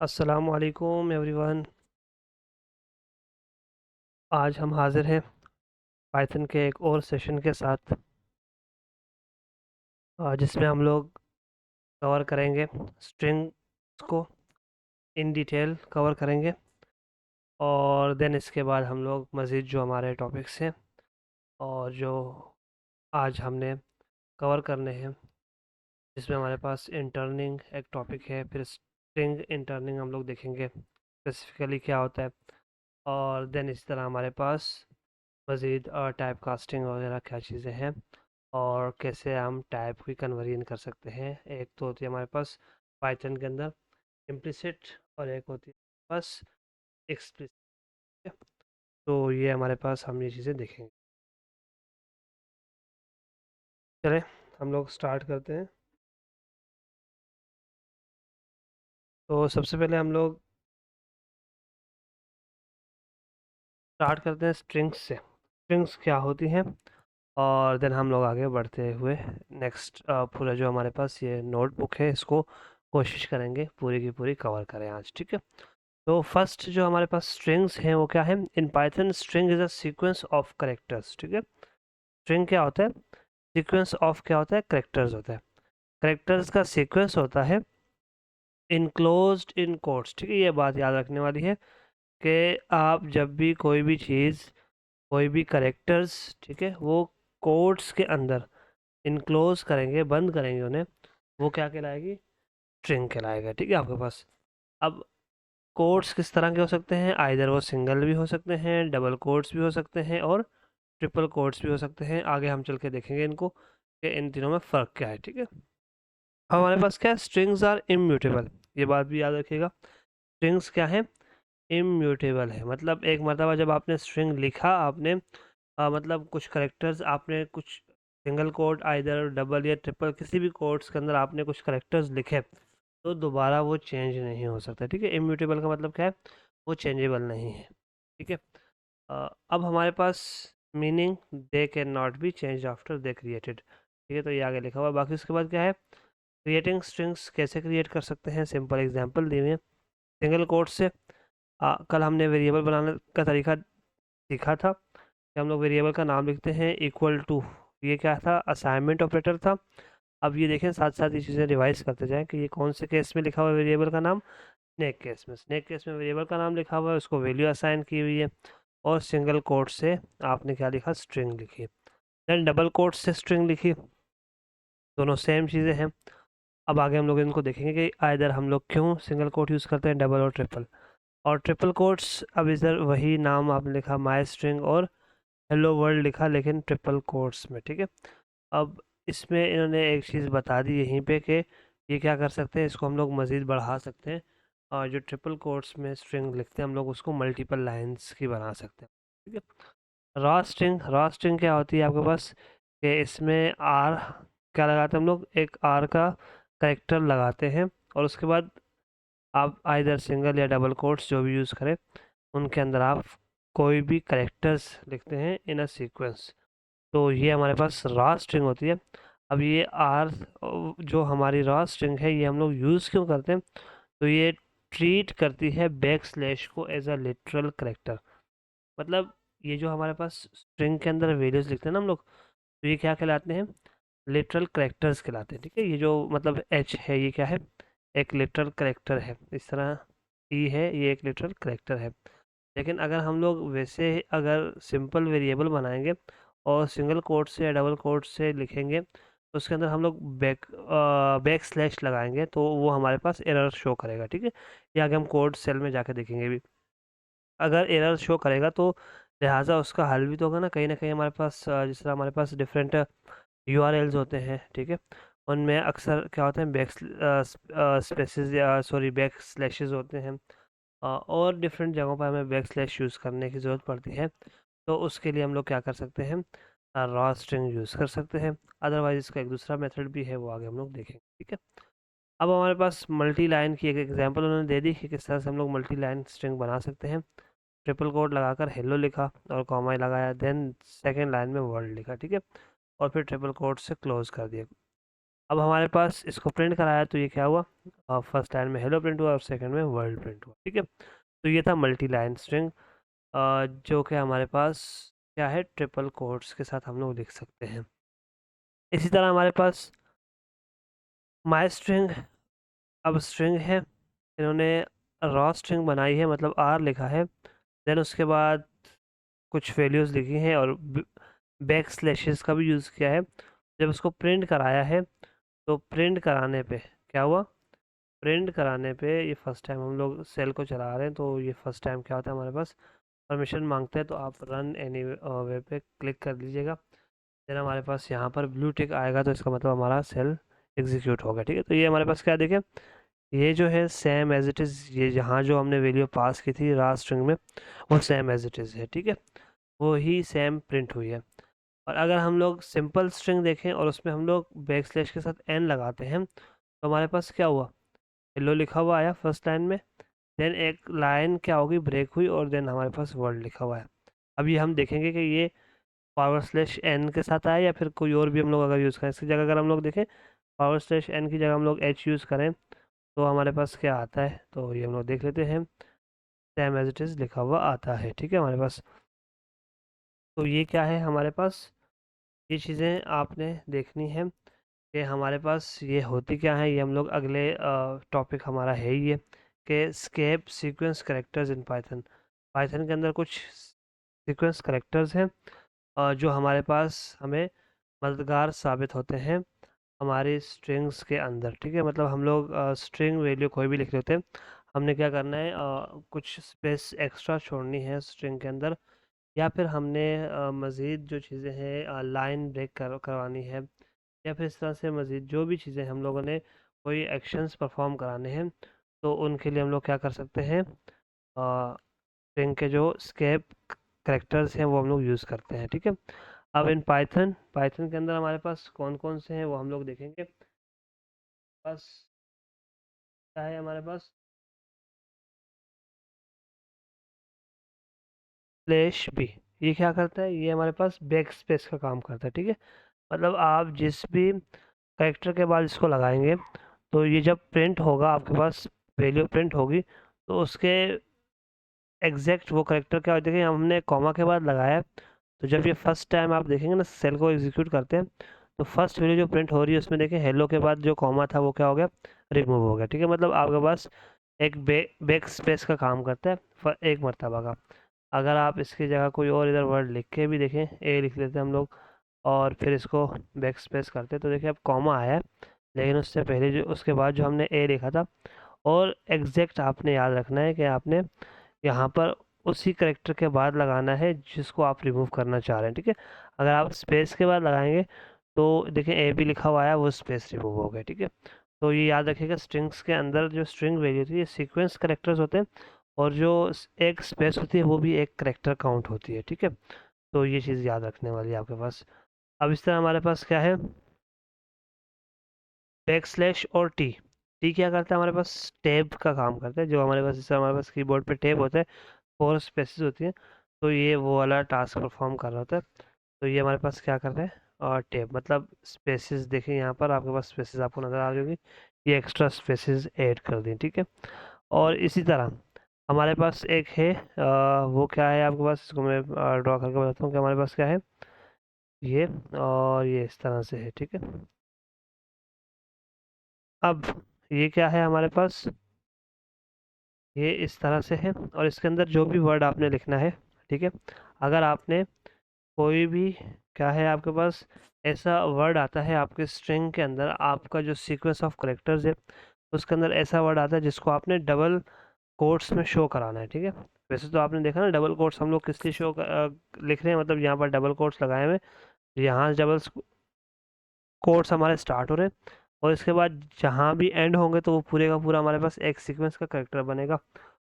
अस्सलामु अलैकुम एवरीवन। आज हम हाजिर हैं पाइथन के एक और सेशन के साथ, जिसमें हम लोग कवर करेंगे स्ट्रिंग्स को इन डिटेल कवर करेंगे। और देन इसके बाद हम लोग मज़ीद जो हमारे टॉपिक्स हैं और जो आज हमने कवर करने हैं, जिसमें हमारे पास इंटरनिंग एक टॉपिक है, फिर स्ट्रिंग इंटरनिंग हम लोग देखेंगे स्पेसिफिकली क्या होता है। और देन इस तरह हमारे पास मज़ीद टाइप कास्टिंग वगैरह क्या चीज़ें हैं और कैसे हम टाइप की कन्वर्जन कर सकते हैं। एक तो होती है हमारे पास पाइथन के अंदर इम्प्लिसिट और एक होती है हमारे पास एक्सप्लिसिट। तो ये हमारे पास हम ये चीज़ें देखेंगे। चलें हम लोग स्टार्ट करते हैं। तो सबसे पहले हम लोग स्टार्ट करते हैं स्ट्रिंग्स से। स्ट्रिंग्स क्या होती हैं और देन हम लोग आगे बढ़ते हुए नेक्स्ट पूरा जो हमारे पास ये नोटबुक है इसको कोशिश करेंगे पूरी की पूरी कवर करें आज, ठीक है। तो फर्स्ट जो हमारे पास स्ट्रिंग्स हैं वो क्या है? In Python string is a sequence of characters, ठीक है। स्ट्रिंग क्या होता है? सीक्वेंस ऑफ क्या होता है? करेक्टर्स होता है। करेक्टर्स का सीक्वेंस होता है इनक्लोज्ड इन कोट्स, ठीक है। ये बात याद रखने वाली है कि आप जब भी कोई भी चीज़, कोई भी करेक्टर्स, ठीक है, वो कोट्स के अंदर इनक्लोज करेंगे, बंद करेंगे उन्हें, वो क्या कहलाएगी? स्ट्रिंग कहलाएगा, ठीक है आपके पास। अब कोट्स किस तरह के हो सकते हैं? आइदर वो सिंगल भी हो सकते हैं, डबल कोट्स भी हो सकते हैं और ट्रिपल कोट्स भी हो सकते हैं। आगे हम चल के देखेंगे इनको कि इन तीनों में फ़र्क क्या है, ठीक है। अब हमारे पास क्या है? स्ट्रिंग्स आर इम्यूटेबल, ये बात भी याद रखिएगा। स्ट्रिंग्स क्या है? इम्यूटेबल है। मतलब एक मरतबा जब आपने स्ट्रिंग लिखा, आपने मतलब कुछ करेक्टर्स, आपने कुछ सिंगल कोट, आइदर डबल या ट्रिपल, किसी भी कोट्स के अंदर आपने कुछ करेक्टर्स लिखे, तो दोबारा वो चेंज नहीं हो सकता, ठीक है। इम्यूटेबल का मतलब क्या है? वो चेंजेबल नहीं है, ठीक है। अब हमारे पास meaning they can not be change after they created, ठीक है। तो ये आगे लिखा हुआ है। बाकी उसके बाद क्या है? क्रिएटिंग स्ट्रिंग्स कैसे क्रिएट कर सकते हैं? सिंपल एग्जांपल दिए हुए हैं सिंगल कोट से। कल हमने वेरिएबल बनाने का तरीका सीखा था कि हम लोग वेरिएबल का नाम लिखते हैं इक्वल टू, ये क्या था? असाइनमेंट ऑपरेटर था। अब ये देखें, साथ साथ ये चीज़ें रिवाइज करते जाएं कि ये कौन से केस में लिखा हुआ है वेरिएबल का नाम? स्नैक केस में। स्नैक केस में वेरिएबल का नाम लिखा हुआ है, उसको वैल्यू असाइन की हुई है और सिंगल कोट से आपने क्या लिखा? स्ट्रिंग लिखी। देन डबल कोट से स्ट्रिंग लिखी, दोनों सेम चीज़ें हैं। अब आगे हम लोग इनको देखेंगे कि आइदर हम लोग क्यों सिंगल कोट यूज़ करते हैं, डबल और ट्रिपल। और ट्रिपल कोट्स, अब इधर वही नाम आपने लिखा माई स्ट्रिंग और हेलो वर्ल्ड लिखा, लेकिन ट्रिपल कोट्स में, ठीक है। अब इसमें इन्होंने एक चीज़ बता दी यहीं पे कि ये क्या कर सकते हैं, इसको हम लोग मज़ीद बढ़ा सकते हैं। और जो ट्रिपल कोट्स में स्ट्रिंग लिखते हैं हम लोग उसको मल्टीपल लाइंस की बना सकते हैं, ठीक है। रॉ स्ट्रिंग क्या होती है आपके पास? कि इसमें आर क्या लगाते हैं हम लोग? एक आर का करेक्टर लगाते हैं और उसके बाद आप आइदर सिंगल या डबल कोट्स जो भी यूज़ करें, उनके अंदर आप कोई भी करेक्टर्स लिखते हैं इन अ सीक्वेंस। तो ये हमारे पास रॉ स्ट्रिंग होती है। अब ये आर जो हमारी रॉ स्ट्रिंग है, ये हम लोग यूज़ क्यों करते हैं? तो ये ट्रीट करती है बैक स्लैश को एज अ लिटरल करेक्टर। मतलब ये जो हमारे पास स्ट्रिंग के अंदर वैल्यूज लिखते हैं ना हम लोग, तो ये क्या कहलाते हैं? लिटरल करेक्टर्स कहलाते हैं, ठीक है। ये जो मतलब एच है, ये क्या है? एक लिटरल करेक्टर है। इस तरह ई है, ये एक लिटरल करेक्टर है। लेकिन अगर हम लोग वैसे अगर सिंपल वेरिएबल बनाएंगे और सिंगल कोट से या डबल कोट से लिखेंगे, तो उसके अंदर हम लोग बैक स्लैश लगाएंगे तो वो हमारे पास एरर शो करेगा, ठीक है। ये आगे हम कोड सेल में जाके देखेंगे भी। अगर एरर शो करेगा तो लिहाजा उसका हल भी तो होगा ना कहीं हमारे पास। जिस तरह हमारे पास डिफरेंट यूआरएल्स होते हैं, ठीक है, उनमें अक्सर क्या होते हैं? बैक स्पेसेस या सॉरी बैक स्लैशेस होते हैं। और डिफरेंट जगहों पर हमें बैक स्लैश यूज़ करने की ज़रूरत पड़ती है। तो उसके लिए हम लोग क्या कर सकते हैं? रॉ स्ट्रिंग यूज़ कर सकते हैं। अदरवाइज इसका एक दूसरा मेथड भी है, वो आगे हम लोग देखेंगे, ठीक है। अब हमारे पास मल्टी लाइन की एक एग्जांपल उन्होंने दे दी कि किस तरह से हम लोग मल्टी लाइन स्ट्रिंग बना सकते हैं। ट्रिपल कोट लगाकर हेलो लिखा और कॉमा लगाया, देन सेकेंड लाइन में वर्ल्ड लिखा, ठीक है, और फिर ट्रिपल कोट से क्लोज कर दिया। अब हमारे पास इसको प्रिंट कराया तो ये क्या हुआ, फर्स्ट लाइन में हेलो प्रिंट हुआ और सेकंड में वर्ल्ड प्रिंट हुआ, ठीक है। तो ये था मल्टी लाइन स्ट्रिंग, जो कि हमारे पास क्या है, ट्रिपल कोट्स के साथ हम लोग लिख सकते हैं। इसी तरह हमारे पास माई स्ट्रिंग, अब स्ट्रिंग है, इन्होंने रॉ स्ट्रिंग बनाई है, मतलब आर लिखा है, देन उसके बाद कुछ वैल्यूज़ लिखी हैं और बैक स्लैशेस का भी यूज़ किया है। जब उसको प्रिंट कराया है तो प्रिंट कराने पे क्या हुआ, प्रिंट कराने पे ये फर्स्ट टाइम हम लोग सेल को चला रहे हैं, तो ये फर्स्ट टाइम क्या होता है, हमारे पास परमिशन मांगते हैं, तो आप रन एनी वे पे क्लिक कर लीजिएगा। फिर हमारे पास यहाँ पर ब्लू टिक आएगा तो इसका मतलब हमारा सेल एग्जीक्यूट होगा, ठीक है। तो ये हमारे पास क्या देखें, ये जो है सेम एज इट इज़, ये जहाँ जो हमने वैल्यू पास की थी रास्ट स्ट्रिंग में वो सेम एज इट इज़ है, ठीक है, वो ही सेम प्रिंट हुई है। और अगर हम लोग सिंपल स्ट्रिंग देखें और उसमें हम लोग बैक स्लैश के साथ एन लगाते हैं तो हमारे पास क्या हुआ, हेलो लिखा हुआ आया फर्स्ट लाइन में, देन एक लाइन क्या होगी, ब्रेक हुई और देन हमारे पास वर्ड लिखा हुआ है। अब ये हम देखेंगे कि ये पावर स्लैश एन के साथ आया या फिर कोई और भी हम लोग अगर यूज़ करें, इसकी जगह अगर हम लोग देखें पावर स्लैश एन की जगह हम लोग एच यूज़ करें तो हमारे पास क्या आता है, तो ये हम लोग देख लेते हैं, सेम एज इट इज़ लिखा हुआ आता है, ठीक है हमारे पास। तो ये क्या है हमारे पास, ये चीज़ें आपने देखनी है कि हमारे पास ये होती क्या है, ये हम लोग अगले टॉपिक हमारा है ही ये कि escape sequence characters in Python. Python के अंदर कुछ सीक्वेंस करेक्टर्स हैं जो हमारे पास हमें मददगार साबित होते हैं हमारी स्ट्रिंग्स के अंदर, ठीक है। मतलब हम लोग स्ट्रिंग वैल्यू कोई भी लिख लेते हैं, हमने क्या करना है, कुछ स्पेस एक्स्ट्रा छोड़नी है स्ट्रिंग के अंदर, या फिर हमने मज़ीद जो चीज़ें हैं लाइन ब्रेक करवानी है, या फिर इस तरह से मज़ीद जो भी चीज़ें हम लोगों ने कोई एक्शंस परफॉर्म कराने हैं तो उनके लिए हम लोग क्या कर सकते हैं, स्ट्रिंग के जो स्केप करेक्टर्स हैं वो हम लोग यूज़ करते हैं, ठीक है। अब इन पाइथन, पाइथन के अंदर हमारे पास कौन कौन से हैं वो हम लोग देखेंगे। बस क्या है हमारे पास, स्लैश बी, ये क्या करता है, ये हमारे पास बैक स्पेस का काम करता है, ठीक है। मतलब आप जिस भी कैरेक्टर के बाद इसको लगाएंगे तो ये जब प्रिंट होगा आपके पास, वैल्यू प्रिंट होगी तो उसके एग्जैक्ट वो करेक्टर क्या होता है, देखिए हमने कॉमा के बाद लगाया है, तो जब ये फर्स्ट टाइम आप देखेंगे ना सेल को एग्जीक्यूट करते हैं तो फर्स्ट वैल्यू जो प्रिंट हो रही है उसमें देखिए हेलो के बाद जो कॉमा था वो क्या हो गया, रिमूव हो गया, ठीक है। मतलब आपके पास एक बैक स्पेस का काम करता है एक मरतबा का। अगर आप इसकी जगह कोई और इधर वर्ड लिख के भी देखें, ए लिख लेते हैं हम लोग और फिर इसको बैक स्पेस करते हैं तो देखिए अब कॉमा आया है, लेकिन उससे पहले जो उसके बाद जो हमने ए लिखा था, और एग्जैक्ट आपने याद रखना है कि आपने यहाँ पर उसी करेक्टर के बाद लगाना है जिसको आप रिमूव करना चाह रहे हैं, ठीक है। अगर आप स्पेस के बाद लगाएंगे तो देखिए ए भी लिखा हुआ आया, वो स्पेस रिमूव हो गया, ठीक है। तो ये याद रखिएगा स्ट्रिंग्स के अंदर जो स्ट्रिंग वैल्यू थी ये सीक्वेंस करेक्टर्स होते हैं और जो एक स्पेस होती है वो भी एक करेक्टर काउंट होती है, ठीक है। तो ये चीज़ याद रखने वाली है आपके पास। अब इस तरह हमारे पास क्या है, बैक स्लैश और टी, टी क्या करता है, हमारे पास टैब का काम करता है, जो हमारे पास जैसे हमारे पास कीबोर्ड पे टैब होता है, फोर स्पेसेस होती हैं, तो ये वो वाला टास्क परफॉर्म कर रहा होता है। तो ये हमारे पास क्या कर रहा है, और टैब मतलब स्पेसेस, देखिए यहाँ पर आपके पास स्पेसेस आपको नज़र आ रही होगी, ये एक्स्ट्रा स्पेसेस ऐड कर दी, ठीक है। और इसी तरह हमारे पास एक है वो क्या है आपके पास, इसको मैं ड्रॉ करके बताता हूँ कि हमारे पास क्या है, ये और ये इस तरह से है, ठीक है। अब ये क्या है हमारे पास, ये इस तरह से है और इसके अंदर जो भी वर्ड आपने लिखना है, ठीक है। अगर आपने कोई भी, क्या है आपके पास, ऐसा वर्ड आता है आपके स्ट्रिंग के अंदर, आपका जो सीक्वेंस ऑफ करेक्टर्स है उसके अंदर ऐसा वर्ड आता है जिसको आपने डबल कोट्स में शो कराना है, ठीक है। वैसे तो आपने देखा ना डबल कोट्स हम लोग किस लिए लिख रहे हैं, मतलब यहाँ पर डबल कोट्स लगाए हुए, यहाँ डबल कोट्स हमारे स्टार्ट हो रहे हैं और इसके बाद जहाँ भी एंड होंगे तो वो पूरे का पूरा हमारे पास एक सीक्वेंस का करेक्टर बनेगा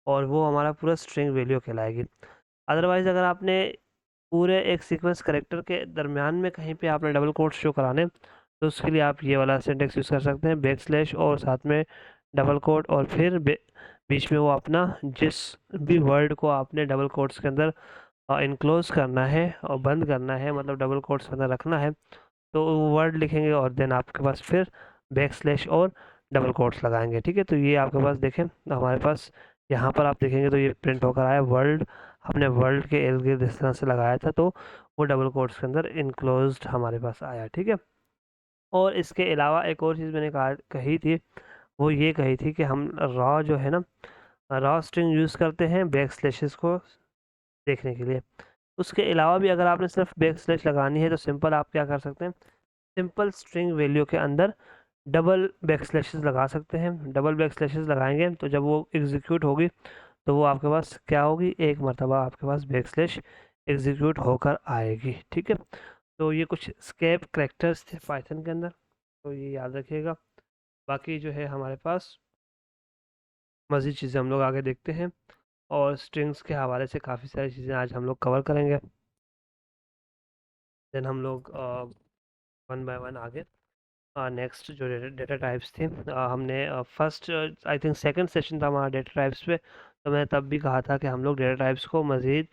और वो हमारा पूरा स्ट्रिंग वैल्यू कहलाएगी। अदरवाइज अगर आपने पूरे एक सीक्वेंस करेक्टर के दरमियान में कहीं पे आपने डबल कोट्स शो कराने तो उसके लिए आप ये वाला सिंटेक्स यूज़ कर सकते हैं, बैक स्लैश और साथ में डबल कोट और फिर बीच में वो अपना जिस भी वर्ड को आपने डबल कोट्स के अंदर इनक्लोज करना है और बंद करना है, मतलब डबल कोट्स के अंदर रखना है, तो वो वर्ड लिखेंगे और देन आपके पास फिर बैक स्लैश और डबल कोट्स लगाएंगे, ठीक है। तो ये आपके पास देखें हमारे पास यहाँ पर आप देखेंगे तो ये प्रिंट होकर आया वर्ल्ड, हमने वर्ल्ड के इर्द गिर्द इस तरह से लगाया था, तो वो डबल कोट्स के अंदर इनक्लोज्ड हमारे पास आया, ठीक है। और इसके अलावा एक और चीज़ मैंने कही थी, वो ये कही थी कि हम रॉ जो है ना, रॉ स्ट्रिंग यूज़ करते हैं बैक स्लैशेस को देखने के लिए। उसके अलावा भी अगर आपने सिर्फ बैक स्लैश लगानी है तो सिंपल आप क्या कर सकते हैं, सिंपल स्ट्रिंग वैल्यू के अंदर डबल बैक स्लैशेस लगा सकते हैं। डबल बैक स्लैशेस लगाएंगे तो जब वो एग्जीक्यूट होगी तो वो आपके पास क्या होगी, एक मरतबा आपके पास बैक स्लैश एग्जीक्यूट होकर आएगी, ठीक है। तो ये कुछ स्केप करेक्टर्स थे पाइथन के अंदर, तो ये याद रखिएगा। बाकी जो है हमारे पास मज़ीद चीज़ें हम लोग आगे देखते हैं, और स्ट्रिंग्स के हवाले से काफ़ी सारी चीज़ें आज हम लोग कवर करेंगे। देन हम लोग वन बाय वन आगे नेक्स्ट जो डेटा टाइप्स थे, हमने first I think second session था हमारा डेटा टाइप्स पे, तो मैंने तब भी कहा था कि हम लोग डेटा टाइप्स को मज़ीद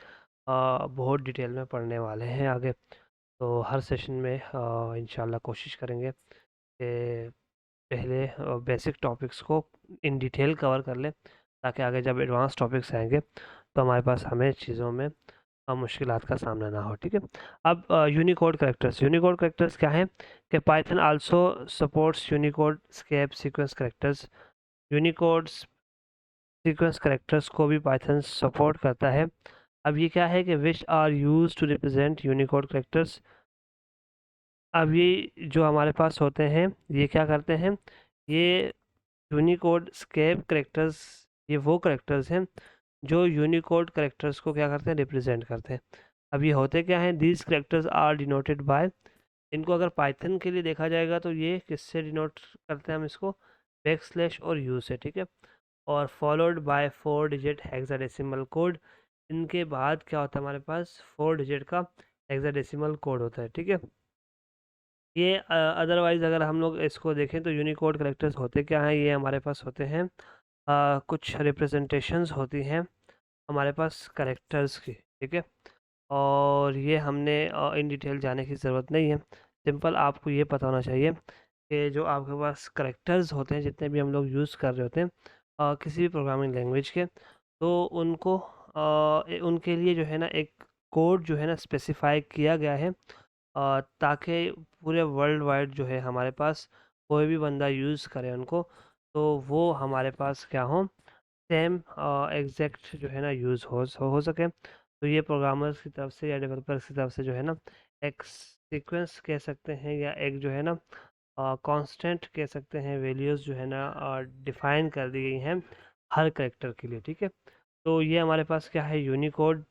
बहुत डिटेल में पढ़ने वाले हैं आगे। तो हर सेशन में इंशाल्लाह कोशिश करेंगे कि पहले बेसिक टॉपिक्स को इन डिटेल कवर कर लें, ताकि आगे जब एडवांस टॉपिक्स आएंगे तो हमारे पास हमें चीज़ों में मुश्किलात का सामना ना हो, ठीक है। अब यूनिकोड करेक्टर्स, यूनिकोड करेक्टर्स क्या है कि Python also supports Unicode escape sequence characters. Unicode sequence characters को भी पाइथन सपोर्ट करता है। अब ये क्या है कि which are used to represent Unicode characters. अब ये जो हमारे पास होते हैं ये क्या करते हैं, ये यूनिकोड स्केप करेक्टर्स, ये वो करेक्टर्स हैं जो यूनिकोड करेक्टर्स को क्या करते हैं, रिप्रेजेंट करते हैं। अब ये होते क्या हैं, these characters are denoted by, इनको अगर पाइथन के लिए देखा जाएगा तो ये किससे डिनोट करते हैं हम इसको, बैक स्लैश और यू से, ठीक है। और followed by 4 digit hexadecimal code, इनके बाद क्या होता है हमारे पास 4 डिजिट का हेक्साडेसिमल कोड होता है, ठीक है। ये अदरवाइज़ अगर हम लोग इसको देखें तो यूनिकोड करेक्टर्स होते क्या हैं, ये हमारे पास होते हैं कुछ रिप्रेजेंटेशंस होती हैं हमारे पास करेक्टर्स की, ठीक है। और ये हमने इन डिटेल जाने की ज़रूरत नहीं है, सिंपल आपको ये पता होना चाहिए कि जो आपके पास करेक्टर्स होते हैं जितने भी हम लोग यूज़ कर रहे होते हैं किसी भी प्रोग्रामिंग लैंग्वेज के, तो उनको उनके लिए जो है ना एक कोड जो है ना स्पेसिफाई किया गया है, ताकि पूरे वर्ल्ड वाइड जो है हमारे पास कोई भी बंदा यूज़ करे उनको, तो वो हमारे पास क्या हो, सेम एग्जैक्ट जो है ना यूज़ हो सके। तो ये प्रोग्रामर्स की तरफ से या डेवलपर्स की तरफ से जो है ना एक सीक्वेंस कह सकते हैं, या एक जो है ना कांस्टेंट कह सकते हैं, वैल्यूज़ जो है ना डिफ़ाइन कर दी गई हैं हर करेक्टर के लिए, ठीक है। तो ये हमारे पास क्या है, यूनिकोड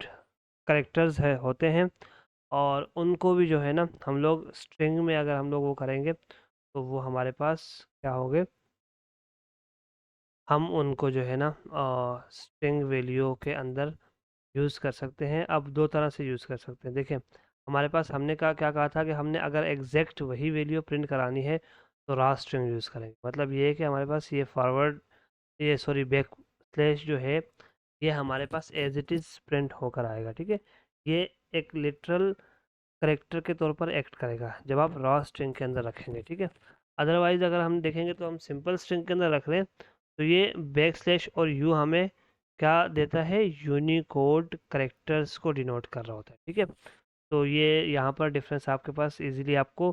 करेक्टर्स है होते हैं, और उनको भी जो है ना हम लोग स्ट्रिंग में अगर हम लोग वो करेंगे तो वो हमारे पास क्या होंगे, हम उनको जो है ना स्ट्रिंग वैल्यू के अंदर यूज़ कर सकते हैं। अब दो तरह से यूज़ कर सकते हैं, देखें हमारे पास हमने क्या कहा था कि हमने अगर एग्जैक्ट वही वैल्यू प्रिंट करानी है तो रा स्ट्रिंग यूज़ करेंगे। मतलब ये है कि हमारे पास ये फॉरवर्ड, ये सॉरी बैक स्लैश जो है ये हमारे पास एज इट इज़ प्रिंट होकर आएगा, ठीक है। ये एक लिटरल करेक्टर के तौर पर एक्ट करेगा जब आप रॉ स्ट्रिंग के अंदर रखेंगे, ठीक है। अदरवाइज अगर हम देखेंगे तो हम सिंपल स्ट्रिंग के अंदर रख रहे हैं, तो ये बैक स्लैश और यू हमें क्या देता है, यूनिकोड करेक्टर्स को डिनोट कर रहा होता है, ठीक है। तो ये यहाँ पर डिफरेंस आपके पास इजीली आपको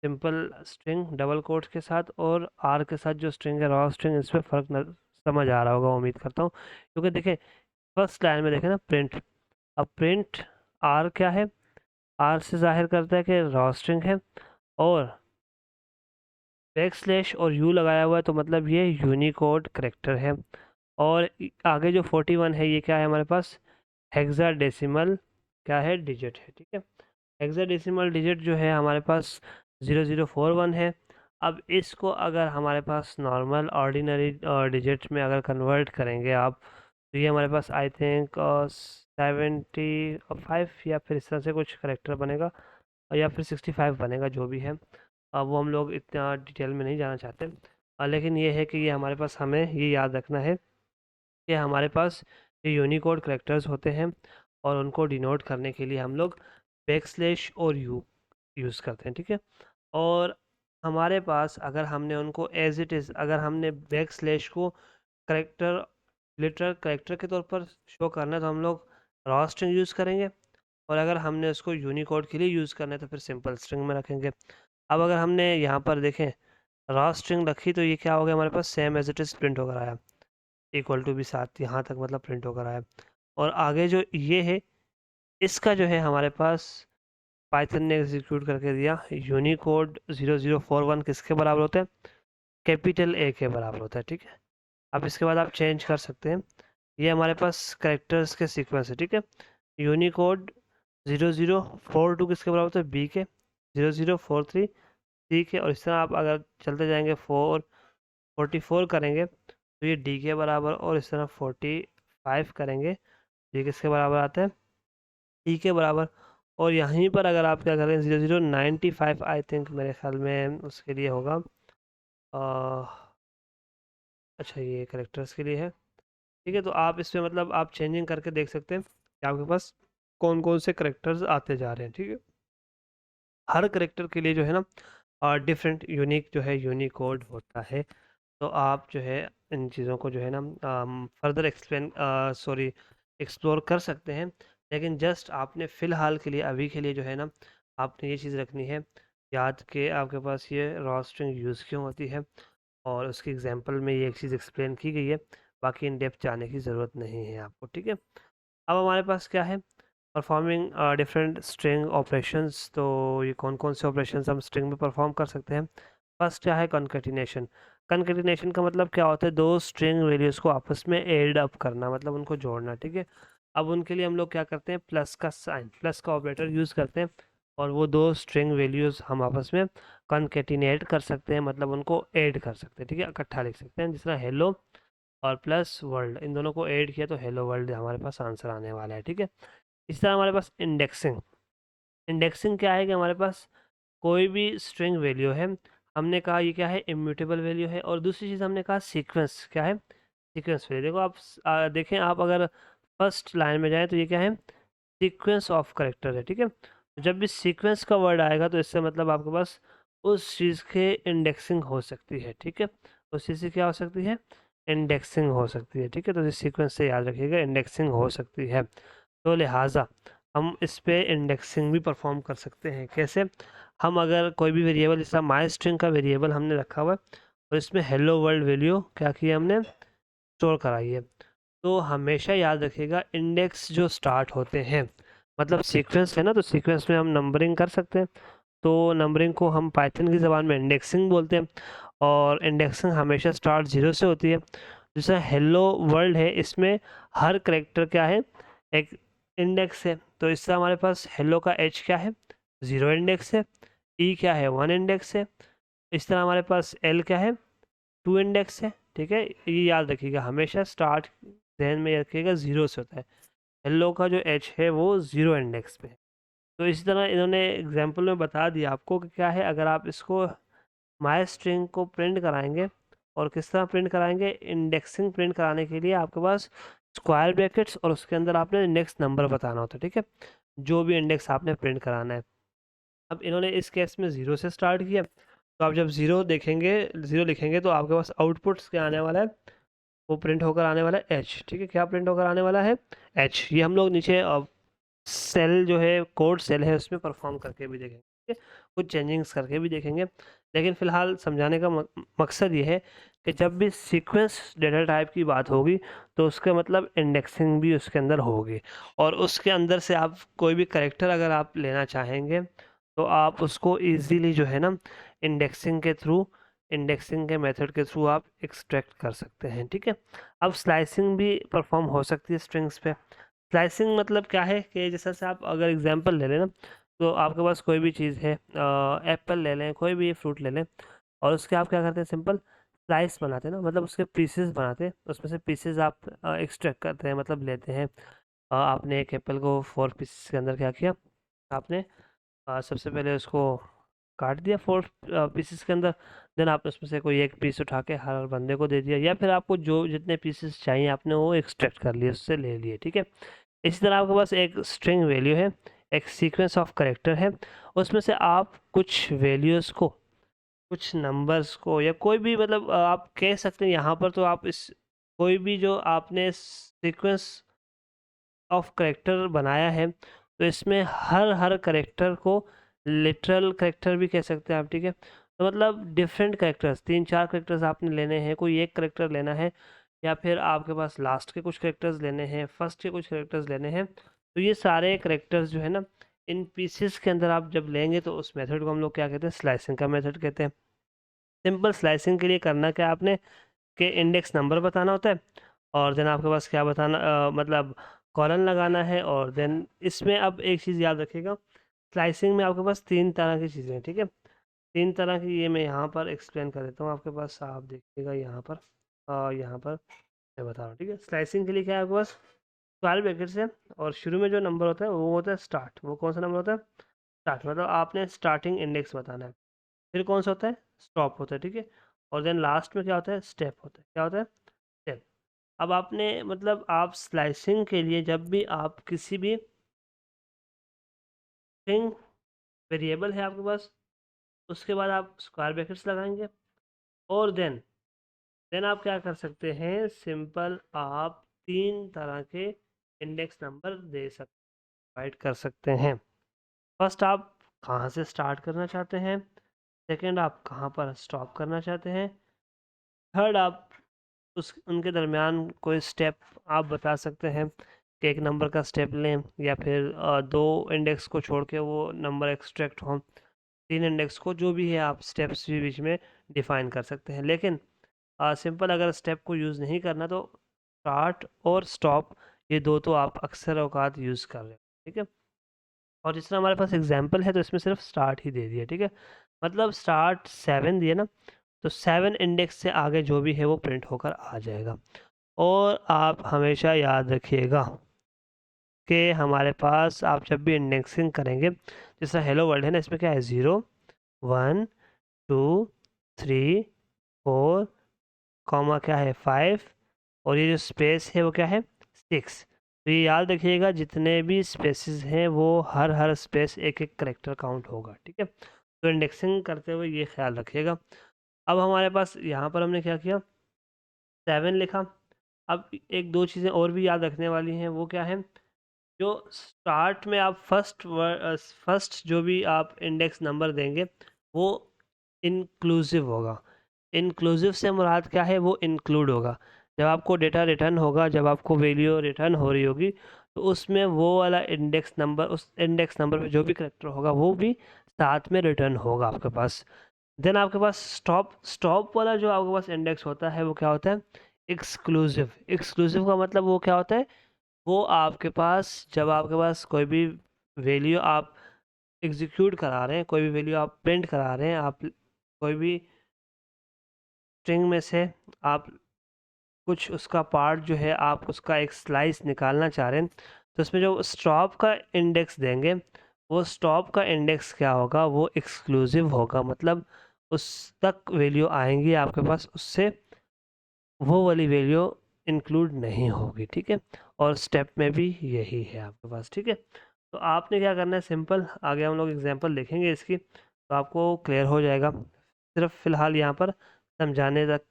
सिंपल स्ट्रिंग डबल कोट्स के साथ और आर के साथ जो स्ट्रिंग है रॉ स्ट्रिंग, इसमें फ़र्क न समझ आ रहा होगा, उम्मीद करता हूँ। क्योंकि देखें फर्स्ट लाइन में देखें ना प्रिंट, अब प्रिंट आर क्या है, आर से जाहिर करता है कि रॉ स्ट्रिंग है, और बैक स्लैश और यू लगाया हुआ है तो मतलब ये यूनिकोड करेक्टर है। और आगे जो 41 है ये क्या है हमारे पास, हेक्साडेसिमल क्या है, डिजिट है, ठीक है। हेक्साडेसिमल डिजिट जो है हमारे पास 0041 है। अब इसको अगर हमारे पास नॉर्मल ऑर्डिनरी डिजिट में अगर कन्वर्ट करेंगे आप, तो ये हमारे पास आई थिंक 75 या फिर इस तरह से कुछ करेक्टर बनेगा, या फिर 65 बनेगा, जो भी है। वो हम लोग इतना डिटेल में नहीं जाना चाहते, लेकिन ये है कि ये हमारे पास हमें ये याद रखना है कि हमारे पास ये यूनिकोड करेक्टर्स होते हैं, और उनको डिनोट करने के लिए हम लोग बैक स्लैश और यू यूज़ करते हैं, ठीक है। और हमारे पास अगर हमने उनको एज इट इज़, अगर हमने बैक स्लैश को करेक्टर, लिटरल करेक्टर के तौर पर शो करना है तो हम लोग रॉ स्ट्रिंग यूज़ करेंगे, और अगर हमने उसको यूनिकोड के लिए यूज़ करना है तो फिर सिंपल स्ट्रिंग में रखेंगे। अब अगर हमने यहाँ पर देखें रॉ स्ट्रिंग रखी तो ये क्या हो गया, हमारे पास same as it is print होकर आया, इक्वल टू भी साथ यहाँ तक मतलब प्रिंट होकर आया। और आगे जो ये है इसका जो है हमारे पास पाइथन ने एग्जीक्यूट करके दिया, यूनिकोड 0041 किसके बराबर होता है, कैपिटल ए के बराबर होता है, ठीक है। अब इसके बाद आप चेंज कर सकते हैं, ये हमारे पास कैरेक्टर्स के सीक्वेंस है, ठीक है। यूनिकोड 0042 किसके बराबर होता है, बी के, 0043 सी के, और इस तरह आप अगर चलते जाएंगे 44 करेंगे तो ये डी के बराबर, और इस तरह 45 करेंगे तो ये किसके बराबर आता है, ई के बराबर। और यहीं पर अगर आप क्या करें 0095 आई थिंक मेरे ख्याल में उसके लिए होगा, अच्छा ये करेक्टर्स के लिए है, ठीक है। तो आप इसमें मतलब आप चेंजिंग करके देख सकते हैं कि आपके पास कौन कौन से करेक्टर्स आते जा रहे हैं, ठीक है। हर करेक्टर के लिए जो है ना डिफरेंट यूनिक जो है यूनिकोड होता है। तो आप जो है इन चीज़ों को जो है ना फर्दर एक्सप्लोर कर सकते हैं, लेकिन जस्ट आपने फ़िलहाल के लिए, अभी के लिए जो है ना आपने ये चीज़ रखनी है याद कि आपके पास ये रॉ स्ट्रिंग यूज़ क्यों होती है, और उसके एग्जांपल में ये एक चीज़ एक्सप्लेन की गई है, बाकी इन डेप्थ जाने की ज़रूरत नहीं है आपको, ठीक है। अब हमारे पास क्या है, परफॉर्मिंग डिफरेंट स्ट्रिंग ऑपरेशंस। तो ये कौन कौन से ऑपरेशंस हम स्ट्रिंग में परफॉर्म कर सकते हैं। फर्स्ट क्या है, कॉन्केटिनेशन। कॉन्केटिनेशन का मतलब क्या होता है, दो स्ट्रिंग वैल्यूज़ को आपस में एड अप करना, मतलब उनको जोड़ना, ठीक है। अब उनके लिए हम लोग क्या करते हैं, प्लस का साइन, प्लस का ऑपरेटर यूज़ करते हैं, और वो दो स्ट्रिंग वैल्यूज़ हम आपस में कॉन्केटिनेट कर सकते हैं, मतलब उनको ऐड कर सकते हैं, ठीक है, इकट्ठा लिख सकते हैं। जिस तरह हेलो और प्लस वर्ल्ड, इन दोनों को ऐड किया तो हेलो वर्ल्ड हमारे पास आंसर आने वाला है, ठीक है। इस तरह हमारे पास इंडेक्सिंग। इंडेक्सिंग क्या है कि हमारे पास कोई भी स्ट्रिंग वैल्यू है, हमने कहा ये क्या है, इम्यूटेबल वैल्यू है, और दूसरी चीज़ हमने कहा सीक्वेंस, क्या है, सीक्वेंस वैल्यू। देखो आप देखें, आप अगर फर्स्ट लाइन में जाएं तो ये क्या है, सीक्वेंस ऑफ करेक्टर है, ठीक है। तो जब भी सीक्वेंस का वर्ड आएगा तो इससे मतलब आपके पास उस चीज़ के इंडेक्सिंग हो सकती है, ठीक है। उस चीज़ से क्या हो सकती है, इंडेक्सिंग हो सकती है, ठीक है। तो इस सीक्वेंस से याद रखिएगा, इंडेक्सिंग हो सकती है। तो लिहाजा हम इस पे इंडेक्सिंग भी परफॉर्म कर सकते हैं। कैसे, हम अगर कोई भी वेरिएबल, जैसा माई स्ट्रिंग का वेरिएबल हमने रखा हुआ है और इसमें हेलो वर्ल्ड वैल्यू क्या किया हमने, स्टोर कराई है, तो हमेशा याद रखिएगा इंडेक्स जो स्टार्ट होते हैं, मतलब सीक्वेंस है ना, तो सीक्वेंस में हम नंबरिंग कर सकते हैं, तो नंबरिंग को हम पाइथन की ज़बान में इंडेक्सिंग बोलते हैं, और इंडेक्सिंग हमेशा स्टार्ट जीरो से होती है। जैसा हेलो वर्ल्ड है, इसमें हर करेक्टर क्या है, एक इंडेक्स है, तो इससे हमारे पास हेलो का एच क्या है, ज़ीरो इंडेक्स है, ई क्या है, वन इंडेक्स है, इस तरह हमारे पास एल क्या है, टू इंडेक्स है, ठीक है। ये याद रखिएगा, हमेशा स्टार्ट ध्यान में रखिएगा ज़ीरो से होता है, हेलो का जो एच है वो ज़ीरो इंडेक्स पे है। तो इसी तरह इन्होंने एग्जाम्पल में बता दिया आपको कि क्या है, अगर आप इसको माई स्ट्रिंग को प्रिंट कराएंगे, और किस तरह प्रिंट कराएंगे, इंडेक्सिंग प्रिंट कराने के लिए आपके पास स्क्वायर ब्रैकेट्स और उसके अंदर आपने इंडेक्स नंबर बताना होता है, ठीक है, जो भी इंडेक्स आपने प्रिंट कराना है। अब इन्होंने इस केस में ज़ीरो से स्टार्ट किया, तो आप जब ज़ीरो देखेंगे, ज़ीरो लिखेंगे तो आपके पास आउटपुट्स क्या आने वाला है, वो प्रिंट होकर आने वाला है एच, ठीक है। क्या प्रिंट होकर आने वाला है, एच। ये हम लोग नीचे सेल जो है, कोड सेल है, उसमें परफॉर्म करके भी देखेंगे, ठीक है, कुछ चेंजिंग्स करके भी देखेंगे। लेकिन फ़िलहाल समझाने का मकसद ये है कि जब भी सीक्वेंस डेटा टाइप की बात होगी तो उसका मतलब इंडेक्सिंग भी उसके अंदर होगी, और उसके अंदर से आप कोई भी करेक्टर अगर आप लेना चाहेंगे तो आप उसको इजीली जो है ना इंडेक्सिंग के थ्रू, इंडेक्सिंग के मेथड के थ्रू आप एक्सट्रैक्ट कर सकते हैं, ठीक है। अब स्लाइसिंग भी परफॉर्म हो सकती है स्ट्रिंग्स पे। स्लाइसिंग मतलब क्या है कि जैसा से आप अगर एग्जांपल ले लें ना, तो आपके पास कोई भी चीज़ है, एप्पल ले लें, कोई भी फ्रूट ले लें, और उसके आप क्या करते हैं, सिंपल स्लाइस बनाते हैं ना, मतलब उसके पीसेस बनाते हैं, उसमें से पीसेस आप एक्सट्रैक्ट करते हैं, मतलब लेते हैं। आपने एक एप्पल को 4 पीसेस के अंदर क्या किया, आपने सबसे पहले उसको काट दिया 4 पीसेस के अंदर, देन आपने उसमें से कोई एक पीस उठा के हर बंदे को दे दिया, या फिर आपको जो जितने पीसेस चाहिए आपने वो एक्सट्रैक्ट कर लिए, उससे ले लिए, ठीक है। इसी तरह आपके पास एक स्ट्रिंग वैल्यू है, एक सीक्वेंस ऑफ करेक्टर है, उसमें से आप कुछ वैल्यूज़ को कुछ नंबर्स को या कोई भी मतलब आप कह सकते हैं यहाँ पर, तो आप इस कोई भी जो आपने सीक्वेंस ऑफ करेक्टर बनाया है, तो इसमें हर हर करेक्टर को लिटरल करेक्टर भी कह सकते हैं आप, ठीक है। तो मतलब डिफरेंट करेक्टर्स, 3-4 करेक्टर्स आपने लेने हैं, कोई एक करेक्टर लेना है, या फिर आपके पास लास्ट के कुछ करेक्टर्स लेने हैं, फर्स्ट के कुछ करेक्टर्स लेने हैं। तो ये सारे करेक्टर्स जो है ना, इन पीसेस के अंदर आप जब लेंगे तो उस मेथड को हम लोग क्या कहते हैं, स्लाइसिंग का मेथड कहते हैं। सिंपल स्लाइसिंग के लिए करना क्या है आपने, के इंडेक्स नंबर बताना होता है, और देन आपके पास क्या बताना मतलब कॉलन लगाना है, और देन इसमें अब एक चीज़ याद रखिएगा, स्लाइसिंग में आपके पास 3 तरह की चीज़ें हैं, ठीक है। 3 तरह की, ये मैं यहाँ पर एक्सप्लेन कर देता हूँ आपके पास, आप देखिएगा यहाँ पर, और यहाँ पर मैं बता रहा हूँ, ठीक है। स्लाइसिंग के लिए क्या है आपके पास, 12 ब्रैकेट्स है, और शुरू में जो नंबर होता है वो होता है स्टार्ट। वो कौन सा नंबर होता है, स्टार्ट, मतलब आपने स्टार्टिंग इंडेक्स बताना है। फिर कौन सा होता है, स्टॉप होता है, ठीक है। और देन लास्ट में क्या होता है, स्टेप होता है। क्या होता है, स्टेप। अब आपने मतलब आप स्लाइसिंग के लिए जब भी आप किसी भी स्ट्रिंग वेरिएबल है आपके पास, उसके बाद आप स्क्वायर ब्रैकेट्स लगाएंगे, और देन आप क्या कर सकते हैं, सिंपल आप 3 तरह के इंडेक्स नंबर दे सकते, डिवाइड कर सकते हैं। फर्स्ट आप कहाँ से स्टार्ट करना चाहते हैं, सेकंड आप कहाँ पर स्टॉप करना चाहते हैं, थर्ड आप उस उनके दरमियान कोई स्टेप आप बता सकते हैं कि एक नंबर का स्टेप लें, या फिर 2 इंडेक्स को छोड़ के वो नंबर एक्सट्रैक्ट हो, 3 इंडेक्स को, जो भी है आप स्टेप्स भी बीच में डिफाइन कर सकते हैं। लेकिन सिंपल अगर स्टेप को यूज़ नहीं करना, तो स्टार्ट और स्टॉप, ये दो तो आप अक्सर औकात यूज़ कर रहे हो, ठीक है। और जिस तरह हमारे पास एग्जाम्पल है, तो इसमें सिर्फ स्टार्ट ही दे दिया, ठीक है। मतलब स्टार्ट 7 दिए ना, तो 7 इंडेक्स से आगे जो भी है वो प्रिंट होकर आ जाएगा। और आप हमेशा याद रखिएगा कि हमारे पास आप जब भी इंडेक्सिंग करेंगे, जैसा हेलो वर्ल्ड है ना, इसमें क्या है, 0 1 2 3 4 कॉमा क्या है, 5, और ये जो स्पेस है वो क्या है, 6। तो ये याद रखिएगा, जितने भी स्पेसेस हैं वो हर हर स्पेस एक एक करेक्टर काउंट होगा, ठीक है। तो इंडेक्सिंग करते हुए ये ख्याल रखिएगा। अब हमारे पास यहाँ पर हमने क्या किया, 7 लिखा। अब एक दो चीज़ें और भी याद रखने वाली हैं, वो क्या है, जो स्टार्ट में आप फर्स्ट जो भी आप इंडेक्स नंबर देंगे, वो इंक्लूसिव होगा। इंक्लूसिव से मुराद क्या है, वो इंक्लूड होगा। जब आपको डेटा रिटर्न होगा, जब आपको वैल्यू रिटर्न हो रही होगी, तो उसमें वो वाला इंडेक्स नंबर, उस इंडेक्स नंबर पे जो भी करेक्टर होगा वो भी साथ में रिटर्न होगा आपके पास। देन आपके पास स्टॉप, स्टॉप वाला जो आपके पास इंडेक्स होता है वो क्या होता है, एक्सक्लूसिव। एक्सक्लूसिव का मतलब वो क्या होता है, वो आपके पास जब आपके पास कोई भी वैल्यू आप एग्जीक्यूट करा रहे हैं, कोई भी वैल्यू आप प्रिंट करा रहे हैं, आप कोई भी स्ट्रिंग में से आप कुछ उसका पार्ट जो है, आप उसका एक स्लाइस निकालना चाह रहे हैं, तो उसमें जो स्टॉप का इंडेक्स देंगे, वो स्टॉप का इंडेक्स क्या होगा, वो एक्सक्लूसिव होगा। मतलब उस तक वैल्यू आएंगी आपके पास, उससे वो वाली वैल्यू इंक्लूड नहीं होगी, ठीक है। और स्टेप में भी यही है आपके पास, ठीक है। तो आपने क्या करना है, सिंपल आगे हम लोग एग्जांपल देखेंगे इसकी, तो आपको क्लियर हो जाएगा। सिर्फ फिलहाल यहाँ पर समझाने तक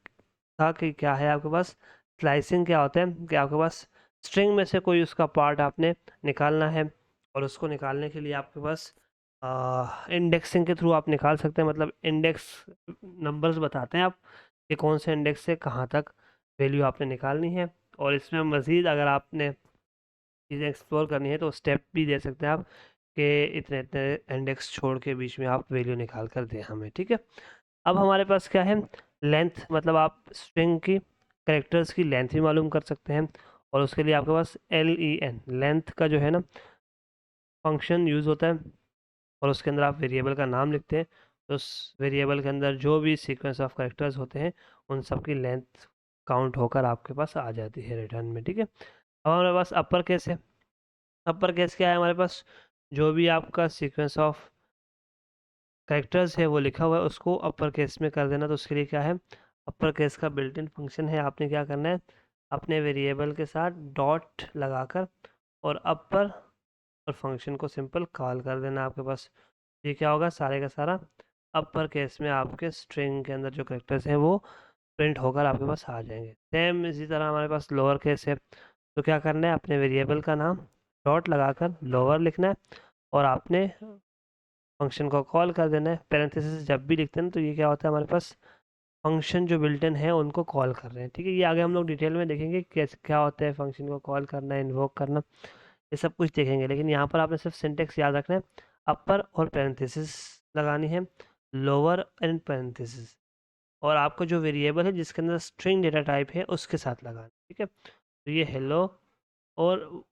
था कि क्या है आपके पास स्लाइसिंग, क्या होता है कि आपके पास स्ट्रिंग में से कोई उसका पार्ट आपने निकालना है, और उसको निकालने के लिए आपके पास इंडेक्सिंग के थ्रू आप निकाल सकते हैं। मतलब इंडेक्स नंबर्स बताते हैं आप कि कौन से इंडेक्स से कहाँ तक वैल्यू आपने निकालनी है, और इसमें मज़ीद अगर आपने चीज़ें एक्सप्लोर करनी है तो स्टेप भी दे सकते हैं आप कि इतने इतने इंडेक्स छोड़ के बीच में आप वैल्यू निकाल कर दें हमें, ठीक है। अब हमारे पास क्या है, लेंथ, मतलब आप स्ट्रिंग की कैरेक्टर्स की लेंथ भी मालूम कर सकते हैं, और उसके लिए आपके पास LEN लेंथ का जो है ना फंक्शन यूज़ होता है, और उसके अंदर आप वेरिएबल का नाम लिखते हैं, तो उस वेरिएबल के अंदर जो भी सीक्वेंस ऑफ कैरेक्टर्स होते हैं, उन सब की लेंथ काउंट होकर आपके पास आ जाती है रिटर्न में, ठीक है। अब हमारे पास अपर केस है। अपर केस क्या है, हमारे पास जो भी आपका सीक्वेंस ऑफ कैरेक्टर्स है वो लिखा हुआ है, उसको अपर केस में कर देना। तो उसके लिए क्या है, अपर केस का बिल्ट इन फंक्शन है, आपने क्या करना है, अपने वेरिएबल के साथ डॉट लगाकर और अपर और फंक्शन को सिंपल कॉल कर देना आपके पास। ये क्या होगा, सारे का सारा अपर केस में आपके स्ट्रिंग के अंदर जो करेक्टर्स हैं वो प्रिंट होकर आपके पास आ जाएंगे। सेम इसी तरह हमारे पास लोअर केस है, तो क्या करना है, अपने वेरिएबल का नाम डॉट लगाकर लोअर लिखना है और आपने फंक्शन को कॉल कर देना है। पैरेंथेसिस जब भी लिखते हैं तो ये क्या होता है, हमारे पास फंक्शन जो बिल्ट इन है उनको कॉल कर रहे हैं। ठीक है, ये आगे हम लोग डिटेल में देखेंगे कैसे क्या होता है फंक्शन को कॉल करना, इन्वोक करना, ये सब कुछ देखेंगे। लेकिन यहाँ पर आपने सिर्फ सिंटेक्स याद रखना है, अपर और पैरेंथेसिस लगानी है, लोअर एंड पैरेंथेसिस, और आपका जो वेरिएबल है जिसके अंदर स्ट्रिंग डेटा टाइप है उसके साथ लगाना। ठीक है, तो ये हेलो और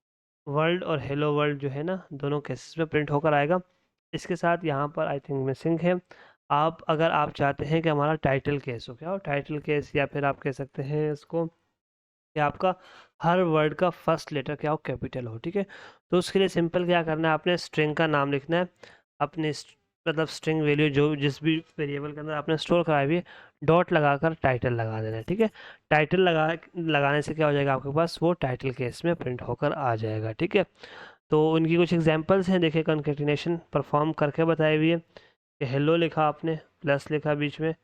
वर्ल्ड और हेलो वर्ल्ड जो है ना दोनों केसेस में प्रिंट होकर आएगा। इसके साथ यहाँ पर आई थिंक मिसिंग है, आप अगर आप चाहते हैं कि हमारा टाइटल केस हो, क्या हो टाइटल केस, या फिर आप कह सकते हैं इसको कि आपका हर वर्ड का फर्स्ट लेटर क्या हो, कैपिटल हो। ठीक है, तो उसके लिए सिंपल क्या करना है, आपने स्ट्रिंग का नाम लिखना है, अपने मतलब स्ट्रिंग वैल्यू जो जिस भी वेरिएबल के अंदर आपने स्टोर कराई हुई है, डॉट लगाकर टाइटल लगा देना है। ठीक है, टाइटल लगाने से क्या हो जाएगा, आपके पास वो टाइटल केस में प्रिंट होकर आ जाएगा। ठीक है, तो उनकी कुछ एग्जांपल्स हैं, देखिए कॉन्केटिनेशन परफॉर्म करके बताई हुई है कि हेलो लिखा आपने, प्लस लिखा बीच में,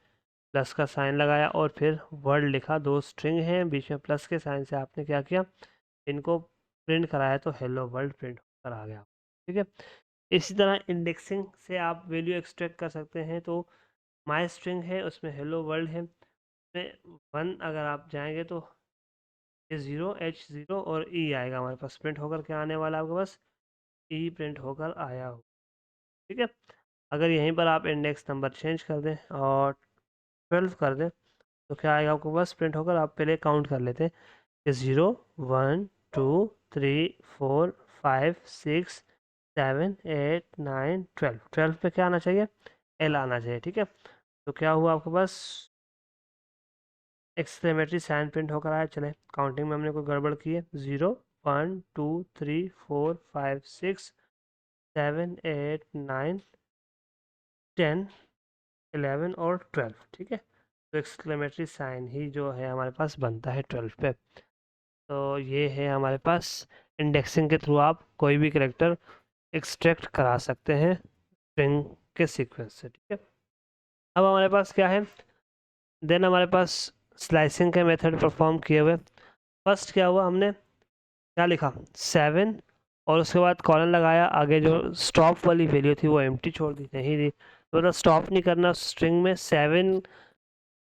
प्लस का साइन लगाया और फिर वर्ड लिखा, दो स्ट्रिंग हैं बीच में प्लस के साइन से आपने क्या किया, इनको प्रिंट कराया तो हेलो वर्ल्ड प्रिंट होकर आ गया। ठीक है, इसी तरह इंडेक्सिंग से आप वैल्यू एक्सट्रैक्ट कर सकते हैं, तो माई स्ट्रिंग है उसमें हेलो वर्ल्ड है, उसमें 1 अगर आप जाएंगे तो H0 H0 और E आएगा हमारे पास, प्रिंट होकर क्या आने वाला है आपके पास, E प्रिंट होकर आया हो। ठीक है, अगर यहीं पर आप इंडेक्स नंबर चेंज कर दें और 12 कर दें तो क्या आएगा आपको बस प्रिंट होकर, आप पहले काउंट कर लेते हैं कि 0 1 2 3 4 5 6 7 8 9 12, 12 पे क्या आना चाहिए, एल आना चाहिए। ठीक है, तो क्या हुआ आपके पास, एक्सक्लेमेटरी साइन प्रिंट होकर आया। चले काउंटिंग में हमने कोई गड़बड़ की है, 0 1 2 3 4 5 6 7 8 9 10 11 और 12। ठीक है, तो एक्सक्लेमेटरी साइन ही जो है हमारे पास बनता है 12 पे। तो ये है हमारे पास, इंडेक्सिंग के थ्रू आप कोई भी करेक्टर एक्सट्रैक्ट करा सकते हैं स्ट्रिंग के सीक्वेंस से। ठीक है, अब हमारे पास क्या है, देन हमारे पास स्लाइसिंग के मेथड परफॉर्म किए हुए। फर्स्ट क्या हुआ, हमने क्या लिखा 7 और उसके बाद कॉलन लगाया, आगे जो स्टॉप वाली वैल्यू थी वो एम्प्टी छोड़ दी, नहीं दी, तो मतलब स्टॉप नहीं करना स्ट्रिंग में, 7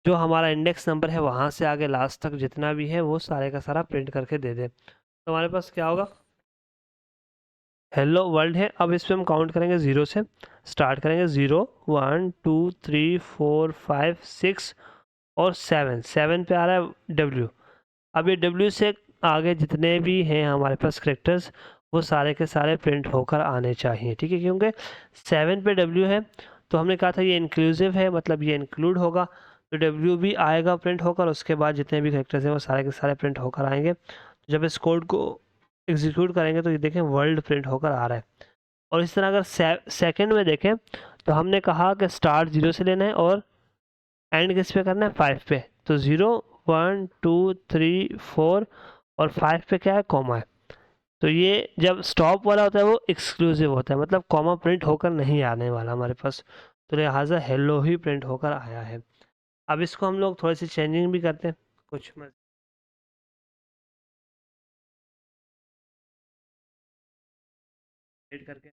जो हमारा इंडेक्स नंबर है वहाँ से आगे लास्ट तक जितना भी है वो सारे का सारा प्रिंट करके दे दे। तो हमारे पास क्या होगा, हेलो वर्ल्ड है। अब इस पर हम काउंट करेंगे, 0 से स्टार्ट करेंगे, 0 1 2 3 4 5 6 और 7, 7 पे आ रहा है W। अब ये W से आगे जितने भी हैं हमारे पास करेक्टर्स वो सारे के सारे प्रिंट होकर आने चाहिए। ठीक है, क्योंकि 7 पे W है तो हमने कहा था ये इंक्लूसिव है, मतलब ये इंक्लूड होगा, तो W भी आएगा प्रिंट होकर, उसके बाद जितने भी करेक्टर्स हैं वो सारे के सारे प्रिंट होकर आएंगे। तो जब इस कोड को एग्जीक्यूट करेंगे तो ये देखें वर्ल्ड प्रिंट होकर आ रहा है। और इस तरह अगर सेकंड में देखें तो हमने कहा कि स्टार्ट 0 से लेना है और एंड किस पे करना है, 5 पे, तो 0 1 2 3 4 और 5 पे क्या है, कॉमा है। तो ये जब स्टॉप वाला होता है वो एक्सक्लूसिव होता है, मतलब कॉमा प्रिंट होकर नहीं आने वाला हमारे पास, तो लिहाजा हेलो ही प्रिंट होकर आया है। अब इसको हम लोग थोड़ी सी चेंजिंग भी करते हैं, कुछ एड करके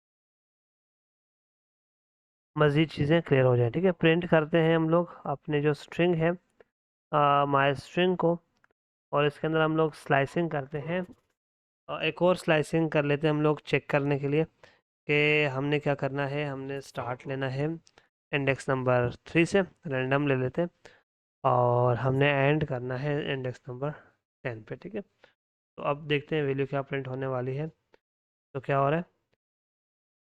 मज़ीद चीज़ें क्लियर हो जाए। ठीक है, प्रिंट करते हैं हम लोग अपने जो स्ट्रिंग है माई स्ट्रिंग को, और इसके अंदर हम लोग स्लाइसिंग करते हैं, और एक और स्लाइसिंग कर लेते हैं हम लोग चेक करने के लिए कि हमने क्या करना है। हमने स्टार्ट लेना है इंडेक्स नंबर 3 से, रैंडम ले लेते हैं, और हमने एंड करना है इंडेक्स नंबर 10 पे। ठीक है, तो अब देखते हैं वैल्यू क्या प्रिंट होने वाली है। तो क्या हो रहा है,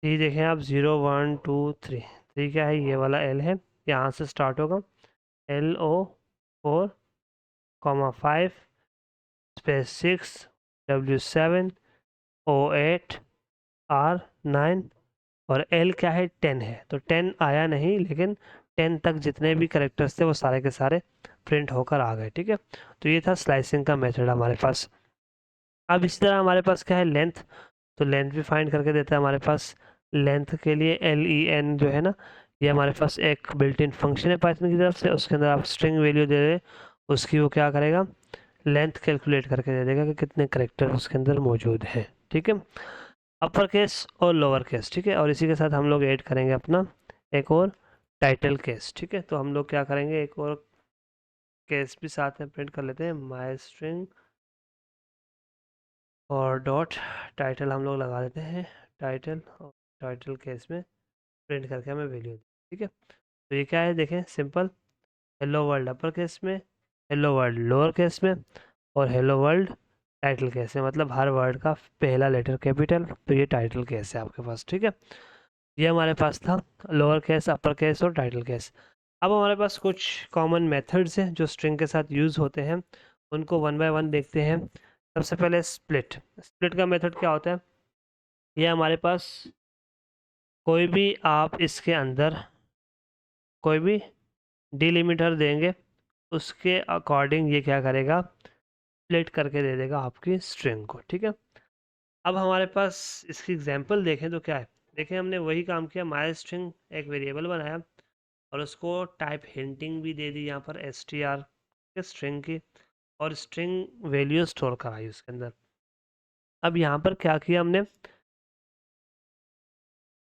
ये देखें आप, 0 1 2 3, 3 क्या है, ये वाला एल है, यहाँ से स्टार्ट होगा, LO 4 5 space 6 W 7 O 8 R 9 और L क्या है, 10 है, तो 10 आया नहीं, लेकिन 10 तक जितने भी करेक्टर्स थे वो सारे के सारे प्रिंट होकर आ गए। ठीक है, तो ये था स्लाइसिंग का मेथड हमारे पास। अब इसी तरह हमारे पास क्या है, लेंथ, तो लेंथ भी फाइंड करके देता है हमारे पास। लेंथ के लिए LEN जो है ना, ये हमारे पास एक बिल्ट इन फंक्शन है पाइथन की तरफ से, उसके अंदर आप स्ट्रिंग वैल्यू दे दे, उसकी वो क्या करेगा, लेंथ कैलकुलेट करके दे देगा कि कितने करेक्टर उसके अंदर मौजूद हैं। ठीक है, अपर केस और लोअर केस। ठीक है, और इसी के साथ हम लोग ऐड करेंगे अपना एक और टाइटल केस। ठीक है, तो हम लोग क्या करेंगे, एक और केस भी साथ में प्रिंट कर लेते हैं, माई स्ट्रिंग और डॉट टाइटल हम लोग लगा देते हैं, टाइटल, और टाइटल केस में प्रिंट करके हमें वैल्यू। ठीक है, तो ये क्या है, देखें simple, hello world upper case में, हेलो वर्ल्ड लोअर केस में, और हेलो वर्ल्ड टाइटल केस में, मतलब हर वर्ड का पहला लेटर कैपिटल, तो ये टाइटल केस है आपके पास। ठीक है, ये हमारे पास था लोअर केस, अपर केस और टाइटल केस। अब हमारे पास कुछ कॉमन मेथड्स हैं जो स्ट्रिंग के साथ यूज़ होते हैं, उनको वन बाय वन देखते हैं। सबसे पहले स्प्लिट। स्प्लिट का मेथड क्या होता है, ये हमारे पास कोई भी आप इसके अंदर कोई भी डिलिमिटर देंगे, उसके अकॉर्डिंग ये क्या करेगा, स्प्लिट करके दे देगा आपकी स्ट्रिंग को। ठीक है, अब हमारे पास इसकी एग्जांपल देखें तो क्या है, देखें हमने वही काम किया, माई स्ट्रिंग एक वेरिएबल बनाया और उसको टाइप हिंटिंग भी दे दी यहाँ पर str के स्ट्रिंग की, और स्ट्रिंग वैल्यू स्टोर कराई उसके अंदर। अब यहाँ पर क्या किया हमने,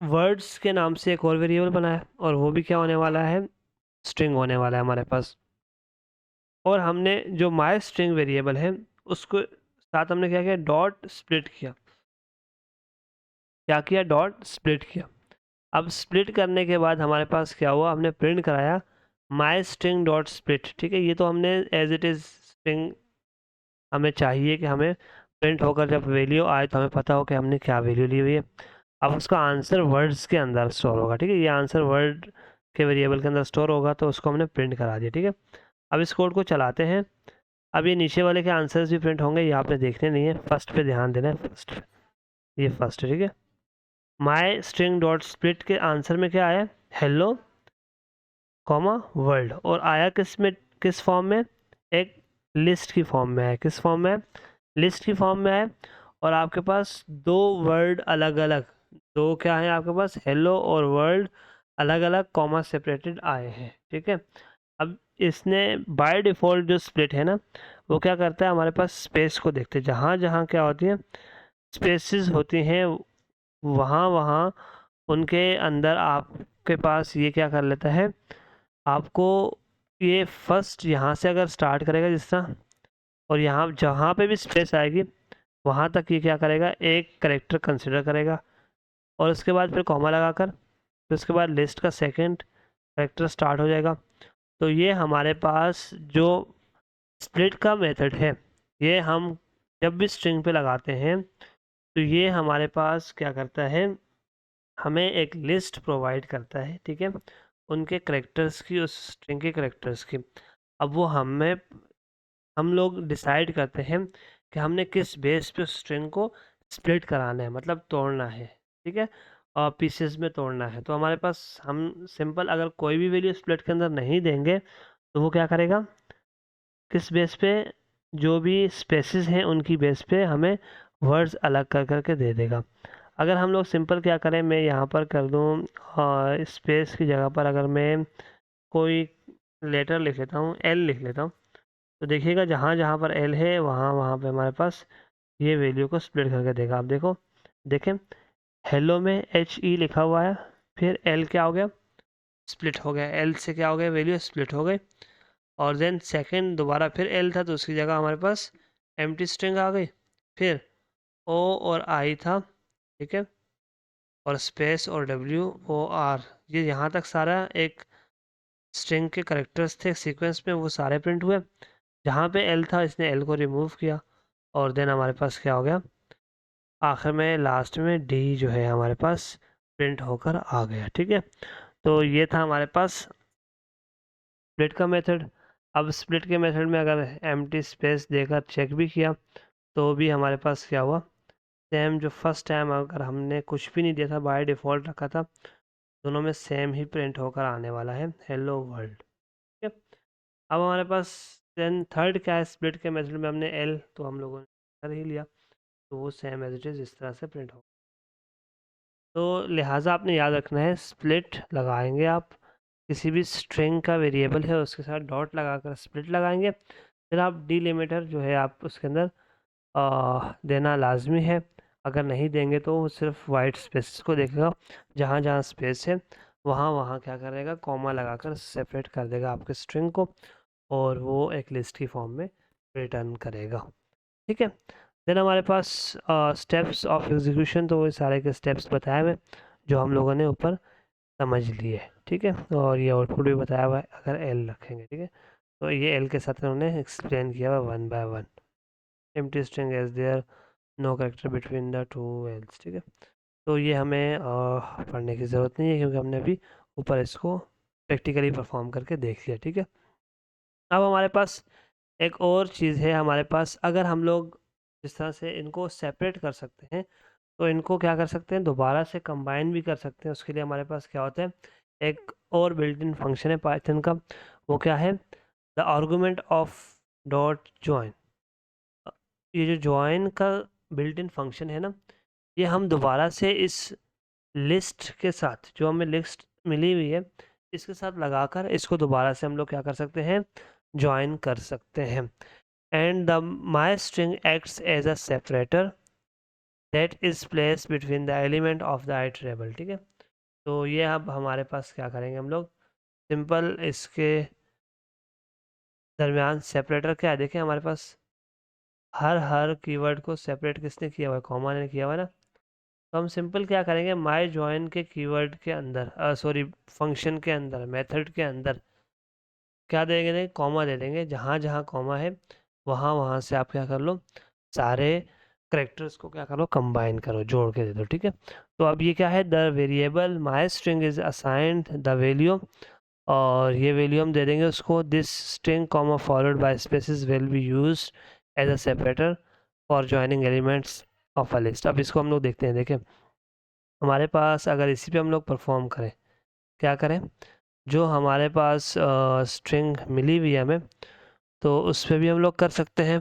वर्ड्स के नाम से एक और वेरिएबल बनाया, और वो भी क्या होने वाला है, स्ट्रिंग होने वाला है हमारे पास। और हमने जो माई स्ट्रिंग वेरिएबल है उसको साथ हमने क्या किया, डॉट स्प्लिट किया। क्या किया, डॉट स्प्लिट किया। अब स्प्लिट करने के बाद हमारे पास क्या हुआ, हमने प्रिंट कराया माई स्ट्रिंग डॉट स्प्लिट। ठीक है, ये तो हमने एज इट इज़ स्ट्रिंग हमें चाहिए कि हमें प्रिंट होकर जब वैल्यू आए तो हमें पता हो कि हमने क्या वैल्यू ली हुई है। अब उसका आंसर वर्ड्स के अंदर स्टोर होगा। ठीक है, ये आंसर वर्ड के वेरिएबल के अंदर स्टोर होगा, तो उसको हमने प्रिंट करा दिया। ठीक है, अब इस कोड को चलाते हैं। अब ये नीचे वाले के आंसर्स भी प्रिंट होंगे, ये आपने देखने नहीं है, फर्स्ट पे ध्यान देना है, फर्स्ट, ये फर्स्ट है। ठीक है, माई स्ट्रिंग डॉट स्प्लिट के आंसर में क्या आया, हेलो कॉमा वर्ल्ड, और आया किस में, किस फॉर्म में, एक लिस्ट की फॉर्म में है। किस फॉर्म में है, लिस्ट की फॉर्म में है। और आपके पास दो वर्ड अलग अलग, दो क्या है आपके पास, हेलो और वर्ल्ड अलग अलग कॉमा सेपरेटेड आए हैं। ठीक है, अब इसने बाय डिफ़ॉल्ट जो स्प्लिट है ना, वो क्या करता है, हमारे पास स्पेस को देखते हैं, जहाँ जहाँ क्या होती है, स्पेसेस होती हैं, वहाँ वहाँ उनके अंदर आपके पास ये क्या कर लेता है, आपको ये फर्स्ट यहाँ से अगर स्टार्ट करेगा जिस तरह, और यहाँ जहाँ पे भी स्पेस आएगी वहाँ तक ये क्या करेगा, एक करेक्टर कंसिडर करेगा, और उसके बाद फिर कॉमा लगाकर फिर उसके बाद लिस्ट का सेकंड करेक्टर स्टार्ट हो जाएगा। तो ये हमारे पास जो स्प्लिट का मेथड है, ये हम जब भी स्ट्रिंग पे लगाते हैं तो ये हमारे पास क्या करता है, हमें एक लिस्ट प्रोवाइड करता है। ठीक है, उनके करेक्टर्स की, उस स्ट्रिंग के करेक्टर्स की। अब वो हमें, हम लोग डिसाइड करते हैं कि हमने किस बेस पे स्ट्रिंग को स्प्लिट कराना है, मतलब तोड़ना है। ठीक है, और पीसेस में तोड़ना है। तो हमारे पास हम सिंपल अगर कोई भी वैल्यू स्प्लिट के अंदर नहीं देंगे तो वो क्या करेगा, किस बेस पे, जो भी स्पेसेस हैं उनकी बेस पे हमें वर्ड्स अलग कर करके दे देगा। अगर हम लोग सिंपल क्या करें, मैं यहाँ पर कर दूँ स्पेस की जगह पर अगर मैं कोई लेटर लिख लेता हूँ, एल लिख लेता हूँ, तो देखिएगा जहाँ जहाँ पर एल है वहाँ वहाँ पे हमारे पास ये वैल्यू को स्प्लिट करके देगा। आप देखो, देखें हेलो में एच ई लिखा हुआ है, फिर एल क्या हो गया, स्प्लिट हो गया, एल से क्या हो गया, वैल्यू स्प्लिट हो गई। और देन सेकंड दोबारा फिर एल था तो उसकी जगह हमारे पास एम्प्टी स्ट्रिंग आ गई, फिर ओ और आई था। ठीक है, और स्पेस और डब्ल्यू ओ आर, ये यहाँ तक सारा एक स्ट्रिंग के करेक्टर्स थे सीक्वेंस में, वो सारे प्रिंट हुए। जहाँ पे एल था इसने एल को रिमूव किया, और देन हमारे पास क्या हो गया, आखिर में लास्ट में डी जो है हमारे पास प्रिंट होकर आ गया। ठीक है, तो ये था हमारे पास स्प्लिट का मेथड। अब स्प्लिट के मेथड में अगर एम्प्टी स्पेस देकर चेक भी किया तो भी हमारे पास क्या हुआ, सेम जो फर्स्ट टाइम अगर हमने कुछ भी नहीं दिया था, बाय डिफ़ॉल्ट रखा था, दोनों में सेम ही प्रिंट होकर आने वाला है, हेलो वर्ल्ड। ठीक है, अब हमारे पास देन थर्ड क्या है, स्प्लिट के मेथड में हमने एल तो हम लोगों ने कर ही लिया, तो वो सेम एज इट इज़ इस तरह से प्रिंट होगा। तो लिहाजा आपने याद रखना है, स्प्लिट लगाएंगे आप किसी भी स्ट्रिंग का वेरिएबल है उसके साथ डॉट लगाकर स्प्लिट लगाएंगे, फिर आप डिलिमिटर जो है आप उसके अंदर देना लाजमी है। अगर नहीं देंगे तो वो सिर्फ वाइट स्पेस को देखेगा, जहाँ जहाँ स्पेस है वहाँ वहाँ क्या करेगा, कॉमा लगाकर सेपरेट कर देगा आपके स्ट्रिंग को, और वो एक लिस्ट की फॉर्म में रिटर्न करेगा। ठीक है। देन हमारे पास स्टेप्स ऑफ एग्जीक्यूशन, तो वो सारे के स्टेप्स बताए हुए जो हम लोगों ने ऊपर समझ लिए। ठीक है, और ये आउटपुट भी बताया हुआ है अगर एल रखेंगे। ठीक है, तो ये एल के साथ उन्होंने एक्सप्लेन किया हुआ 1 by 1। Empty string as there no character between the two L's. ठीक है, तो ये हमें पढ़ने की ज़रूरत नहीं है क्योंकि हमने अभी ऊपर इसको प्रैक्टिकली परफॉर्म करके देख लिया। ठीक है, अब हमारे पास एक और चीज़ है, हमारे पास अगर हम लोग जिस तरह से इनको सेपरेट कर सकते हैं, तो इनको क्या कर सकते हैं, दोबारा से कंबाइन भी कर सकते हैं। उसके लिए हमारे पास क्या होता है, एक और बिल्ट इन फंक्शन है पाइथन का, वो क्या है, the argument of dot join. ये जो जॉइन का बिल्ट इन फंक्शन है ना, ये हम दोबारा से इस लिस्ट के साथ, जो हमें लिस्ट मिली हुई है, इसके साथ लगाकर इसको दोबारा से हम लोग क्या कर सकते हैं, ज्वाइन कर सकते हैं। And the my string acts as a separator that is place between the element of the iterable. ठीक है, तो ये अब हमारे पास क्या करेंगे हम लोग, सिंपल इसके दरमियान सेपरेटर क्या है, देखें हमारे पास हर कीवर्ड को सेपरेट किसने किया हुआ है, कॉमा ने किया हुआ है ना। तो हम सिंपल क्या करेंगे, माई जॉइन के कीवर्ड के अंदर, सॉरी फंक्शन के अंदर, मेथड के अंदर क्या देंगे, कॉमा दे देंगे। जहाँ जहाँ कॉमा है वहाँ वहाँ से आप क्या कर लो, सारे करेक्टर्स को क्या करो, कंबाइन करो, जोड़ के दे दो। ठीक है, तो अब ये क्या है, the variable my string is assigned the value, और ये वैल्यू हम दे देंगे उसको, this string comma followed by spaces will be used as a separator for joining elements of a list. अब इसको हम लोग देखते हैं। देखें हमारे पास अगर इसी पे हम लोग परफॉर्म करें, क्या करें, जो हमारे पास स्ट्रिंग मिली हुई है हमें, तो उस पर भी हम लोग कर सकते हैं,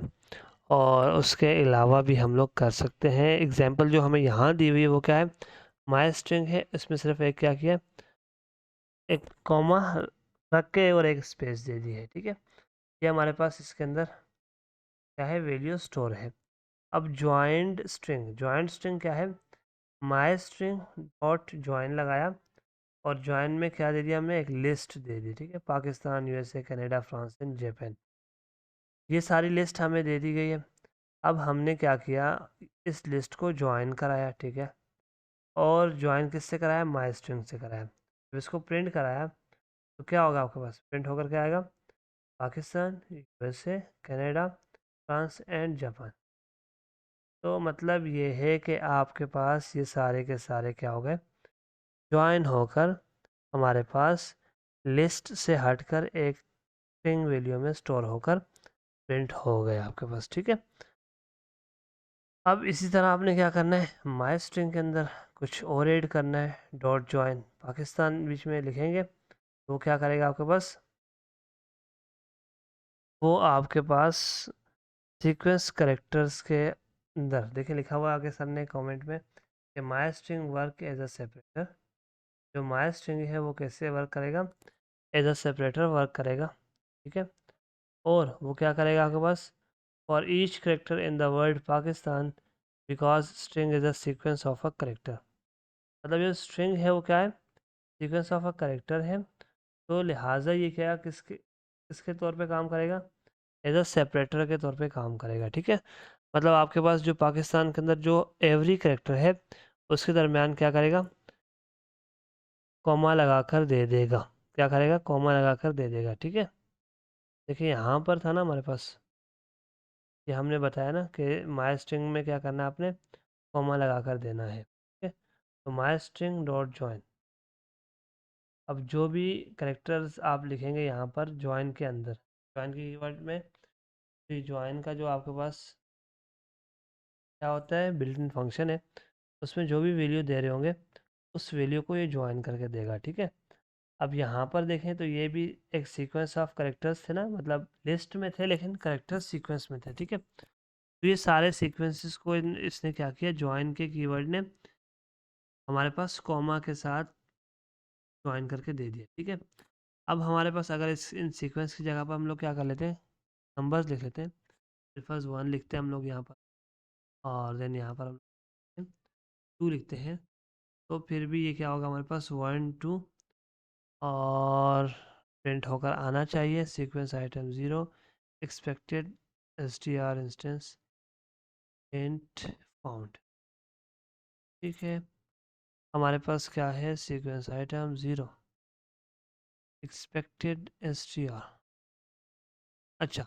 और उसके अलावा भी हम लोग कर सकते हैं। एग्जांपल जो हमें यहाँ दी हुई है वो क्या है, माई स्ट्रिंग है, इसमें सिर्फ एक क्या किया, एक कॉमा रख के और एक स्पेस दे दी है। ठीक है, ये हमारे पास इसके अंदर क्या है, वैल्यू स्टोर है। अब ज्वाइंट स्ट्रिंग क्या है, माई स्ट्रिंग डॉट ज्वाइन लगाया, और ज्वाइन में क्या दे दिया, हमने एक लिस्ट दे दी। ठीक है, Pakistan, USA, Canada, France and Japan, ये सारी लिस्ट हमें दे दी गई है। अब हमने क्या किया, इस लिस्ट को ज्वाइन कराया। ठीक है, और ज्वाइन किससे कराया, माई स्ट्रिंग से कराया। जब इसको प्रिंट कराया तो क्या होगा, आपके पास प्रिंट होकर क्या आएगा, Pakistan, USA, Canada, France and Japan. तो मतलब ये है कि आपके पास ये सारे के सारे क्या हो गए, ज्वाइन होकर हमारे पास लिस्ट से हटकर एक स्ट्रिंग वैल्यू में स्टोर होकर प्रिंट हो गए आपके पास। ठीक है, अब इसी तरह आपने क्या करना है, माई स्ट्रिंग के अंदर कुछ और ऐड करना है, डॉट ज्वाइन पाकिस्तान बीच में लिखेंगे, तो क्या करेगा आपके पास, वो आपके पास सीक्वेंस करेक्टर्स के अंदर देखिए लिखा हुआ है आगे सर ने कमेंट में कि my string work as a separator. जो माई स्ट्रिंग है वो कैसे वर्क करेगा, एज अ सेपरेटर वर्क करेगा। ठीक है, और वो क्या करेगा आपके पास, for each character in the word Pakistan, because string is a sequence of a character. मतलब जो स्ट्रिंग है वो क्या है, सीक्वेंस ऑफ अ करेक्टर है, तो लिहाजा ये क्या किसके किसके तौर पे काम करेगा, एज अ सेपरेटर के तौर पे काम करेगा। ठीक है, मतलब आपके पास जो पाकिस्तान के अंदर जो एवरी करेक्टर है उसके दरमियान क्या करेगा, कॉमा लगाकर दे देगा। क्या करेगा, कॉमा लगाकर दे देगा। ठीक है, देखिए यहाँ पर था ना हमारे पास, ये हमने बताया ना कि माई स्ट्रिंग में क्या करना है आपने, कॉमा लगाकर देना है। ठीक है, तो माई स्ट्रिंग डॉट ज्वाइन, अब जो भी करेक्टर्स आप लिखेंगे यहाँ पर ज्वाइन के अंदर, ज्वाइन के कीवर्ड में, तो ज्वाइन का जो आपके पास क्या होता है, बिल्ट इन फंक्शन है, उसमें जो भी वैल्यू दे रहे होंगे उस वैल्यू को ये ज्वाइन करके देगा। ठीक है, अब यहाँ पर देखें तो ये भी एक सीक्वेंस ऑफ करेक्टर्स थे ना, मतलब लिस्ट में थे लेकिन करेक्टर्स सीक्वेंस में थे। ठीक है, तो ये सारे सीक्वेंसेस को इसने क्या किया, ज्वाइन के कीवर्ड ने हमारे पास कॉमा के साथ ज्वाइन करके दे दिया, ठीक है। अब हमारे पास अगर इन सीक्वेंस की जगह पर हम लोग क्या कर लेते हैं, नंबर्स लिख लेते हैं। फिर फर्स्ट 1 लिखते हैं हम लोग यहाँ पर, और देन यहाँ पर हम 2 लिखते हैं। तो फिर भी ये क्या होगा, हमारे पास 1 2 और प्रिंट होकर आना चाहिए sequence item 0 expected str instance int found, ठीक है। हमारे पास क्या है, सीक्वेंस आइटम 0 एक्सपेक्टेड str। अच्छा,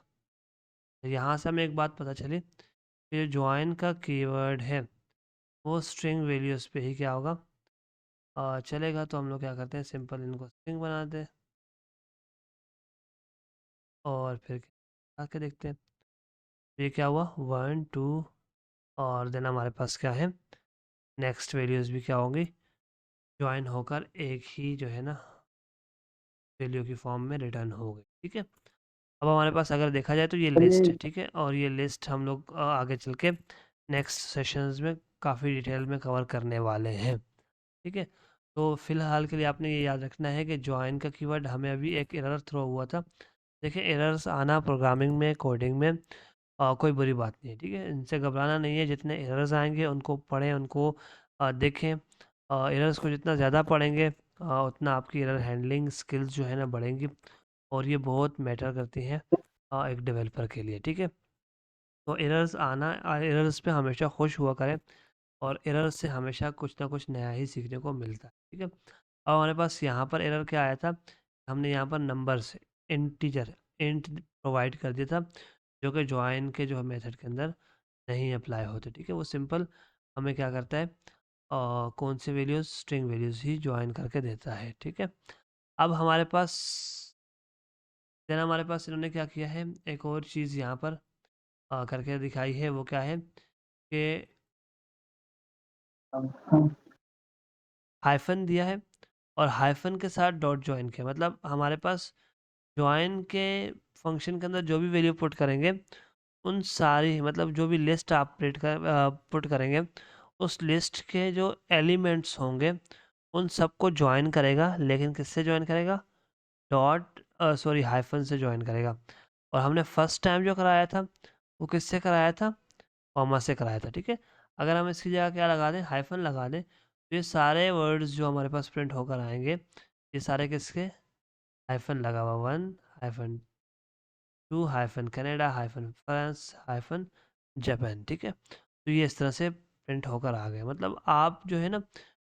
यहाँ से हमें एक बात पता चली, ये ज्वाइन का कीवर्ड है वो स्ट्रिंग वैल्यूज़ पे ही क्या होगा, चलेगा। तो हम लोग क्या करते हैं, सिंपल इनको स्ट्रिंग बनाते हैं और फिर आके देखते हैं। ये क्या हुआ, 1 2 और देन हमारे पास क्या है, नेक्स्ट वैल्यूज़ भी क्या होंगी, ज्वाइन होकर एक ही जो है ना वैल्यू की फॉर्म में रिटर्न हो गई, ठीक है। अब हमारे पास अगर देखा जाए तो ये लिस्ट है, ठीक है, और ये लिस्ट हम लोग आगे चल के नेक्स्ट सेशंस में काफ़ी डिटेल में कवर करने वाले हैं, ठीक है। तो फिलहाल के लिए आपने ये याद रखना है कि ज्वाइन का कीवर्ड हमें अभी एक एरर थ्रो हुआ था। देखिए, एरर्स आना प्रोग्रामिंग में, कोडिंग में कोई बुरी बात नहीं है, ठीक है, इनसे घबराना नहीं है। जितने एरर्स आएंगे उनको पढ़ें, उनको देखें। एरर्स को जितना ज़्यादा पढ़ेंगे उतना आपकी एरर हैंडलिंग स्किल्स जो है ना बढ़ेंगी, और ये बहुत मैटर करती हैं एक डेवलपर के लिए, ठीक है। तो एरर्स आना, एरर्स पे हमेशा खुश हुआ करें, और एरर से हमेशा कुछ ना कुछ नया ही सीखने को मिलता है, ठीक है। अब हमारे पास यहाँ पर एरर क्या आया था, हमने यहाँ पर नंबर से इंटीजर इंट प्रोवाइड कर दिया था, जो कि ज्वाइन के जो मेथड के अंदर नहीं अप्लाई होते, ठीक है। वो सिंपल हमें क्या करता है, कौन से वैल्यूज़, स्ट्रिंग वैल्यूज़ ही ज्वाइन करके देता है, ठीक है। अब हमारे पास देन हमारे पास इन्होंने क्या किया है, एक और चीज़ यहाँ पर करके दिखाई है। वो क्या है कि हाइफन दिया है और हाइफन के साथ डॉट ज्वाइन किया, मतलब हमारे पास ज्वाइन के फंक्शन के अंदर जो भी वैल्यू पुट करेंगे उन सारी, मतलब जो भी लिस्ट आप पुट करेंगे उस लिस्ट के जो एलिमेंट्स होंगे उन सबको ज्वाइन करेगा, लेकिन किससे ज्वाइन करेगा, डॉट सॉरी हाइफन से ज्वाइन करेगा। और हमने फर्स्ट टाइम जो कराया था वो किससे कराया था, कॉमा से कराया था, ठीक है। अगर हम इसकी जगह क्या लगा दें, हाइफन लगा दें, तो ये सारे वर्ड्स जो हमारे पास प्रिंट होकर आएंगे ये सारे किसके, हाइफन लगा हुआ, 1 hyphen 2 hyphen Canada hyphen France hyphen Japan, ठीक है। तो ये इस तरह से प्रिंट होकर आ गए। मतलब आप जो है ना,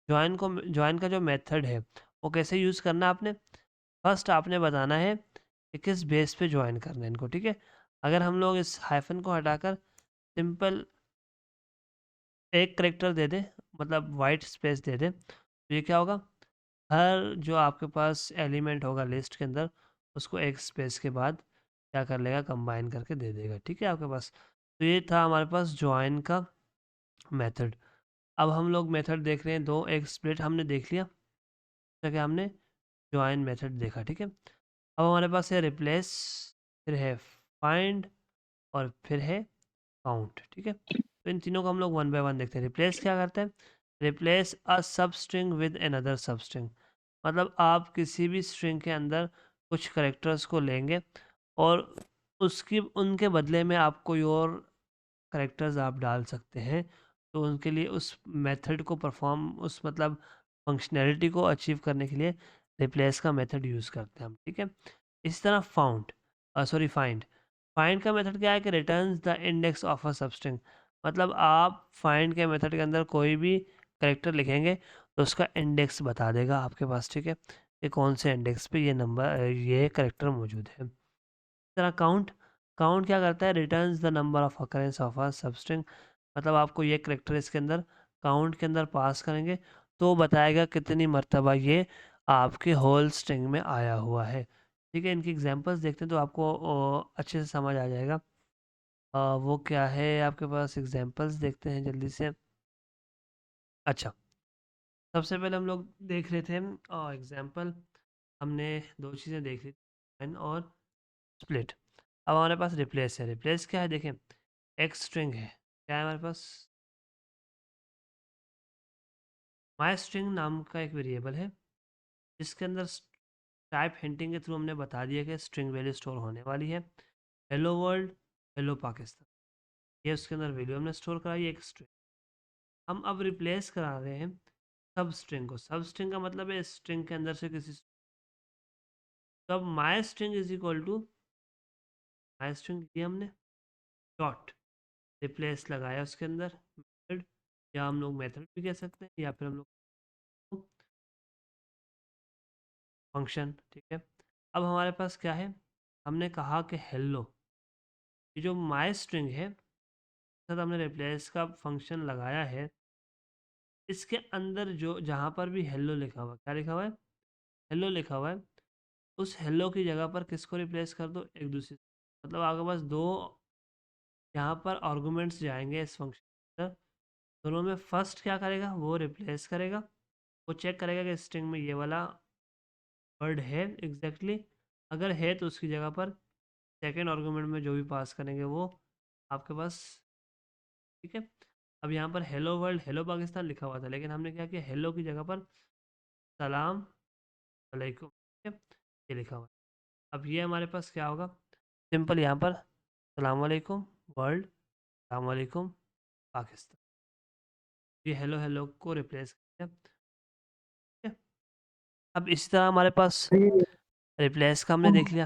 ज्वाइन का जो मेथड है वो कैसे यूज़ करना है आपने, फर्स्ट आपने बताना है कि किस बेस पे ज्वाइन करना है इनको, ठीक है। अगर हम लोग इस हाइफन को हटाकर सिंपल एक करेक्टर दे दें, मतलब वाइट स्पेस दे दें, तो ये क्या होगा, हर जो आपके पास एलिमेंट होगा लिस्ट के अंदर उसको एक स्पेस के बाद क्या कर लेगा, कंबाइन करके दे देगा, ठीक है आपके पास। तो ये था हमारे पास ज्वाइन का मेथड। अब हम लोग मेथड देख रहे हैं दो, एक स्प्लिट हमने देख लिया, जैसा कि हमने ज्वाइन मेथड देखा, ठीक है। अब हमारे पास है रिप्लेस, फिर है फाइंड, और फिर है काउंट, ठीक है। तो इन तीनों को हम लोग वन बाय वन देखते हैं। रिप्लेस क्या करते हैं, रिप्लेस अ सब स्ट्रिंग विद अनदर सब स्ट्रिंग, मतलब आप किसी भी स्ट्रिंग के अंदर कुछ करेक्टर्स को लेंगे और उसकी उनके बदले में आप कोई और करेक्टर्स आप डाल सकते हैं। तो उनके लिए उस मेथड को परफॉर्म, उस मतलब फंक्शनैलिटी को अचीव करने के लिए रिप्लेस का मेथड यूज़ करते हैं हम, ठीक है। इसी तरह फाइंड, फाइंड का मेथड क्या है कि returns the index of a substring, मतलब आप फाइंड के मेथड के अंदर कोई भी करेक्टर लिखेंगे तो उसका इंडेक्स बता देगा आपके पास, ठीक है, कि कौन से इंडेक्स पे ये नंबर, ये करेक्टर मौजूद है। इस तरह काउंट क्या करता है, returns the number of occurrence of a substring, मतलब आपको ये करेक्टर इसके अंदर काउंट के अंदर पास करेंगे तो बताएगा कितनी मर्तबा ये आपके होल स्ट्रिंग में आया हुआ है, ठीक है। इनकी एग्जांपल्स देखते हैं तो आपको अच्छे से समझ आ जाएगा। वो क्या है आपके पास, एग्जांपल्स देखते हैं जल्दी से। अच्छा, सबसे पहले हम लोग देख रहे थे एग्जांपल, हमने दो चीज़ें देख ली, फाइंड और स्प्लिट। अब हमारे पास रिप्लेस है, रिप्लेस क्या है देखें, एक स्ट्रिंग है, क्या है हमारे पास, माई स्ट्रिंग नाम का एक वेरिएबल है जिसके अंदर टाइप हिंटिंग के थ्रू हमने बता दिया कि स्ट्रिंग वैल्यू स्टोर होने वाली है। हेलो वर्ल्ड, हेलो पाकिस्तान, ये उसके अंदर वैल्यू हमने स्टोर कराई एक स्ट्रिंग। हम अब रिप्लेस करा रहे हैं सब स्ट्रिंग को। सब स्ट्रिंग का मतलब है स्ट्रिंग के अंदर से किसी, तो अब my string is equal to my string लिया हमने डॉट रिप्लेस लगाया उसके अंदर मेथड, या हम लोग मेथड भी कह सकते हैं, या फिर हम लोग फंक्शन। ठीक है, अब हमारे पास क्या है, हमने कहा कि हेलो, ये जो माई स्ट्रिंग है साथ हमने रिप्लेस का फंक्शन लगाया है, इसके अंदर जो जहाँ पर भी हेलो लिखा हुआ है, क्या लिखा हुआ है, हेलो लिखा हुआ है, उस हेलो की जगह पर किसको रिप्लेस कर दो, एक दूसरे से। मतलब आपके पास दो यहाँ पर आर्गुमेंट्स जाएंगे इस फंक्शन, दोनों में फर्स्ट क्या करेगा, वो रिप्लेस करेगा, वो चेक करेगा कि स्ट्रिंग में ये वाला वर्ड है एग्जैक्टली, अगर है तो उसकी जगह पर सेकेंड आर्गुमेंट में जो भी पास करेंगे वो आपके पास। ठीक है, अब यहाँ पर हेलो वर्ल्ड हेलो पाकिस्तान लिखा हुआ था, लेकिन हमने क्या किया, हेलो की जगह पर सलाम अलैकुम, ठीक है, ये लिखा हुआ है। अब ये हमारे पास क्या होगा, सिंपल यहाँ पर सलाम वालेकुम वर्ल्ड, सलाम वालेकुम पाकिस्तान, ये हेलो हेलो को रिप्लेस किया। ठीक है, अब इसी तरह हमारे पास रिप्लेस का हमने देख लिया।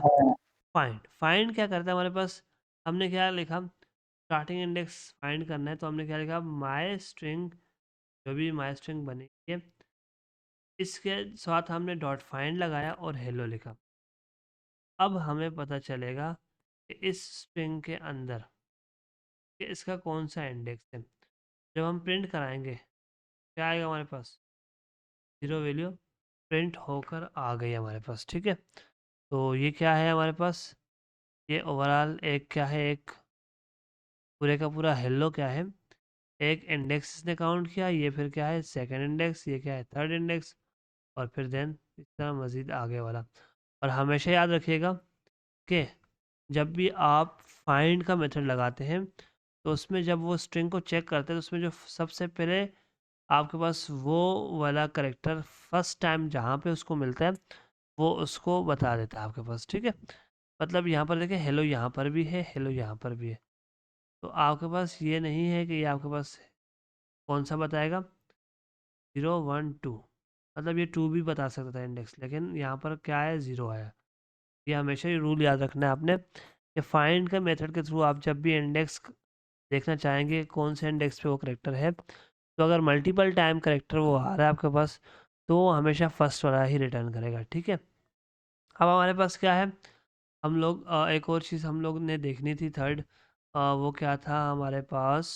फाइंड, फाइंड क्या करता है हमारे पास, हमने क्या लिखा, स्टार्टिंग इंडेक्स फाइंड करना है, तो हमने क्या लिखा, माई स्ट्रिंग, जो भी माई स्ट्रिंग बनी है इसके साथ हमने डॉट फाइंड लगाया और हेलो लिखा। अब हमें पता चलेगा कि इस स्ट्रिंग के अंदर कि इसका कौन सा इंडेक्स है। जब हम प्रिंट कराएंगे क्या आएगा हमारे पास, जीरो वैल्यू प्रिंट होकर आ गई हमारे पास। ठीक है, तो ये क्या है हमारे पास, ये ओवरऑल एक क्या है, एक पूरे का पूरा हेलो क्या है, एक इंडेक्स इसने काउंट किया, ये फिर क्या है सेकंड इंडेक्स, ये क्या है थर्ड इंडेक्स, और फिर देन इस तरह मज़ीद आगे वाला। और हमेशा याद रखिएगा कि जब भी आप फाइंड का मेथड लगाते हैं तो उसमें जब वो स्ट्रिंग को चेक करते हैं तो उसमें जो सबसे पहले आपके पास वो वाला करेक्टर फर्स्ट टाइम जहाँ पे उसको मिलता है वो उसको बता देता है आपके पास। ठीक है, मतलब यहाँ पर देखिए हेलो यहाँ पर भी है, हेलो यहाँ पर भी है, तो आपके पास ये नहीं है कि ये आपके पास कौन सा बताएगा, 0 1 2, मतलब ये 2 भी बता सकता था इंडेक्स, लेकिन यहाँ पर क्या है 0 आया। ये हमेशा ये रूल याद रखना है आपने कि फाइंड का मेथड के थ्रू आप जब भी इंडेक्स देखना चाहेंगे कौन से इंडेक्स पे वो करेक्टर है, तो अगर मल्टीपल टाइम करेक्टर वो आ रहा है आपके पास तो वो हमेशा फर्स्ट वाला ही रिटर्न करेगा। ठीक है, अब हमारे पास क्या है, हम लोग एक और चीज़ हम लोग ने देखनी थी थर्ड, वो क्या था हमारे पास,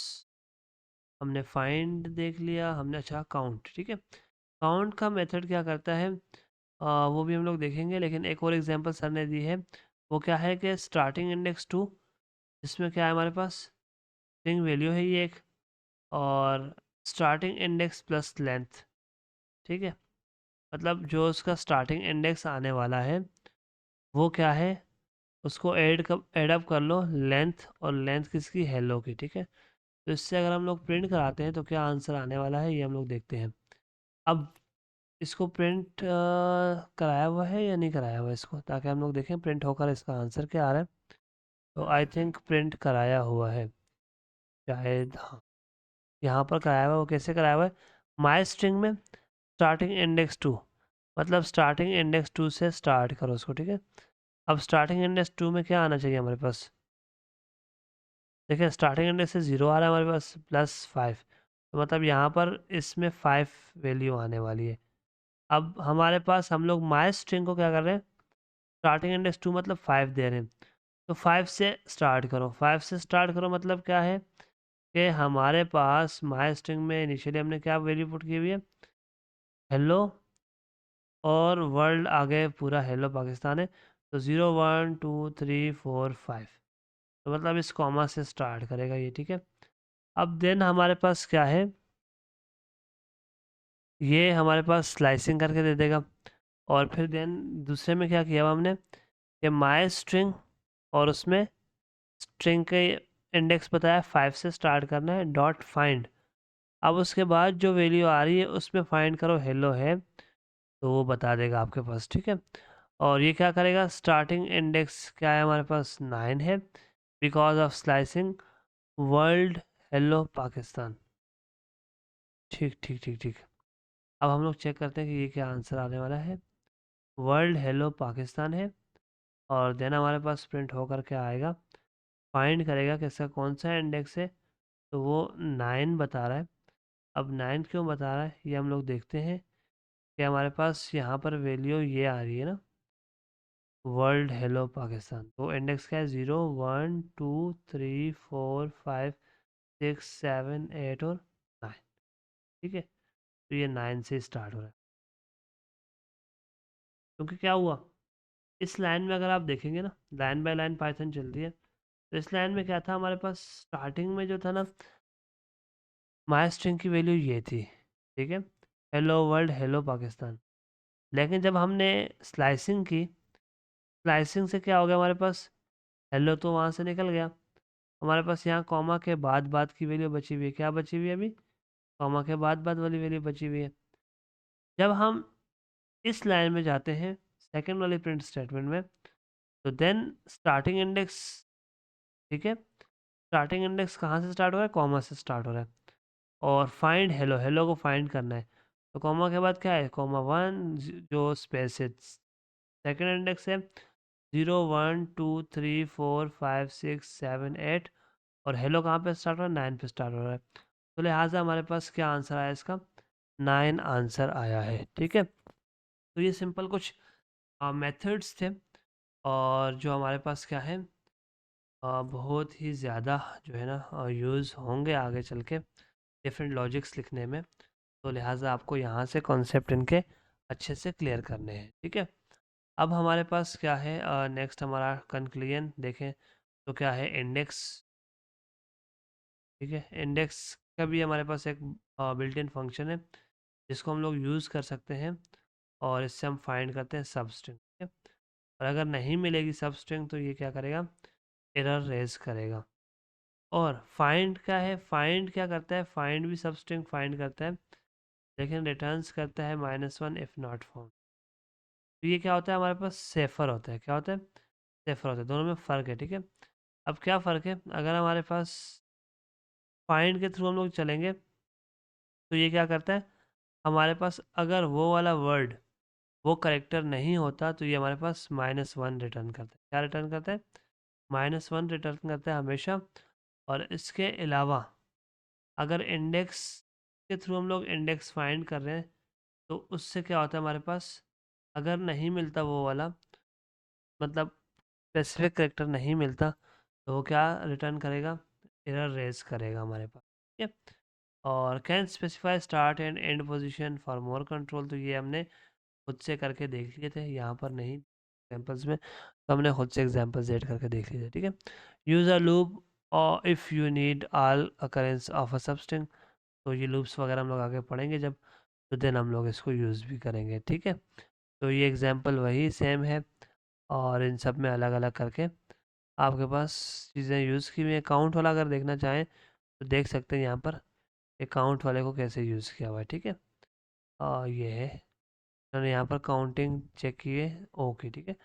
हमने फाइंड देख लिया हमने, अच्छा काउंट। ठीक है, काउंट का मेथड क्या करता है, वो भी हम लोग देखेंगे, लेकिन एक और एग्जांपल सर ने दी है, वो क्या है कि स्टार्टिंग इंडेक्स 2, जिसमें क्या है हमारे पास स्ट्रिंग वैल्यू है ये एक, और स्टार्टिंग इंडेक्स प्लस लेंथ। ठीक है, मतलब जो उसका स्टार्टिंग इंडेक्स आने वाला है वो क्या है, उसको ऐड अप कर लो लेंथ, और लेंथ किसकी, हेलो की। ठीक है, तो इससे अगर हम लोग प्रिंट कराते हैं तो क्या आंसर आने वाला है ये हम लोग देखते हैं। अब इसको प्रिंट कराया हुआ है या नहीं कराया हुआ इसको, ताकि हम लोग देखें प्रिंट होकर इसका आंसर क्या आ रहा है। तो आई थिंक प्रिंट कराया हुआ है शायद, हाँ यहाँ पर कराया हुआ है। वो कैसे कराया हुआ है, माई स्ट्रिंग में स्टार्टिंग इंडेक्स 2, मतलब स्टार्टिंग इंडेक्स 2 से स्टार्ट करो उसको। ठीक है, अब स्टार्टिंग इंडेक्स 2 में क्या आना चाहिए हमारे पास, देखिए स्टार्टिंग इंडेक्स से 0 आ रहा है हमारे पास +5, तो मतलब यहाँ पर इसमें 5 वैल्यू आने वाली है। अब हमारे पास हम लोग माई स्ट्रिंग को क्या कर रहे हैं, स्टार्टिंग इंडेक्स 2 मतलब 5 दे रहे हैं, तो 5 से स्टार्ट करो, 5 से स्टार्ट करो मतलब क्या है कि हमारे पास माई स्ट्रिंग में इनिशियली हमने क्या वैल्यू पुट की हुई है, हेलो, और वर्ल्ड आगे पूरा हेलो पाकिस्तान है, तो 0 1 2 3 4 5, तो मतलब इस कॉमा से स्टार्ट करेगा ये। ठीक है, अब देन हमारे पास क्या है, ये हमारे पास स्लाइसिंग करके दे देगा, और फिर देन दूसरे में क्या किया हुआ हमने कि माई स्ट्रिंग, और उसमें स्ट्रिंग के इंडेक्स बताया 5 से स्टार्ट करना है, डॉट फाइंड, अब उसके बाद जो वैल्यू आ रही है उसमें फाइंड करो हेलो है, तो वो बता देगा आपके पास, ठीक है। और ये क्या करेगा, स्टार्टिंग इंडेक्स क्या है हमारे पास 9 है, because of slicing world hello Pakistan. ठीक ठीक ठीक ठीक। अब हम लोग चेक करते हैं कि ये क्या आंसर आने वाला है। वर्ल्ड हेलो पाकिस्तान है, और देन हमारे पास प्रिंट होकर के आएगा, फाइंड करेगा कि इसका कौन सा इंडेक्स है, तो वो 9 बता रहा है। अब 9 क्यों बता रहा है ये हम लोग देखते हैं कि हमारे पास यहाँ पर वैल्यू ये आ रही है ना, वर्ल्ड हेलो पाकिस्तान। तो इंडेक्स क्या है, 0 1 2 3 4 5 6 7 8 और 9, ठीक है। तो ये 9 से स्टार्ट हो रहा है, क्योंकि क्या हुआ, इस लाइन में अगर आप देखेंगे ना, लाइन बाय लाइन पाइथन चलती है, तो इस लाइन में क्या था हमारे पास, स्टार्टिंग में जो था ना, माई स्ट्रिंग की वैल्यू ये थी, ठीक है, हेलो वर्ल्ड हेलो पाकिस्तान। लेकिन जब हमने स्लाइसिंग की, स्लाइसिंग से क्या हो गया हमारे पास, हेलो तो वहाँ से निकल गया, हमारे पास यहाँ कॉमा के बाद बाद की वैल्यू बची हुई है, क्या बची हुई है अभी, कॉमा के बाद बाद वाली वैल्यू बची हुई है। जब हम इस लाइन में जाते हैं सेकंड वाली प्रिंट स्टेटमेंट में, तो देन स्टार्टिंग इंडेक्स, ठीक है, स्टार्टिंग इंडेक्स कहाँ से स्टार्ट हो रहा है, कॉमा से स्टार्ट हो रहा है, और फाइंड हेलो, हेलो को फाइंड करना है, तो कॉमा के बाद क्या है, कॉमा 1 जो स्पेस है, सेकंड इंडेक्स है 0 1 2 3 4 5 6 7 8, और हेलो कहाँ पे स्टार्ट हो रहा है, 9 पे स्टार्ट हो रहा है। तो लिहाजा हमारे पास क्या आंसर आया इसका, 9 आंसर आया है, ठीक है। तो ये सिंपल कुछ मेथड्स थे, और जो हमारे पास क्या है, बहुत ही ज़्यादा जो है ना यूज़ होंगे आगे चल के डिफरेंट लॉजिक्स लिखने में, तो लिहाजा आपको यहाँ से कॉन्सेप्ट इनके अच्छे से क्लियर करने हैं, ठीक है। अब हमारे पास क्या है, नेक्स्ट हमारा कंक्लूजन देखें, तो क्या है, इंडेक्स, ठीक है। इंडेक्स का भी हमारे पास एक बिल्ट इन फंक्शन है, जिसको हम लोग यूज़ कर सकते हैं, और इससे हम फाइंड करते हैं सब स्ट्रिंग, ठीक है। और अगर नहीं मिलेगी सब स्ट्रिंग तो ये क्या करेगा, एरर रेज करेगा। और फाइंड क्या है, फाइंड क्या करता है, फाइंड भी सब स्ट्रिंग फाइंड करता है, लेकिन रिटर्न्स करता है -1 इफ़ नॉट फाउंड। तो ये क्या होता है, हमारे पास सेफर होता है, क्या होता है, सेफर होता है, दोनों में फ़र्क है, ठीक है। अब क्या फ़र्क है, अगर हमारे पास फाइंड के थ्रू हम लोग चलेंगे, तो ये क्या करता है, हमारे पास अगर वो वाला वर्ड, वो करेक्टर नहीं होता, तो ये हमारे पास -1 रिटर्न करता है, क्या रिटर्न करता है, -1 रिटर्न करता है हमेशा। और इसके अलावा अगर इंडेक्स के थ्रू हम लोग इंडेक्स फाइंड कर रहे हैं, तो उससे क्या होता है हमारे पास, अगर नहीं मिलता वो वाला, मतलब स्पेसिफिक करेक्टर नहीं मिलता, तो वो क्या रिटर्न करेगा, एरर रेज करेगा हमारे पास, ठीक है। और can specify start and and position for more control, तो ये हमने खुद से करके देख लिए थे, यहाँ पर नहीं एग्जाम्पल्स में, तो हमने खुद से एग्जाम्पल्स ऐड करके देख लिए थे, ठीक है। यूज़ अ लूप और if you need all occurrence of a substring, तो ये लूप्स वगैरह हम लोग आगे पढ़ेंगे जब, तो देन हम लोग इसको यूज़ भी करेंगे, ठीक है। तो ये एग्जाम्पल वही सेम है, और इन सब में अलग अलग करके आपके पास चीज़ें यूज़ की हुई हैं। काउंट वाला अगर देखना चाहें तो देख सकते हैं यहाँ पर अकाउंट वाले को कैसे यूज़ किया हुआ है, ठीक है। और ये है, मैंने यहाँ पर काउंटिंग चेक की है ओ की, ठीक है।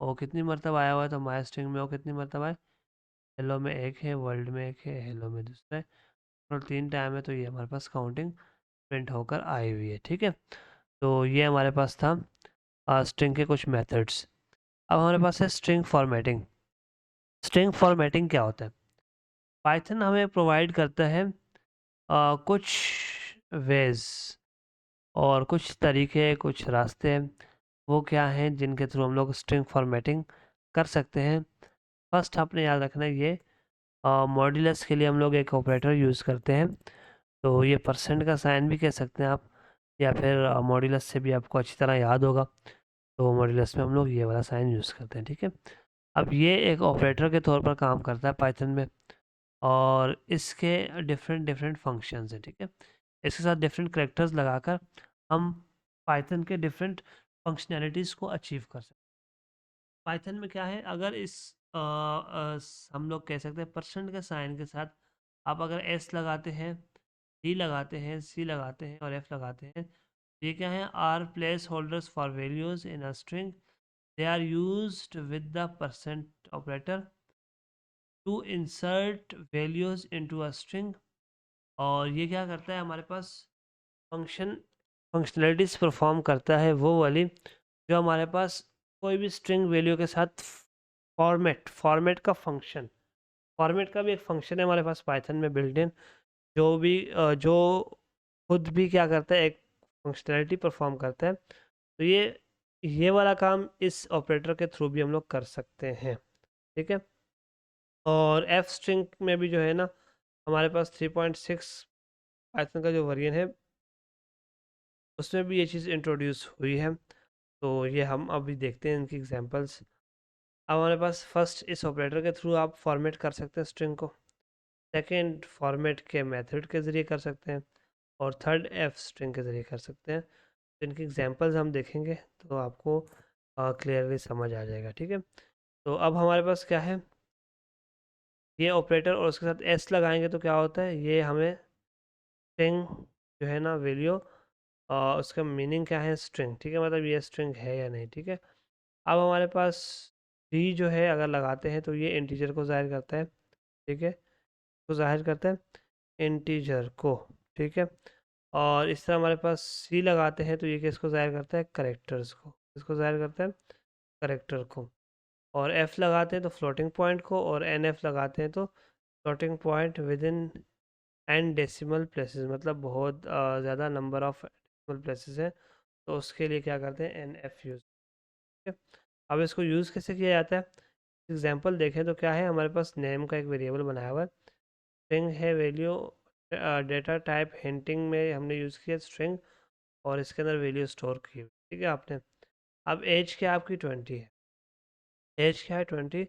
ओ कितनी मरतब आया हुआ है, तो माई स्ट्रिंग में ओ कितनी मरतब है, हेलो में एक है, वर्ल्ड में एक है, हेलो में दूसरा है, और 3 टाइम है, तो ये हमारे पास काउंटिंग प्रिंट होकर आई हुई है, ठीक है। तो ये हमारे पास था स्ट्रिंग के कुछ मेथड्स। अब हमारे पास है स्ट्रिंग फॉर्मेटिंग। स्ट्रिंग फॉर्मेटिंग क्या होता है, पाइथन हमें प्रोवाइड करता है कुछ वेज और कुछ तरीके, कुछ रास्ते हैं, वो क्या हैं जिनके थ्रू हम लोग स्ट्रिंग फॉर्मेटिंग कर सकते हैं। फर्स्ट आपने याद रखना है, ये मॉड्यूलस के लिए हम लोग एक ऑपरेटर यूज़ करते हैं, तो ये परसेंट का साइन भी कह सकते हैं आप, या फिर मॉड्यूलस से भी आपको अच्छी तरह याद होगा, तो मॉड्यूलस में हम लोग ये वाला साइन यूज़ करते हैं, ठीक है। अब ये एक ऑपरेटर के तौर पर काम करता है पाइथन में, और इसके डिफरेंट डिफरेंट फंक्शंस हैं, ठीक है। इसके साथ डिफरेंट करेक्टर्स लगाकर हम पाइथन के डिफरेंट फंक्शनैलिटीज़ को अचीव कर सकते हैं। पाइथन में क्या है, अगर हम लोग कह सकते हैं परसेंट के साइन के साथ आप अगर एस लगाते हैं, डी लगाते हैं, सी लगाते हैं और एफ लगाते हैं। ये क्या है? Are placeholders for values in a string, they are used with the percent operator to insert values into a string. और ये क्या करता है? हमारे पास फंक्शनलिटीज परफॉर्म करता है वो वाली जो हमारे पास कोई भी स्ट्रिंग वैल्यू के साथ फॉर्मेट का फंक्शन, फॉर्मेट का भी एक फंक्शन है हमारे पास पाइथन में बिल्ट इन, जो खुद भी क्या करता है, एक फंक्शनैलिटी परफॉर्म करता है। तो ये वाला काम इस ऑपरेटर के थ्रू भी हम लोग कर सकते हैं। ठीक है। और एफ स्ट्रिंग में भी जो है ना, हमारे पास 3.6 पाइथन का जो वर्जन है उसमें भी ये चीज़ इंट्रोड्यूस हुई है। तो ये हम अभी देखते हैं इनकी एग्जांपल्स। अब हमारे पास फर्स्ट, इस ऑपरेटर के थ्रू आप फॉर्मेट कर सकते हैं स्ट्रिंग को। सेकंड, फॉर्मेट के मेथड के ज़रिए कर सकते हैं। और थर्ड, एफ स्ट्रिंग के ज़रिए कर सकते हैं। तो इनकी एग्जांपल्स हम देखेंगे तो आपको क्लियरली समझ आ जाएगा। ठीक है। तो अब हमारे पास क्या है, ये ऑपरेटर और उसके साथ एस लगाएंगे तो क्या होता है, ये हमें स्ट्रिंग जो है ना वैल्यू, उसका मीनिंग क्या है स्ट्रिंग। ठीक है, मतलब ये स्ट्रिंग है या नहीं। ठीक है। अब हमारे पास डी जो है अगर लगाते हैं तो ये इंटीजर को ज़ाहिर करता है। ठीक है, तो ज़ाहिर करता है इंटीजर को। ठीक है। और इस तरह हमारे पास सी लगाते हैं तो ये किसको ज़ाहिर करता है? करेक्टर्स को। किसको ज़ाहिर करता है? करेक्टर को। और एफ लगाते हैं तो फ्लोटिंग पॉइंट को, और एन एफ लगाते हैं तो floating point with in an decimal places, मतलब बहुत ज़्यादा नंबर ऑफ डेसिमल प्लेसेस हैं, तो उसके लिए क्या करते हैं? N F use. ठीक है। अब इसको यूज़ कैसे किया जाता है? एग्जाम्पल देखें तो क्या है, हमारे पास नेम का एक वेरिएबल बनाया हुआ है, स्ट्रिंग है वैल्यू, डेटा टाइप हिंटिंग में हमने यूज़ किया स्ट्रिंग, और इसके अंदर वैल्यू स्टोर की हुई। ठीक है आपने। अब एज क्या आपकी 20 है, एज क्या है 20।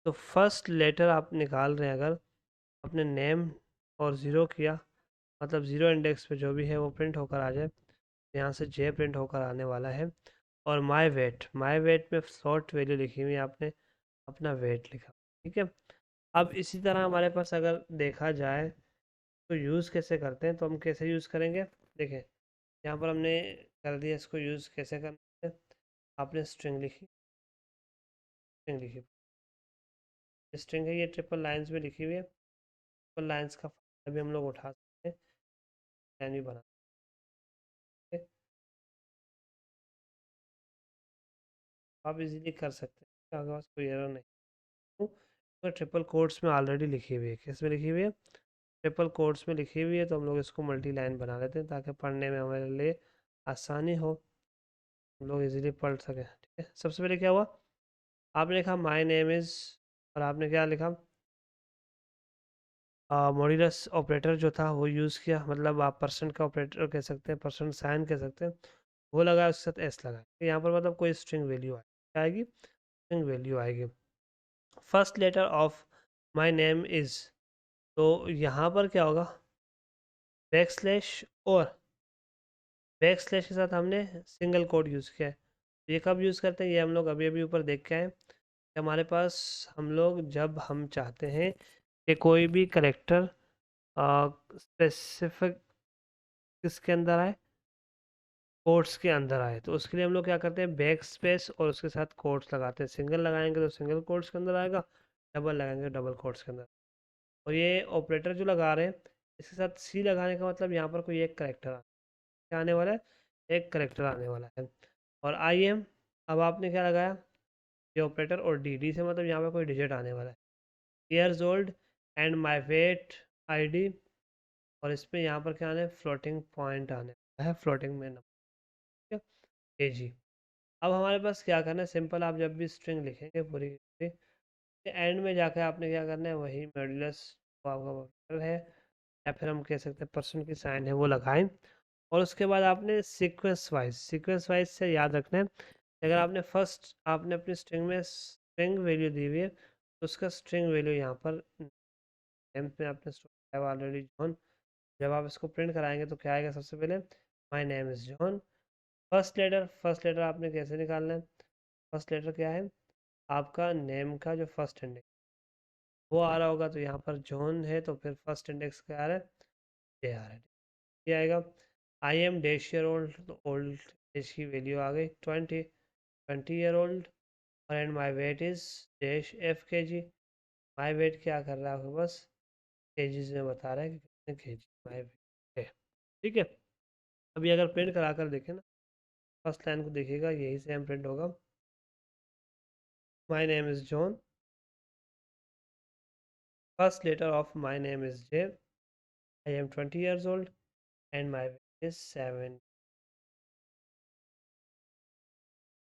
तो फर्स्ट लेटर आप निकाल रहे हैं, अगर अपने नेम और ज़ीरो किया, मतलब ज़ीरो इंडेक्स पे जो भी है वो प्रिंट होकर आ जाए, यहाँ से जे प्रिंट होकर आने वाला है। और माई वेट में फ्लोट वैल्यू लिखी हुई है, आपने अपना वेट लिखा। ठीक है। अब इसी तरह हमारे पास अगर देखा जाए तो यूज़ कैसे करते हैं, तो हम कैसे यूज़ करेंगे, देखें यहाँ पर हमने कर दिया इसको यूज़ कैसे करना है। आपने स्ट्रिंग है, ये ट्रिपल लाइंस में लिखी हुई है। ट्रिपल लाइंस का फायदा भी हम लोग उठा सकते हैं, लाइन भी बना सकते हैं, आप इजीली कर सकते हैं, आपके पास कोई एरर नहीं हो। तो ट्रिपल कोट्स में ऑलरेडी लिखी हुई है, किस में लिखी हुई है? ट्रिपल कोट्स में लिखी हुई है, तो हम लोग इसको मल्टी लाइन बना लेते हैं ताकि पढ़ने में हमारे लिए आसानी हो, हम लोग इजीली पढ़ सकें। ठीक है। सबसे पहले क्या हुआ, आपने लिखा माई नेम इज़, और आपने क्या लिखा, मॉड्यूलस ऑपरेटर जो था वो यूज़ किया, मतलब आप परसेंट का ऑपरेटर कह सकते हैं, परसेंट साइन कह सकते हैं, वो लगाया, उसके साथ एस लगाया। तो यहाँ पर मतलब कोई स्ट्रिंग वैल्यू आएगी, स्ट्रिंग वैल्यू आएगी। First letter of my name is, तो यहाँ पर क्या होगा, बैक स्लैश, और बैक स्लैश के साथ हमने सिंगल कोड यूज़ किया है। ये कब यूज़ करते हैं, ये हम लोग अभी अभी ऊपर देख के आए कि हमारे पास, हम लोग जब हम चाहते हैं कि कोई भी करेक्टर स्पेसिफिक किसके अंदर आए, कोट्स के अंदर आए, तो उसके लिए हम लोग क्या करते हैं, बैक स्पेस और उसके साथ कोट्स लगाते हैं। सिंगल लगाएंगे तो सिंगल कोट्स के अंदर आएगा, डबल लगाएंगे डबल कोट्स के अंदर। और ये ऑपरेटर जो लगा रहे हैं, इसके साथ सी लगाने का मतलब यहाँ पर कोई एक करेक्टर आने वाला है, एक करेक्टर आने वाला है। और आई एम, अब आपने क्या लगाया, ये ऑपरेटर, और डी, डी से मतलब यहाँ पर कोई डिजिट आने वाला है। Years old and my weight I D, और इसमें यहाँ पर क्या आना है, फ्लोटिंग पॉइंट आने वाला है, फ्लोटिंग में नंबर ए जी। अब हमारे पास क्या करना है, सिंपल, आप जब भी स्ट्रिंग लिखेंगे पूरी की एंड में जाकर आपने क्या करना है, वही मॉड्यूलस आपका वर्कर है, या फिर हम कह सकते हैं परसेंट की साइन है, वो लगाएं। और उसके बाद आपने सीक्वेंस वाइज से याद रखना है, अगर आपने फर्स्ट आपने अपनी स्ट्रिंग में स्ट्रिंग वैल्यू दी हुई है, तो उसका स्ट्रिंग वैल्यू यहाँ पर नेम में आपने स्टोर किया हुआ ऑलरेडी जॉन। जब आप इसको प्रिंट कराएंगे तो क्या आएगा, सबसे पहले my name is John. First letter आपने कैसे निकालना है, फर्स्ट लेटर क्या है, आपका नेम का जो फर्स्ट इंडेक्स वो आ रहा होगा, तो यहाँ पर जॉन है तो फिर फर्स्ट इंडेक्स क्या आ रहा है, ये आ रहा है, ये आएगा। I am dash year old, तो ओल्ड एज की वैल्यू आ गई 20 year old. And my weight is dash F के जी। माई वेट क्या कर रहा है आपके पास, केजीज में बता रहा है कि कितने केजी माई वेट है। ठीक है, अभी अगर प्रिंट करा कर देखें ना, फर्स्ट लाइन को देखिएगा, यही सेम प्रिंट होगा। My name is John, first letter of my name is J, I am 20 years old and my weight is 7।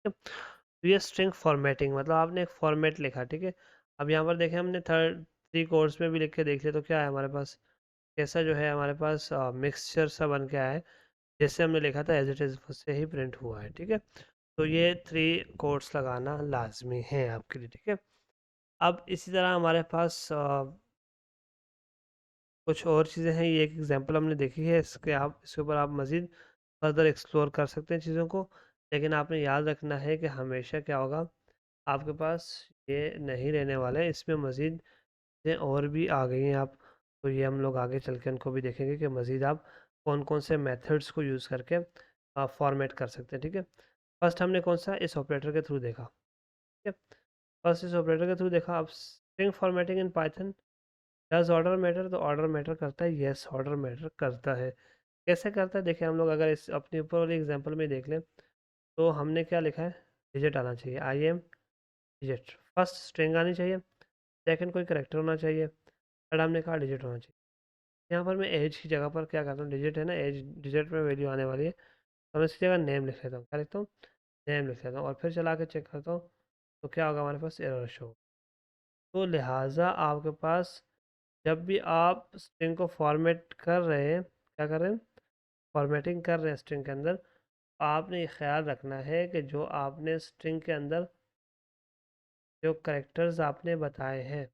तो ये स्ट्रिंग फॉर्मेटिंग, मतलब आपने एक फॉर्मेट लिखा, ठीक है। अब यहाँ पर देखें, हमने थर्ड थ्री कोर्स में भी लिख के देख लिया, तो क्या है हमारे पास, कैसा जो है हमारे पास मिक्सचर सा बन के आया है, जैसे हमने लिखा था एज इट इज़ से ही प्रिंट हुआ है। ठीक है, तो ये थ्री कोर्स लगाना लाजमी है आपके लिए। ठीक है, अब इसी तरह हमारे पास कुछ और चीज़ें हैं। ये एक एग्जांपल हमने देखी है, इसके ऊपर आप मज़ीद फर्दर एक्सप्लोर कर सकते हैं चीज़ों को, लेकिन आपने याद रखना है कि हमेशा क्या होगा, आपके पास ये नहीं रहने वाला है, इसमें मज़ीद चीज़ें और भी आ गई हैं। आप तो ये हम लोग आगे चल के उनको भी देखेंगे कि मज़ीद आप कौन कौन से मेथड्स को यूज़ करके फॉर्मेट कर सकते हैं। ठीक है, फर्स्ट हमने कौन सा इस ऑपरेटर के थ्रू देखा। ठीक है, फर्स्ट इस ऑपरेटर के थ्रू देखा। आप string formatting in Python, does order matter, तो ऑर्डर मैटर करता है, यस ऑर्डर मैटर करता है। कैसे करता है, देखिए हम लोग अगर इस अपने ऊपर वाली एग्जांपल में देख लें, तो हमने क्या लिखा है, डिजिट आना चाहिए, I am digit, first string आनी चाहिए, सेकंड कोई करेक्टर होना चाहिए, थर्ड हमने कहा डिजिट होना चाहिए। यहाँ पर मैं एज की जगह पर क्या करता हूँ, डिजिट है ना, एज डिजिट में वैल्यू आने वाली है, तो मैं इसकी जगह नेम लिख लेता हूँ। क्या लिखता हूँ, नेम लिख लेता हूँ, और फिर चला के चेक करता हूँ, तो क्या होगा, हमारे पास एरर शो। तो लिहाजा आपके पास जब भी आप स्ट्रिंग को फॉर्मेट कर रहे हैं, क्या कर रहे हैं, फॉर्मेटिंग कर रहे हैं स्ट्रिंग के अंदर, आपने ये ख्याल रखना है कि जो आपने स्ट्रिंग के अंदर जो करेक्टर्स आपने बताए हैं,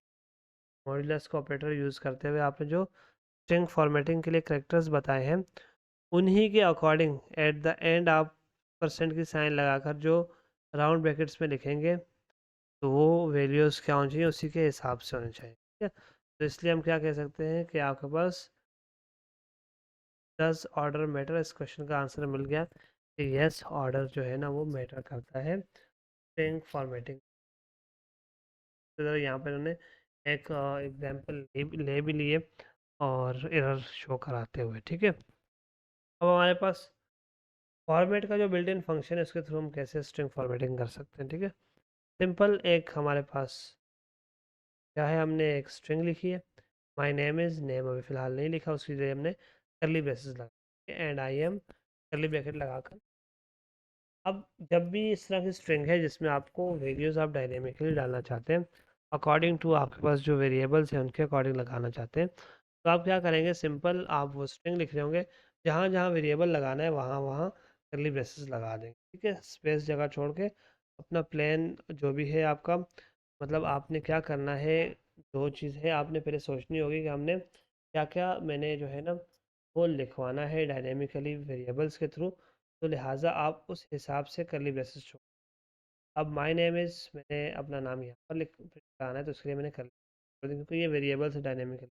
मॉड्यूलस का ऑपरेटर यूज़ करते हुए आपने जो स्ट्रिंग फॉर्मेटिंग के लिए करेक्टर्स बताए हैं, उन्हीं के अकॉर्डिंग एट द एंड आप परसेंट की साइन लगाकर जो राउंड ब्रैकेट्स में लिखेंगे, तो वो वैल्यूज़ क्या होनी चाहिए, उसी के हिसाब से होने चाहिए। ठीक है, तो इसलिए हम क्या कह सकते हैं कि आपके पास डज ऑर्डर मैटर, इस क्वेश्चन का आंसर मिल गया कि यस ऑर्डर जो है ना वो मैटर करता है स्ट्रिंग फॉर्मेटिंग। तो यहाँ पर उन्होंने एक एग्जांपल ले भी लिए और एरर शो कराते हुए। ठीक है, अब हमारे पास फॉर्मेट का जो बिल्ट इन फंक्शन है, उसके थ्रू हम कैसे स्ट्रिंग फॉर्मेटिंग कर सकते हैं। ठीक है, सिंपल एक हमारे पास क्या है, हमने एक स्ट्रिंग लिखी है, माई नेम इज़, नेम अभी फ़िलहाल नहीं लिखा, उसकी जगह हमने करली ब्रेसेस लगा एंड आई एम करली ब्रैकेट लगाकर। अब जब भी इस तरह की स्ट्रिंग है जिसमें आपको वैल्यूज़ आप डायनेमिकली डालना चाहते हैं, अकॉर्डिंग टू आपके पास जो वेरिएबल्स हैं उनके अकॉर्डिंग लगाना चाहते हैं, तो आप क्या करेंगे, सिंपल आप वो स्ट्रिंग लिख रहे होंगे, जहाँ जहाँ वेरिएबल लगाना है वहाँ वहाँ करली ब्रेसेस लगा देंगे। ठीक है, स्पेस जगह छोड़ के अपना प्लान जो भी है आपका, मतलब आपने क्या करना है, दो चीज़ है आपने पहले सोचनी होगी कि हमने क्या क्या मैंने जो है ना वो लिखवाना है डायनेमिकली वेरिएबल्स के थ्रू, तो लिहाजा आप उस हिसाब से करली ब्रेसेस छोड़। अब माय नेम इज़, मैंने अपना नाम यहाँ पर लिखाना है, तो इसके लिए मैंने कर लिया, क्योंकि ये वेरिएबल्स है डायनेमिकली।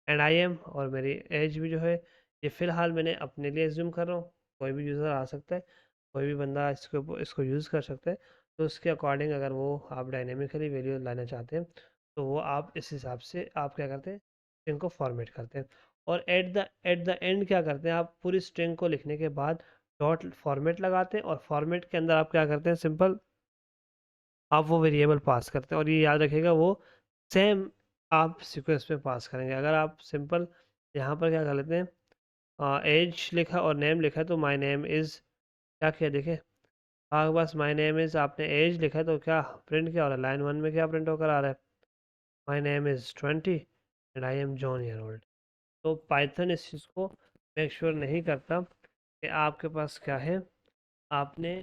एंड आई एम, और मेरी एज भी जो है ये फ़िलहाल मैंने अपने लिए एज्यूम कर रहा हूँ, कोई भी यूज़र आ सकता है, कोई भी बंदा इसको यूज़ कर सकता है, तो उसके अकॉर्डिंग अगर वो आप डायनेमिकली वैल्यू लाना चाहते हैं, तो वो आप इस हिसाब से आप क्या करते हैं, स्ट्रिंग को फॉर्मेट करते हैं। और एट द एंड क्या करते हैं, आप पूरी स्ट्रिंग को लिखने के बाद डॉट फॉर्मेट लगाते हैं, और फॉर्मेट के अंदर आप क्या करते हैं, सिंपल आप वो वेरिएबल पास करते हैं, और ये याद रखिएगा वो सेम आप सीक्वेंस में पास करेंगे। अगर आप सिंपल यहाँ पर क्या कर लेते हैं, एज लिखा और नेम लिखा, तो माय नेम इज़ क्या किया, देखें आपके पास माय नेम इज़, आपने एज लिखा तो क्या प्रिंट क्या हो रहा है, लाइन 1 में क्या प्रिंट होकर आ रहा है, my name is 20 and I am John year old. तो पाइथन इस चीज़ को मेक श्योर नहीं करता कि आपके पास क्या है, आपने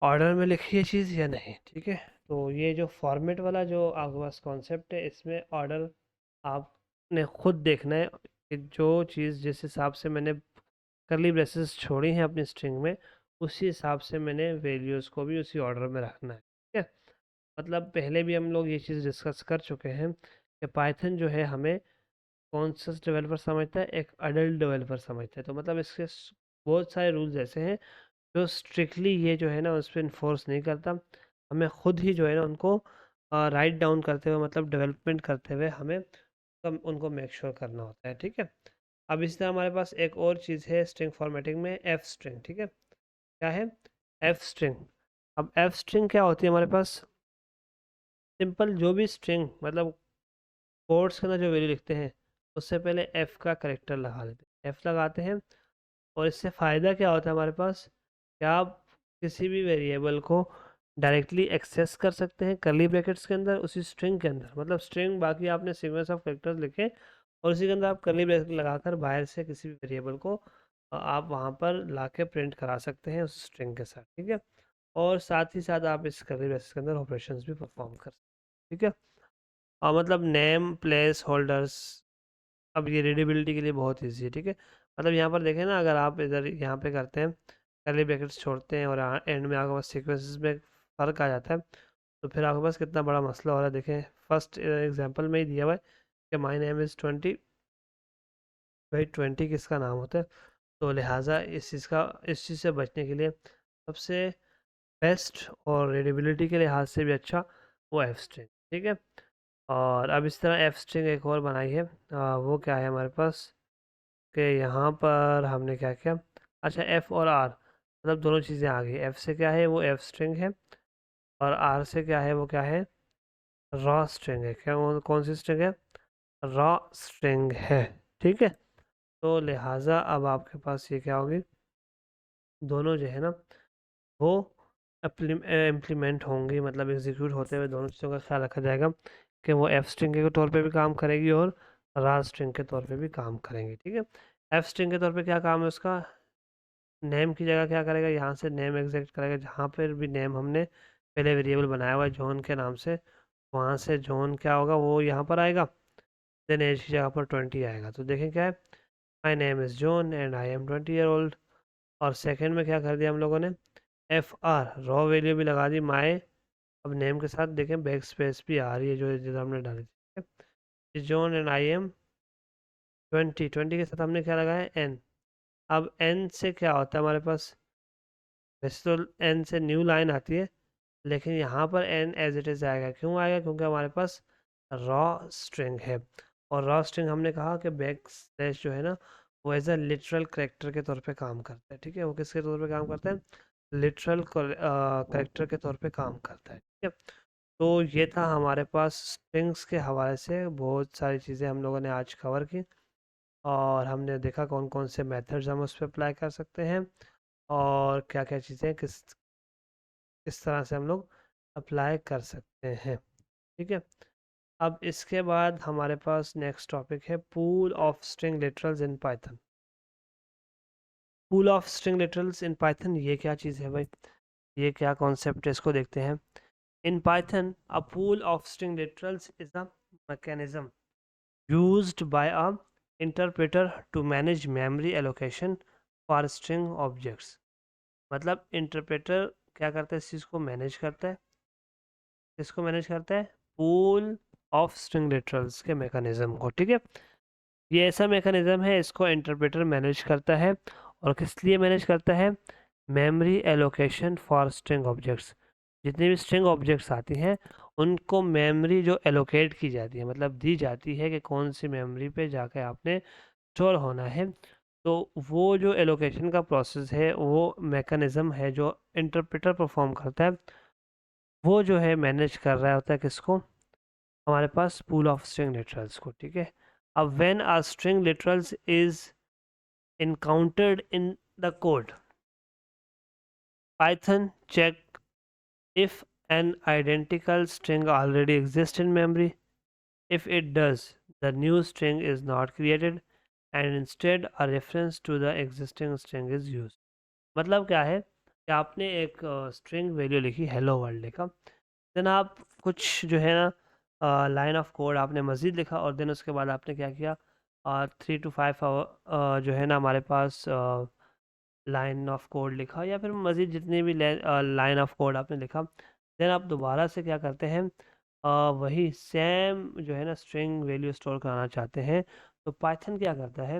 ऑर्डर में लिखी है चीज़ या नहीं। ठीक है, तो ये जो फॉर्मेट वाला जो आपके पास कॉन्सेप्ट है, इसमें ऑर्डर आपने खुद देखना है कि जो चीज़ जिस हिसाब से मैंने करली ब्रेसेस छोड़ी हैं अपनी स्ट्रिंग में, उसी हिसाब से मैंने वैल्यूज़ को भी उसी ऑर्डर में रखना है। ठीक है, मतलब पहले भी हम लोग ये चीज़ डिस्कस कर चुके हैं कि पाइथन जो है हमें कॉन्शियस डेवलपर समझता है, एक अडल्ट डेवलपर समझता है। तो मतलब इसके बहुत सारे रूल्स ऐसे हैं जो स्ट्रिक्टली ये जो है ना उस पर इन्फोर्स नहीं करता। हमें खुद ही जो है ना उनको राइट डाउन करते हुए, मतलब डेवलपमेंट करते हुए हमें उनको मेक श्योर करना होता है। ठीक है, अब इस तरह हमारे पास एक और चीज़ है स्ट्रिंग फॉर्मेटिंग में, एफ स्ट्रिंग। ठीक है, क्या है एफ स्ट्रिंग? अब एफ स्ट्रिंग क्या होती है हमारे पास? सिंपल, जो भी स्ट्रिंग मतलब कोड्स के अंदर जो वैल्यू लिखते हैं उससे पहले एफ का करेक्टर लगा देते हैं, एफ लगाते हैं। और इससे फ़ायदा क्या होता है हमारे पास? क्या आप किसी भी वेरिएबल को डायरेक्टली एक्सेस कर सकते हैं करली ब्रैकेट्स के अंदर, उसी स्ट्रिंग के अंदर। मतलब स्ट्रिंग बाकी आपने सीक्वेंस ऑफ कैरेक्टर्स लिखे और उसी के अंदर आप करली ब्रैकेट लगाकर बाहर से किसी भी वेरिएबल को आप वहाँ पर ला के प्रिंट करा सकते हैं उस स्ट्रिंग के साथ। ठीक है, और साथ ही साथ आप इस करली ब्रैकेट्स के अंदर ऑपरेशंस भी परफॉर्म कर सकते हैं। ठीक है, और मतलब नेम प्लेस होल्डर्स, अब ये रीडेबिलिटी के लिए बहुत ईजी है। ठीक है, मतलब यहाँ पर देखें ना, अगर आप इधर यहाँ पे करते हैं कर्ली ब्रैकेट्स छोड़ते हैं और एंड में आपके पास सीक्वेंसेस में फ़र्क आ जाता है, तो फिर आपके पास कितना बड़ा मसला हो रहा है। देखें फर्स्ट एग्जांपल में ही दिया हुआ है कि माय नेम इज़ 20, भाई 20 किसका नाम होता है? तो लिहाजा इस चीज़ से बचने के लिए सबसे बेस्ट और रीडेबिलिटी के लिहाज से भी अच्छा वो एफ स्ट्रिंग। ठीक है, और अब इस तरह एफ स्ट्रिंग एक और बनाई है, वो क्या है हमारे पास कि यहाँ पर हमने क्या किया? अच्छा, एफ और आर, मतलब दोनों चीज़ें आ गई। एफ से क्या है? वो एफ स्ट्रिंग है, और आर से क्या है? वो क्या है? रॉ स्ट्रिंग है। क्या कौन सी स्ट्रिंग है? रॉ स्ट्रिंग है। ठीक है, तो लिहाजा अब आपके पास ये क्या होगी? दोनों जो है ना वो इम्प्लीमेंट होंगी, मतलब एग्जीक्यूट होते हुए दोनों चीज़ों का ख्याल रखा जाएगा कि वो एफ स्ट्रिंग के तौर पे भी काम करेगी और रा स्ट्रिंग के तौर पे भी काम करेंगी। ठीक है, एफ स्ट्रिंग के तौर पे क्या काम है उसका? नेम की जगह क्या करेगा? यहाँ से नेम एग्जैक्ट करेगा, जहाँ पर भी नेम हमने पहले वेरिएबल बनाया हुआ है जॉन के नाम से, वहाँ से जॉन क्या होगा? वो यहाँ पर आएगा, देन एज की जगह पर 20 आएगा। तो देखें क्या है, माई name is John and I am 20 year old. और सेकंड में क्या कर दिया हम लोगों ने? एफ आर, रॉ वैल्यू भी लगा दी माई, अब नेम के साथ देखें बैक स्पेस भी आ रही है जो जिधर हमने डाली थी, जॉन एंड आई एम 20 के साथ हमने क्या लगाया? एन। अब एन से क्या होता है हमारे पास? वैसे तो एन से न्यू लाइन आती है, लेकिन यहाँ पर एन एज इट इज़ आएगा। क्यों आएगा? क्योंकि हमारे पास रॉ स्ट्रिंग है, और रॉ स्ट्रिंग हमने कहा कि बैक स्लैश जो है ना वो एज अ लिटरल करेक्टर के तौर पे काम करता है। ठीक है, वो किसके तौर पे काम करता है? लिटरल करेक्टर के तौर पे काम करता है। ठीक है, तो ये था हमारे पास स्ट्रिंग्स के हवाले से बहुत सारी चीज़ें हम लोगों ने आज कवर की, और हमने देखा कौन कौन से मेथड्स हम उस पर अप्लाई कर सकते हैं और क्या क्या चीज़ें किस तरह से हम लोग अप्लाई कर सकते हैं। ठीक है, अब इसके बाद हमारे पास नेक्स्ट टॉपिक है pool of string literals in Python. Pool of string literals in Python, ये क्या चीज़ है भाई? ये क्या कॉन्सेप्ट है, इसको देखते हैं। In Python, a pool of string literals is a mechanism used by a interpreter to manage memory allocation for string objects। मतलब इंटरप्रेटर क्या करता है? इस चीज़ को मैनेज करता है। इसको मैनेज करता है पूल ऑफ स्ट्रिंग लिटरल्स के मैकेनिज्म को। ठीक है, ये ऐसा मैकेनिज्म है, इसको इंटरप्रेटर मैनेज करता है। और किस लिए मैनेज करता है? Memory allocation for string objects. जितनी भी स्ट्रिंग ऑब्जेक्ट्स आती हैं उनको मेमोरी जो एलोकेट की जाती है, मतलब दी जाती है कि कौन सी मेमोरी पे जाकर आपने स्टोर होना है। तो वो जो एलोकेशन का प्रोसेस है, वो मैकेनिज्म है जो इंटरप्रेटर परफॉर्म करता है, वो जो है मैनेज कर रहा होता है किसको? हमारे पास पूल ऑफ स्ट्रिंग लिटरल्स को। ठीक है, अब when a string literals is encountered in the code, Python check if an identical string already exists in memory. If it does, the new string is not created and instead a reference to the existing string is used। मतलब क्या है कि आपने एक string value लिखी hello world लिखा, then आप कुछ जो है ना लाइन ऑफ कोड आपने मज़ीद लिखा, और देन उसके बाद आपने क्या किया? 3 to 5 आवर जो है ना हमारे पास लाइन ऑफ कोड लिखा, या फिर मज़ीद जितनी भी लाइन ऑफ कोड आपने लिखा, देन आप दोबारा से क्या करते हैं? वही सेम जो है ना स्ट्रिंग वैल्यू स्टोर कराना चाहते हैं, तो तो पाइथन क्या करता है,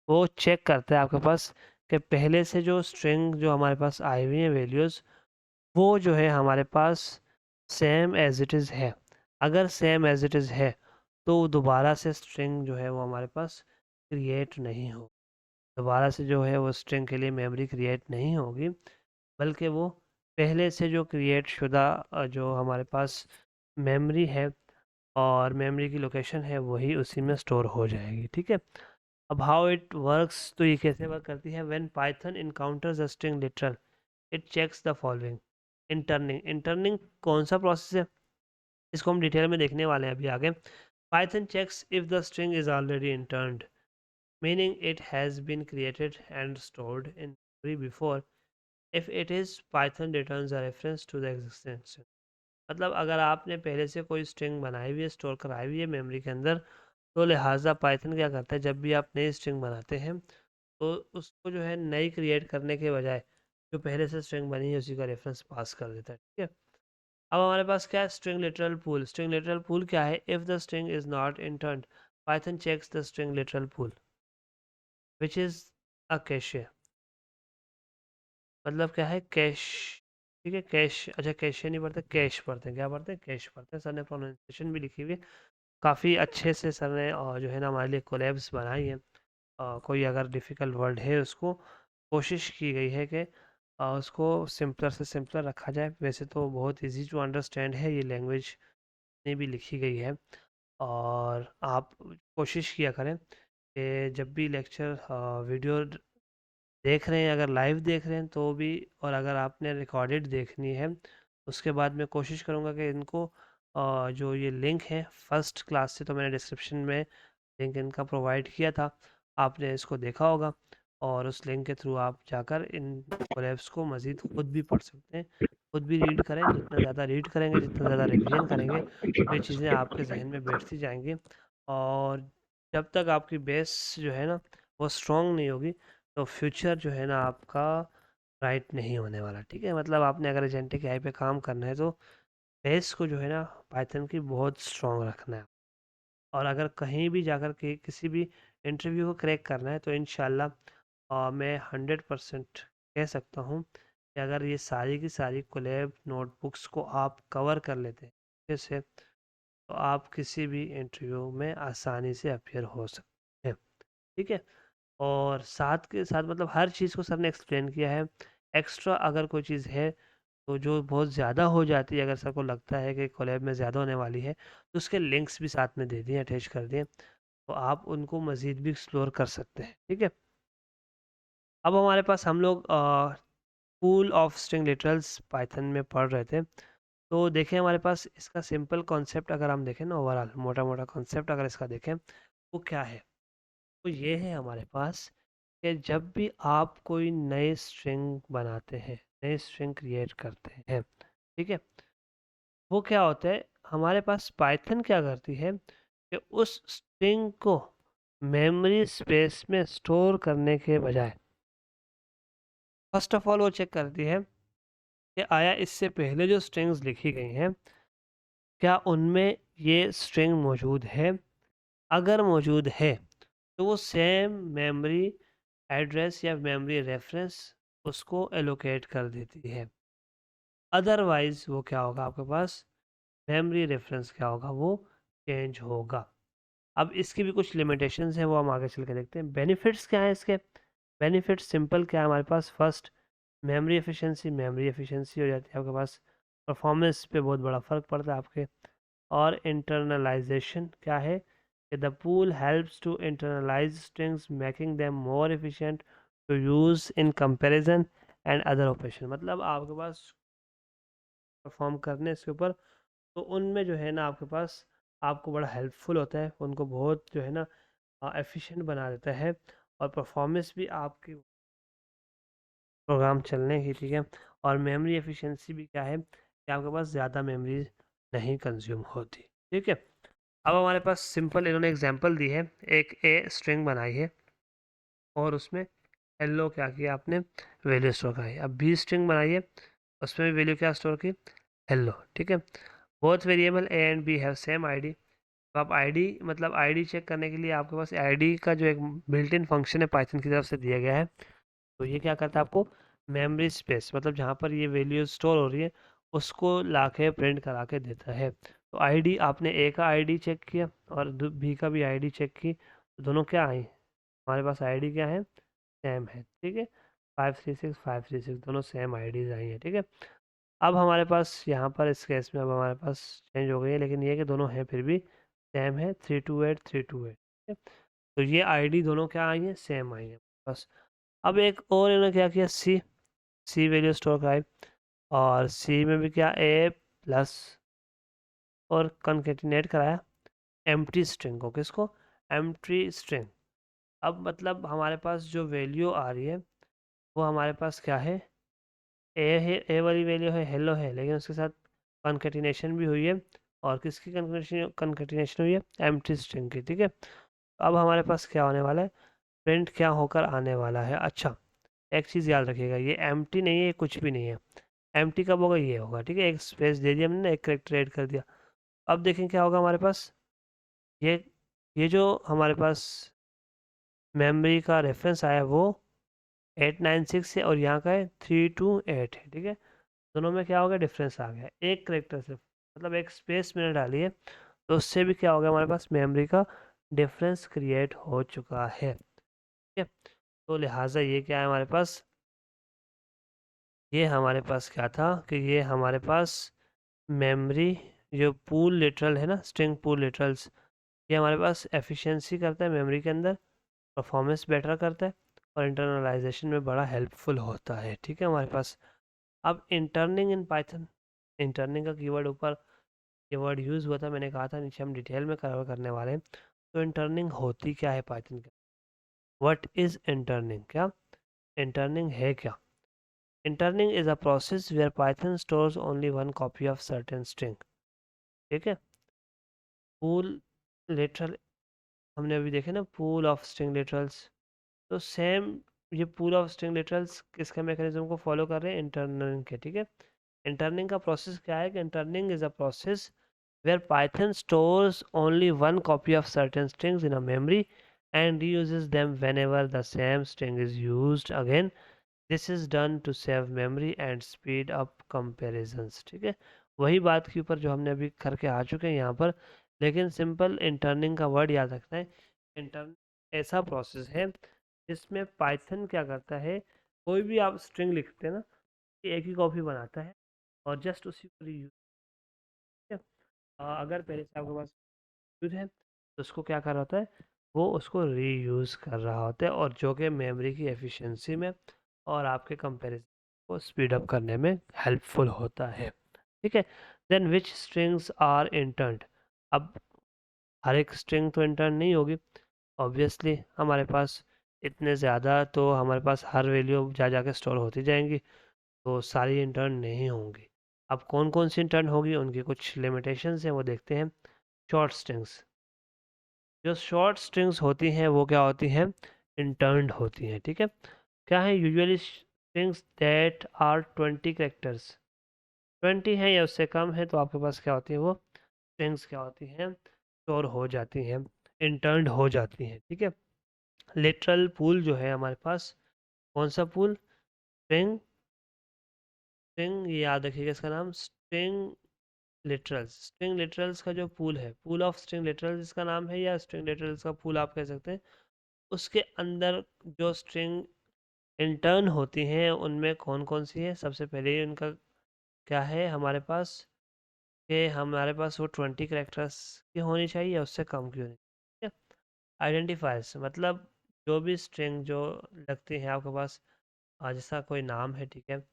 वो चेक करता है आपके पास कि पहले से जो स्ट्रिंग जो हमारे पास आई हुई है वैल्यूज़, वो जो है हमारे पास सेम एज इट इज़ है। अगर सेम एज इट इज़ है तो दोबारा से स्ट्रिंग जो है वो हमारे पास क्रिएट नहीं हो, दोबारा से जो है वो स्ट्रिंग के लिए मेमोरी क्रिएट नहीं होगी, बल्कि वो पहले से जो क्रिएट शुदा जो हमारे पास मेमोरी है और मेमोरी की लोकेशन है वही उसी में स्टोर हो जाएगी। ठीक है, अब हाउ इट वर्क्स, तो ये कैसे वर्क करती है। When Python encounters a string literal it checks the following. Interning, interning कौन सा प्रोसेस है, इसको हम डिटेल में देखने वाले हैं अभी आगे। Python checks if the string is already interned, meaning it has been created and stored in memory before. If it is, Python returns a reference to the existing string. मतलब अगर आपने पहले से कोई स्ट्रिंग बनाई हुई है, स्टोर कराई हुई है मेमोरी के अंदर, तो लिहाजा पाइथन क्या करता है, जब भी आप नई स्ट्रिंग बनाते हैं तो उसको जो है नई क्रिएट करने के बजाय जो पहले से स्ट्रिंग बनी है उसी का रेफरेंस पास कर देता है। ठीक है, अब हमारे पास क्या है, string literal pool. String literal pool क्या है, if the string is not interned Python checks the string literal pool which is a cache. मतलब क्या है, कैश। ठीक है, कैश, अच्छा कैशे नहीं पढ़ते, कैश पढ़ते हैं, क्या पढ़ते हैं, कैश पढ़ते हैं। सर ने प्रोनाउंसिएशन भी लिखी हुई है काफ़ी अच्छे से, सर ने जो है ना हमारे लिए कोलैब्स बनाई है। कोई अगर डिफ़िकल्ट वर्ड है उसको कोशिश की गई है कि उसको सिंपलर से सिंपलर रखा जाए। वैसे तो बहुत इजी टू अंडरस्टैंड है ये लैंग्वेज में भी लिखी गई है, और आप कोशिश किया करें कि जब भी लेक्चर वीडियो देख रहे हैं, अगर लाइव देख रहे हैं तो भी, और अगर आपने रिकॉर्डेड देखनी है उसके बाद मैं कोशिश करूँगा कि इनको जो ये लिंक है फर्स्ट क्लास से, तो मैंने डिस्क्रिप्शन में लिंक इनका प्रोवाइड किया था, आपने इसको देखा होगा, और उस लिंक के थ्रू आप जाकर इन कोलैब्स को मज़ीद खुद भी पढ़ सकते हैं, खुद भी रीड करें। जितना ज़्यादा रीड करेंगे, जितना ज़्यादा रिवीजन करेंगे, तो ये चीज़ें आपके जहन में बैठती जाएंगी, और जब तक आपकी बेस जो है ना वो स्ट्रॉन्ग नहीं होगी, तो फ्यूचर जो है ना आपका ब्राइट नहीं होने वाला। ठीक है, मतलब आपने अगर एजेंटिक एआई पे काम करना है तो बेस को जो है ना पाइथन की बहुत स्ट्रॉन्ग रखना है, और अगर कहीं भी जाकर के किसी भी इंटरव्यू को क्रैक करना है तो इंशाल्लाह मैं 100% कह सकता हूँ कि अगर ये सारी की सारी कोलैब नोटबुक्स को आप कवर कर लेते हैं जैसे, तो आप किसी भी इंटरव्यू में आसानी से अपीयर हो सकते हैं। ठीक है, और साथ के साथ मतलब हर चीज़ को सर ने एक्सप्लेन किया है। एक्स्ट्रा अगर कोई चीज़ है तो जो बहुत ज़्यादा हो जाती है, अगर सर को लगता है कि कोलैब में ज़्यादा होने वाली है, तो उसके लिंक्स भी साथ में दे दिए, अटैच कर दिए, तो आप उनको मज़ीद भी एक्सप्लोर कर सकते हैं। ठीक है, अब हमारे पास हम लोग pool of string literals Python में पढ़ रहे थे, तो देखें हमारे पास इसका सिंपल कॉन्सेप्ट अगर हम देखें ना, ओवरऑल मोटा मोटा कॉन्सेप्ट अगर इसका देखें वो क्या है, तो ये है हमारे पास कि जब भी आप कोई नए स्ट्रिंग बनाते हैं, नए स्ट्रिंग क्रिएट करते हैं, ठीक है, वो क्या होता है, हमारे पास पाइथन क्या करती है कि उस स्ट्रिंग को मेमोरी स्पेस में स्टोर करने के बजाय फर्स्ट ऑफ ऑल वो चेक करती है कि आया इससे पहले जो स्ट्रिंग्स लिखी गई हैं क्या उनमें ये स्ट्रिंग मौजूद है। अगर मौजूद है तो वो सेम मेमोरी एड्रेस या मेमोरी रेफरेंस उसको एलोकेट कर देती है। अदरवाइज वो क्या होगा, आपके पास मेमोरी रेफरेंस क्या होगा, वो चेंज होगा। अब इसकी भी कुछ लिमिटेशंस हैं, वो हम आगे चल के देखते हैं। बेनिफिट्स क्या है इसके, बेनिफिट्स सिंपल क्या है हमारे पास, first memory efficiency, memory efficiency हो जाती है आपके पास, परफॉर्मेंस पे बहुत बड़ा फ़र्क पड़ता है आपके। और इंटरनलाइजेशन क्या है कि the pool helps to internalise strings making them more efficient to use in comparison and other operation. मतलब आपके पास परफॉर्म करने इसके ऊपर, तो उनमें जो है ना आपके पास आपको बड़ा हेल्पफुल होता है, उनको बहुत जो है ना एफिशिएंट बना देता है, और परफॉर्मेंस भी आपकी प्रोग्राम चलने की, ठीक है, और मेमोरी एफिशिएंसी भी क्या है कि आपके पास ज़्यादा मेमोरी नहीं कंज्यूम होती। ठीक है, अब हमारे पास सिंपल इन्होंने एग्जांपल दी है, एक ए स्ट्रिंग बनाई है और उसमें हेलो क्या किया आपने, वैल्यू स्टोर कराई। अब बी स्ट्रिंग बनाई है, उसमें भी वैल्यू क्या स्टोर की, हेलो। ठीक है, both variable A and B have same ID, तो आप आईडी मतलब आईडी चेक करने के लिए आपके पास आईडी का जो एक बिल्ट इन फंक्शन है पाइथन की तरफ से दिया गया है। तो ये क्या करता है आपको मेमोरी स्पेस मतलब जहाँ पर ये वैल्यू स्टोर हो रही है उसको ला के प्रिंट करा के देता है। तो आईडी आपने ए का आईडी चेक किया और बी का भी आईडी चेक की, तो दोनों क्या आई, हमारे पास आईडी क्या है, सेम है, ठीक है, 536 दोनों सेम आईडीज आई हैं, ठीक है। अब हमारे पास यहाँ पर इस केस में अब हमारे पास चेंज हो गई है, लेकिन ये कि दोनों हैं फिर भी सेम है, 328 ठीक है। तो ये आईडी दोनों क्या आई है, सेम आई है बस। अब एक और इन्होंने क्या किया, सी वैल्यू स्टोर कराई और सी में भी क्या ए प्लस और कनकेटिनेट कराया एम्प्टी स्ट्रिंग को, किसको, एम्प्टी स्ट्रिंग। अब मतलब हमारे पास जो वैल्यू आ रही है वो हमारे पास क्या है, ए है, ए वाली वैल्यू है, हेलो है, लेकिन उसके साथ कनकेटिनेशन भी हुई है और किसकी कनकेटिनेशन हुई है, एम्प्टी स्ट्रिंग की, ठीक है। अब हमारे पास क्या होने वाला है, प्रिंट क्या होकर आने वाला है। अच्छा, एक चीज़ याद रखिएगा, ये एम्प्टी नहीं है, कुछ भी नहीं है। एम्प्टी कब होगा, ये होगा, ठीक है, एक स्पेस दे दिया हमने, एक करेक्टर ऐड कर दिया। अब देखें क्या होगा हमारे पास, ये ये जो हमारे पास मेमोरी का रेफरेंस आया वो 896 है और यहाँ का है 328 है, ठीक है। दोनों में क्या हो गया, डिफरेंस आ गया एक करेक्टर से, मतलब एक स्पेस मैंने डाली है, तो उससे भी क्या हो गया, हमारे पास मेमोरी का डिफरेंस क्रिएट हो चुका है, ठीक है। तो लिहाजा ये क्या है हमारे पास, ये हमारे पास क्या था कि ये हमारे पास मेमोरी जो पूल लिटरल है ना, स्ट्रिंग पूल लिटरल्स, ये हमारे पास एफिशिएंसी करता है मेमोरी के अंदर, परफॉर्मेंस बेटर करता है और इंटरनलाइजेशन में बड़ा हेल्पफुल होता है, ठीक है हमारे पास। अब इंटरनिंग इन पाइथन, इंटरनिंग का कीवर्ड ऊपर ये वर्ड यूज़ हुआ था, मैंने कहा था नीचे हम डिटेल में कवर करने वाले हैं। तो इंटरनिंग होती क्या है पाइथन के, व्हाट इज़ इंटरनिंग, क्या इंटरनिंग है क्या। Interning is a process where Python stores only one copy of certain string, ठीक है। पूल लिटरल हमने अभी देखे ना, पूल ऑफ स्ट्रिंग लिटरल्स, तो सेम ये पूल ऑफ स्ट्रिंग लिटरल्स किसके मैकेनिज्म को फॉलो कर रहे हैं, इंटरनिंग के, ठीक है। इंटरनिंग का प्रोसेस क्या है कि interning is a process where Python stores only one copy of certain strings in a memory and reuses them whenever the same string is used again. This is done to save memory and speed up comparisons, ठीक है। वही बात के ऊपर जो हमने अभी करके आ चुके हैं यहाँ पर, लेकिन सिंपल इंटरनिंग का वर्ड याद रखना है। इंटर्न ऐसा प्रोसेस है जिसमें पाइथन क्या करता है, कोई भी आप स्ट्रिंग लिखते हैं ना, एक ही कॉपी बनाता है और जस्ट उसी को रीयूज, अगर पहले से आपके पास मौजूद है तो उसको क्या कर रहा होता है, वो उसको रीयूज़ कर रहा होता है, और जो कि मेमोरी की एफिशिएंसी में और आपके कंपैरिजन को स्पीड अप करने में हेल्पफुल होता है, ठीक है। देन विच स्ट्रिंग्स आर इंटर्न्ड, अब हर एक स्ट्रिंग तो इंटर्न नहीं होगी, ऑब्वियसली हमारे पास इतने ज़्यादा तो हमारे पास हर वैल्यू जा जाके स्टोर होती जाएंगी, तो सारी इंटर्न नहीं होंगी। अब कौन कौन सी इंटर्न होगी, उनकी कुछ लिमिटेशंस हैं, वो देखते हैं। शॉर्ट स्ट्रिंग्स, जो शॉर्ट स्ट्रिंग्स होती हैं वो क्या होती हैं, इंटर्न्ड होती हैं, ठीक है। क्या है, usually strings that are 20 characters, 20 है या उससे कम है तो आपके पास क्या होती है, वो स्ट्रिंग्स क्या होती हैं, स्टोर हो जाती हैं, इंटर्न्ड हो जाती हैं, ठीक है। लिटरल पूल जो है हमारे पास, कौन सा पूल, स्ट्रिंग, स्ट्रिंग ये याद रखिएगा इसका नाम, स्ट्रिंग लिटरल्स, स्ट्रिंग लिटरल्स का जो पूल है, पूल ऑफ स्ट्रिंग लिटरल्स इसका नाम है, या स्ट्रिंग लिटरल्स का पूल आप कह सकते हैं। उसके अंदर जो स्ट्रिंग इंटर्न होती हैं उनमें कौन कौन सी है, सबसे पहले उनका क्या है हमारे पास, कि हमारे पास वो 20 करेक्टर्स की होनी चाहिए या उससे कम की होनी चाहिए, ठीक है। आइडेंटिफायर्स मतलब जो भी स्ट्रिंग जो लगती है आपके पास, जैसा कोई नाम है, ठीक है,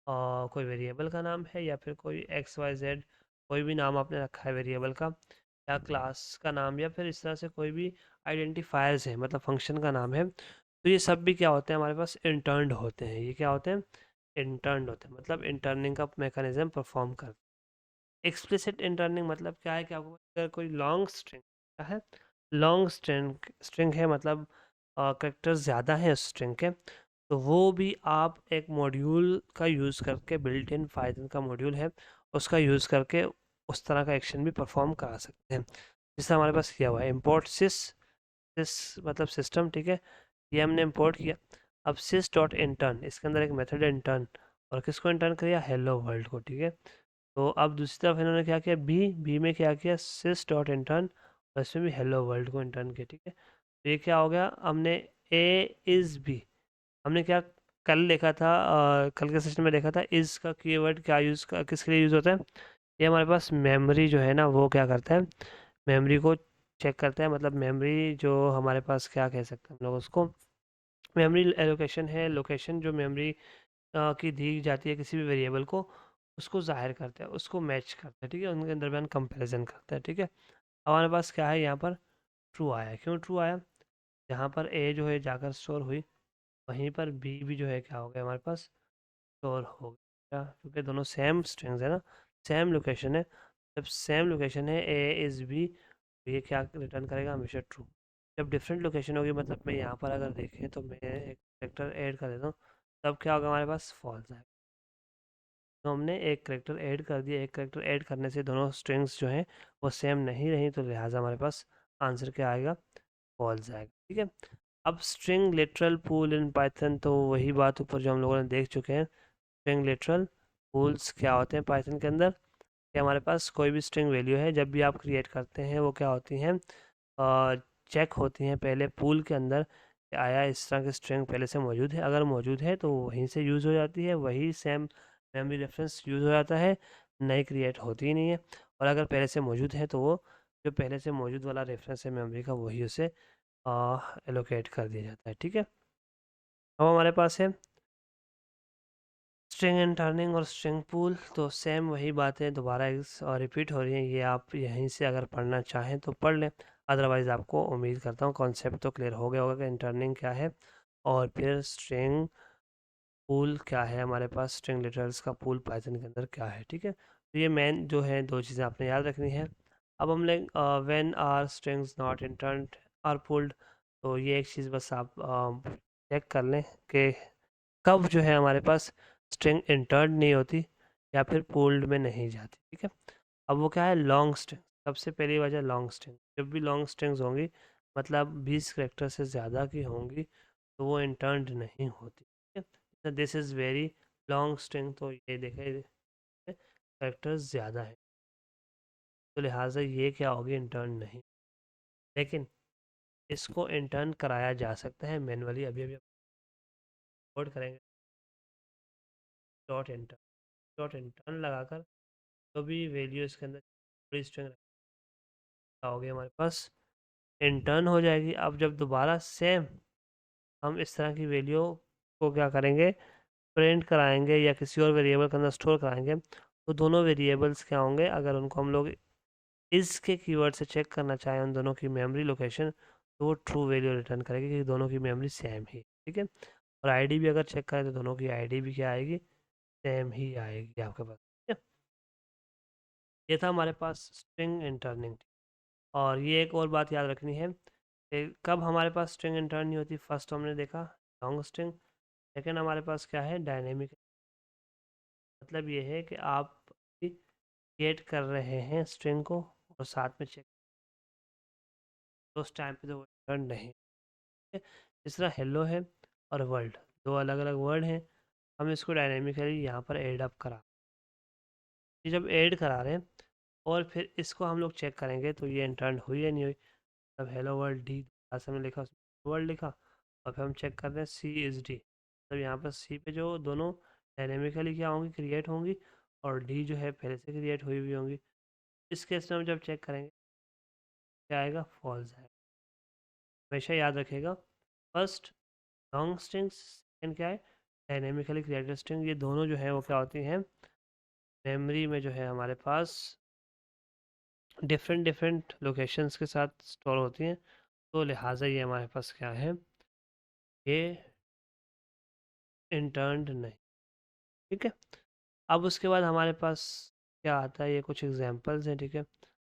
और कोई वेरिएबल का नाम है या फिर कोई एक्स वाई जेड, कोई भी नाम आपने रखा है वेरिएबल का या क्लास का नाम या फिर इस तरह से कोई भी आइडेंटिफायर्स है, मतलब फंक्शन का नाम है, तो ये सब भी क्या होते हैं हमारे पास, इंटर्न्ड होते हैं। ये क्या होते हैं, इंटर्न्ड होते हैं, मतलब इंटर्निंग का मैकेनिज्म परफॉर्म कर। एक्सप्लिसिट इंटर्निंग मतलब क्या है कि आपको अगर कोई लॉन्ग स्ट्रिंग, क्या है, लॉन्ग स्ट्रिंग, स्ट्रिंग है मतलब करेक्टर्स ज़्यादा है उस स्ट्रिंग के, तो वो भी आप एक मॉड्यूल का यूज़ करके, बिल्ट इन पाइथन का मॉड्यूल है उसका यूज़ करके उस तरह का एक्शन भी परफॉर्म करा सकते हैं। जिससे हमारे पास किया हुआ है इम्पोर्ट सिस, सिस मतलब सिस्टम, ठीक है, ये हमने इम्पोर्ट किया। अब सिस डॉट इंटर्न, इसके अंदर एक मेथड है इंटर्न, और किसको इंटर्न किया, हेलो वर्ल्ड को, ठीक है। तो अब दूसरी तरफ इन्होंने क्या किया, बी में क्या किया, सिस डॉट इंटर्न, और इसमें भी हेलो वर्ल्ड को इंटर्न किया, ठीक है। तो ये क्या हो गया, हमने ए इज़ बी, हमने क्या कल देखा था, कल के सेशन में देखा था, इज़ का कीवर्ड क्या यूज़ का किसके लिए यूज़ होता है, ये हमारे पास मेमोरी जो है ना वो क्या करता है, मेमोरी को चेक करता है, मतलब मेमोरी जो हमारे पास क्या कह सकते हैं हम लोग उसको, मेमोरी एलोकेशन है, लोकेशन जो मेमोरी की दी जाती है किसी भी वेरिएबल को, उसको जाहिर करता है, उसको मैच करता है, ठीक है, उनके दरमियान कंपैरिजन करता है, ठीक है। अब हमारे पास क्या है यहाँ पर, ट्रू आया, क्यों ट्रू आया, यहाँ पर ए जो है जाकर स्टोर हुई, वहीं पर बी भी जो है क्या हो गया हमारे पास स्टोर हो गया, क्योंकि दोनों सेम स्ट्रिंग्स है ना, सेम लोकेशन है, जब सेम लोकेशन है ए इज़ बी, तो ये क्या रिटर्न करेगा, हमेशा ट्रू। जब डिफरेंट लोकेशन होगी, मतलब मैं यहाँ पर अगर देखें तो मैं एक करेक्टर ऐड कर देता हूँ, तब क्या होगा हमारे पास फॉल्स आएगा। तो हमने एक करेक्टर ऐड कर दिया, एक करेक्टर ऐड करने से दोनों स्ट्रिंग्स जो हैं वो सेम नहीं रही, तो लिहाजा हमारे पास आंसर क्या आएगा, फॉल्स आएगा, ठीक है। अब string literal pool in Python, तो वही बात ऊपर जो हम लोगों ने देख चुके हैं, स्ट्रिंग लिटरल पूल्स क्या होते हैं पाइथन के अंदर, कि हमारे पास कोई भी स्ट्रिंग वैल्यू है, जब भी आप क्रिएट करते हैं वो क्या होती हैं, चेक होती हैं पहले पूल के अंदर कि आया इस तरह की स्ट्रिंग पहले से मौजूद है, अगर मौजूद है तो वहीं से यूज़ हो जाती है, वही सेम मेमोरी रेफरेंस यूज़ हो जाता है, नई क्रिएट होती ही नहीं है। और अगर पहले से मौजूद है तो वो जो पहले से मौजूद वाला रेफरेंस है मेमोरी का, वही उसे एलोकेट कर दिया जाता है, ठीक है। अब हमारे पास है स्ट्रिंग एंड टर्निंग और स्ट्रिंग पूल, तो सेम वही बातें दोबारा रिपीट हो रही हैं, ये आप यहीं से अगर पढ़ना चाहें तो पढ़ लें, अदरवाइज़ आपको उम्मीद करता हूँ कॉन्सेप्ट तो क्लियर हो गया होगा कि इंटर्निंग क्या है, और फिर स्ट्रिंग पूल क्या है, हमारे पास स्ट्रिंग लिटरल्स का पूल पाइथन के अंदर क्या है, ठीक है। तो ये मेन जो है दो चीज़ें आपने याद रखनी है। अब हम लें when are strings not interned are pooled, तो ये एक चीज़ बस आप चेक कर लें कि कब जो है हमारे पास स्ट्रिंग इंटर्न नहीं होती या फिर पुल्ड में नहीं जाती, ठीक है। अब वो क्या है, लॉन्ग स्ट्रिंग, सबसे पहली वजह लॉन्ग स्ट्रिंग, जब भी लॉन्ग स्ट्रिंग्स होंगी, मतलब 20 करेक्टर से ज़्यादा की होंगी, तो वो इंटर्न्ड नहीं होती, ठीक है। This is very long string, तो ये देखें करेक्टर्स ज़्यादा है, तो लिहाजा ये क्या होगी, इंटर्न नहीं। लेकिन इसको इंटर्न कराया जा सकता है मैनुअली, अभी अभी कोड करेंगे, डॉट इंटर्न लगाकर तो भी वैल्यू इसके अंदर बड़ी स्ट्रिंग होगी हमारे पास, इंटर्न हो जाएगी। अब जब दोबारा सेम हम इस तरह की वैल्यू को क्या करेंगे, प्रिंट कराएंगे या किसी और वेरिएबल के अंदर स्टोर कराएंगे, तो दोनों वेरिएबल्स क्या होंगे, अगर उनको हम लोग इस के कीवर्ड से चेक करना चाहें उन दोनों की मेमोरी लोकेशन, तो वो ट्रू वैल्यू रिटर्न करेगी क्योंकि दोनों की मेमोरी सेम ही, ठीक है। और आईडी भी अगर चेक करें तो दोनों की आईडी भी क्या आएगी, सेम ही आएगी आपके पास, ठीक है। ये था हमारे पास स्ट्रिंग इंटर्निंग। और ये एक और बात याद रखनी है कि कब हमारे पास स्ट्रिंग इंटर्न नहीं होती, फर्स्ट हमने देखा लॉन्ग स्ट्रिंग, सेकेंड हमारे पास क्या है, डायनेमिक, मतलब ये है कि आप क्रिएट कर रहे हैं स्ट्रिंग को और साथ में चेक, तो उस टाइम पे तो वो रिटर्न नहीं है। इस तरह हेलो है और वर्ल्ड, दो अलग अलग वर्ड हैं, हम इसको डायनेमिकली यहाँ पर एड अप करा, ये जब ऐड करा रहे हैं और फिर इसको हम लोग चेक करेंगे तो ये इंटर्न हुई या नहीं हुई, तब हेलो वर्ल्ड डी ऐसा में लिखा, वर्ल्ड लिखा, और फिर हम चेक कर रहे हैं सी इज़ डी, तब यहाँ पर सी पे जो दोनों डायनेमिकली क्या होंगी, क्रिएट होंगी, और डी जो है पहले से क्रिएट हुई हुई होंगी। इस केस में हम जब चेक करेंगे क्या आएगा, फॉल्स आएगा। हमेशा याद रखेगा, फर्स्ट लॉन्ग स्ट्रिंग्स, सेकेंड क्या है, डायनेमिकली क्रिएटेड स्ट्रिंग, ये दोनों जो है वो क्या होती हैं, मेमोरी में जो है हमारे पास डिफरेंट डिफरेंट लोकेशंस के साथ स्टोर होती हैं, तो लिहाजा ये हमारे पास क्या है, ये इंटर्न्ड नहीं, ठीक है। अब उसके बाद हमारे पास क्या आता है, ये कुछ एग्जांपल्स हैं, ठीक है।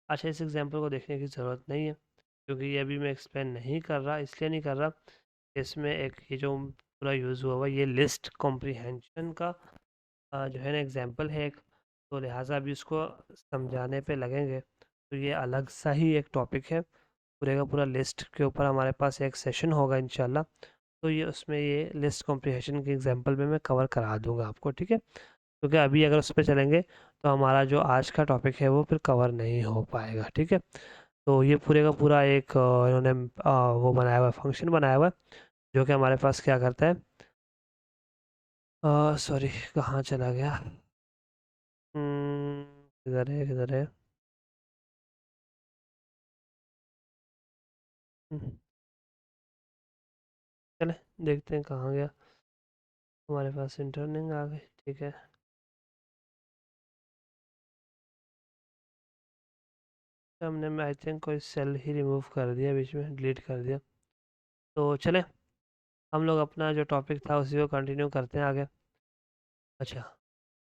अच्छा, इस एग्जांपल को देखने की ज़रूरत नहीं है क्योंकि ये अभी मैं एक्सप्लेन नहीं कर रहा, इसलिए नहीं कर रहा, इसमें एक ये जो पूरा यूज़ हुआ हुआ ये लिस्ट कॉम्प्रीहेंशन का जो है ना एग्जांपल है एक, तो लिहाजा अभी उसको समझाने पे लगेंगे, तो ये अलग सा ही एक टॉपिक है, पूरे का पूरा लिस्ट के ऊपर हमारे पास एक सेशन होगा इंशाल्लाह। तो ये उसमें ये लिस्ट कॉम्प्रिहेंशन के एग्जांपल में मैं कवर करा दूंगा आपको, ठीक है। क्योंकि अभी अगर उस पर चलेंगे तो हमारा जो आज का टॉपिक है वो फिर कवर नहीं हो पाएगा, ठीक है। तो ये पूरे का पूरा एक इन्होंने वो बनाया हुआ है, फंक्शन बनाया हुआ है, जो कि हमारे पास क्या करता है, सॉरी कहाँ चला गया, किधर है किधर है, हम्म, चले देखते हैं कहाँ गया। हमारे पास इंटरनिंग आ गई, ठीक है। तो हमने आई थिंक कोई सेल ही रिमूव कर दिया, बीच में डिलीट कर दिया। तो चले हम लोग अपना जो टॉपिक था उसी को कंटिन्यू करते हैं आगे। अच्छा,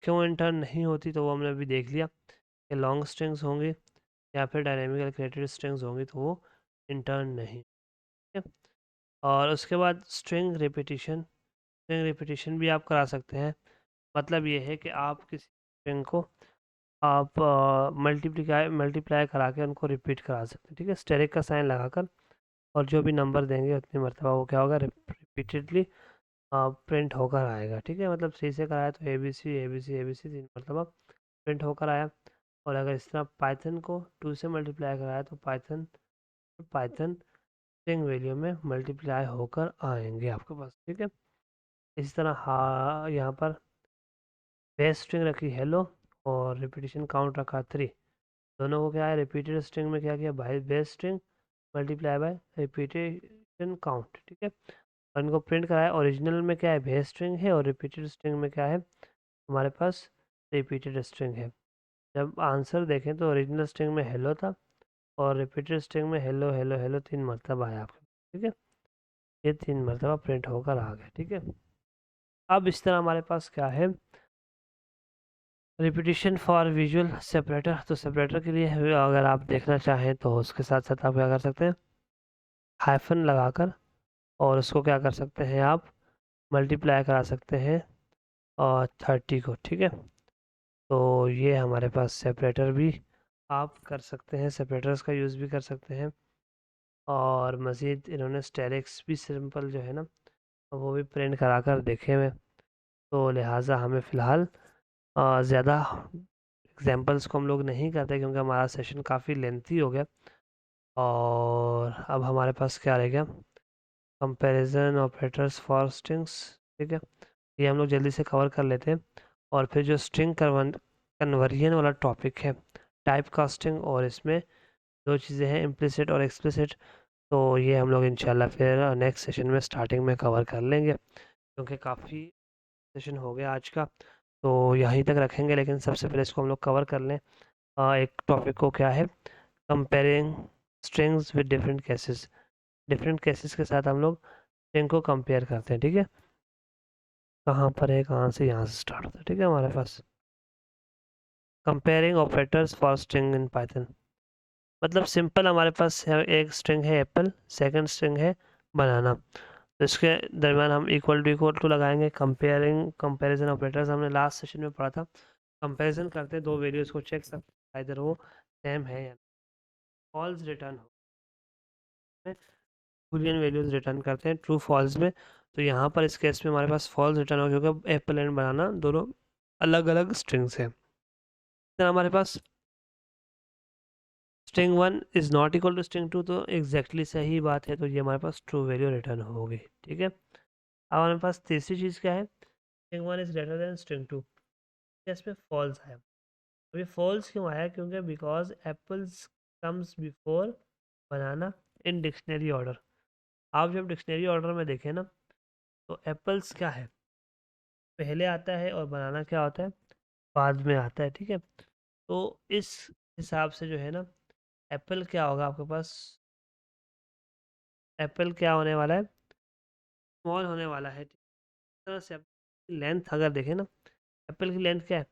क्यों इंटर्न नहीं होती, तो वो हमने अभी देख लिया कि लॉन्ग स्ट्रिंग्स होंगी या फिर डायनेमिकल क्रिएटेड स्ट्रिंग्स होंगी तो वो इंटर्न नहीं, ठीक है। और उसके बाद स्ट्रिंग रिपीटिशन भी आप करा सकते हैं। मतलब ये है कि आप किसी स्ट्रिंग को आप मल्टीप्लाई करा के उनको रिपीट करा सकते हैं, ठीक है, स्टेरिक का साइन लगाकर। और जो भी नंबर देंगे उतनी मरतबा वो क्या होगा, रिपीटेडली प्रिंट होकर आएगा, ठीक है। मतलब सी से कराया तो A B C A B C A B C 3 मरतबा प्रिंट होकर आया। और अगर इस तरह पाइथन को 2 से मल्टीप्लाई कराया तो पाइथन पाइथन स्ट्रिंग वैल्यू में मल्टीप्लाई होकर आएंगे आपके पास, ठीक है। इसी तरह हाँ, यहाँ पर बेस स्ट्रिंग रखी हेलो और रिपीटिशन काउंट रखा 3। दोनों को क्या है, रिपीटेड स्ट्रिंग में क्या किया भाई, base string multiply by repetition count, ठीक है। और इनको प्रिंट कराया, ओरिजिनल में क्या है बेस स्ट्रिंग है और रिपीटेड स्ट्रिंग में क्या है हमारे पास रिपीटेड स्ट्रिंग है। जब आंसर देखें तो ओरिजिनल स्ट्रिंग में हेलो था और रिपीटेड स्ट्रिंग में हेलो हेलो हेलो 3 मरतबा आया आपके, ठीक है। ये 3 मरतबा प्रिंट होकर आ गया, ठीक है। अब इस तरह हमारे पास क्या है, रिपीटिशन फॉर विजुअल सेपरेटर। तो सेपरेटर के लिए अगर आप देखना चाहें तो उसके साथ साथ आप क्या कर सकते हैं, हाइफन लगाकर और उसको क्या कर सकते हैं आप मल्टीप्लाई करा सकते हैं और 30 को, ठीक है। तो ये हमारे पास सेपरेटर भी आप कर सकते हैं, सेपरेटर्स का यूज़ भी कर सकते हैं। और मज़ीद इन्होंने स्टेरिक्स भी सिंपल जो है ना वो भी प्रिंट करा कर देखे हुए। तो लिहाजा हमें फ़िलहाल ज़्यादा एग्जांपल्स को हम लोग नहीं करते क्योंकि हमारा सेशन काफ़ी लेंथी हो गया। और अब हमारे पास क्या रह गया, कंपैरिजन ऑपरेटर्स फॉर स्ट्रिंग्स, ठीक है। ये हम लोग जल्दी से कवर कर लेते हैं। और फिर जो स्ट्रिंग कन्वर्जन वाला टॉपिक है, टाइप कास्टिंग, और इसमें दो चीज़ें हैं इम्प्लिसिट और एक्सप्लिसिट। तो ये हम लोग इंशाल्लाह फिर नेक्स्ट सेशन में स्टार्टिंग में कवर कर लेंगे क्योंकि काफ़ी सेशन हो गया आज का। तो यहीं तक रखेंगे, लेकिन सबसे पहले इसको हम लोग कवर कर लें। एक टॉपिक को क्या है, comparing strings with different cases. Different cases के साथ हम लोग स्ट्रिंग को कंपेयर करते हैं, ठीक है। कहाँ पर है, कहाँ से, यहाँ से स्टार्ट होता है, ठीक है। हमारे पास comparing operators for string in Python. मतलब सिंपल हमारे पास एक स्ट्रिंग है एप्पल, सेकंड स्ट्रिंग है बनाना। तो इसके दरम्यान हम इक्वल टू लगाएंगे। कंपेयरिंग कंपैरिजन ऑपरेटर्स हमने लास्ट सेशन में पढ़ा था। कंपैरिजन करते हैं दो वैल्यूज को, चेक सकते इधर वो सेम है या फॉल्स रिटर्न हो, बूलियन वैल्यूज रिटर्न करते हैं ट्रू फॉल्स में। तो यहाँ पर इस केस में हमारे पास फॉल्स रिटर्न हो क्योंकि एप्पल एंड बनाना दोनों अलग अलग स्ट्रिंग्स हैं। फिर हमारे पास string 1 is not equal to string 2, तो एग्जैक्टली सही बात है, तो ये हमारे पास ट्रू वैल्यू रिटर्न होगी, ठीक है। अब हमारे पास तीसरी चीज़ क्या है, string 1 is greater than string 2, इसमें फॉल्स आया। अभी फॉल्स क्यों आया, क्योंकि because apples comes before banana in dictionary order. आप जब डिक्शनरी ऑर्डर में देखें ना तो एप्पल्स क्या है पहले आता है और बनाना क्या होता है बाद में आता है, ठीक है। तो इस हिसाब से जो है ना एप्पल क्या होगा आपके पास, एप्पल क्या होने वाला है, स्मॉल होने वाला है। इस तरह से लेंथ अगर देखें ना, एप्पल की लेंथ क्या है,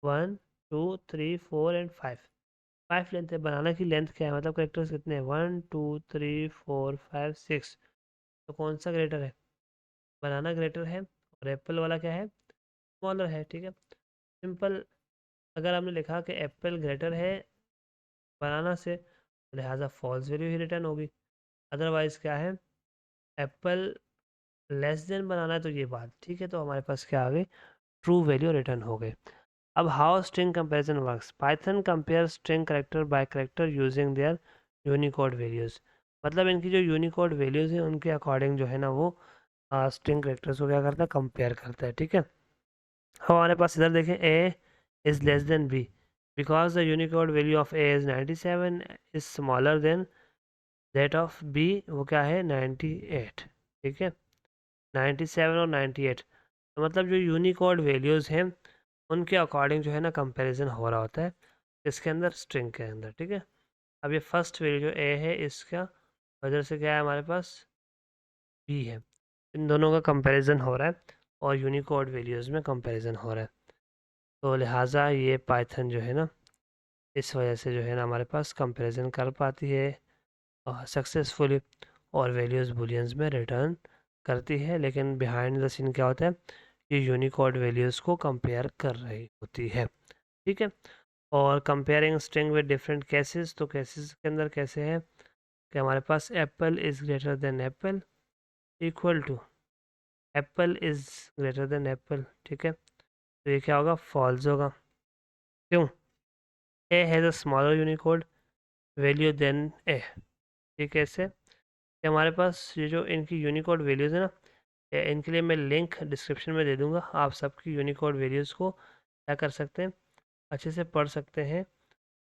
1 2 3 4 एंड 5, 5 लेंथ है। बनाना की लेंथ क्या है, मतलब करेक्टर्स कितने हैं, 1 2 3 4 5 6। तो कौन सा ग्रेटर है, बनाना ग्रेटर है और एप्पल वाला क्या है स्मॉलर है, ठीक है। सिंपल, अगर हमने लिखा कि एप्पल ग्रेटर है बनाना से, लिहाजा फॉल्स वैल्यू ही रिटर्न होगी। अदरवाइज़ क्या है, एप्पल लेस देन बनाना है तो ये बात ठीक है, तो हमारे पास क्या आ गई, ट्रू वैल्यू रिटर्न हो गई। अब how string comparison works, Python compare string character by character using their Unicode values. मतलब इनकी जो यूनिकोड वैल्यूज़ हैं उनके अकॉर्डिंग जो है ना वो स्ट्रिंग करेक्टर्स को क्या करता है, कंपेयर करता है, ठीक है। हमारे पास इधर देखें, A is less than B because the Unicode value of A is 97 is smaller than that of B, वो क्या है 98, ठीक है। 97 और 98, तो मतलब जो यूनिकोड वैल्यूज़ हैं उनके अकॉर्डिंग जो है ना कंपैरिजन हो रहा होता है इसके अंदर, स्ट्रिंग के अंदर, ठीक है। अब ये फर्स्ट वैल्यू जो ए है इसका वजह से क्या है हमारे पास, बी है। इन दोनों का कंपैरिजन हो रहा है और यूनिकोड वैल्यूज़ में कंपैरिजन हो रहा है, तो लिहाजा ये पाइथन जो है ना इस वजह से जो है ना हमारे पास कंपैरिजन कर पाती है सक्सेसफुली और वैल्यूज़ बुलियंस में रिटर्न करती है। लेकिन बिहाइंड द सीन क्या होता है, ये यूनिकोड वैल्यूज़ को कंपेयर कर रही होती है, ठीक है। और comparing string with different cases, तो केसेस के अंदर कैसे है कि हमारे पास apple is greater than apple equal to apple is greater than apple, ठीक है। तो ये क्या होगा, फॉल्स होगा। क्यों, A has a smaller Unicode value than a, ये कैसे, कि हमारे पास ये जो इनकी यूनिकोड वैल्यूज़ है ना, इनके लिए मैं लिंक डिस्क्रिप्शन में दे दूँगा, आप सबकी यूनिकोड वैल्यूज़ को क्या कर सकते हैं, अच्छे से पढ़ सकते हैं,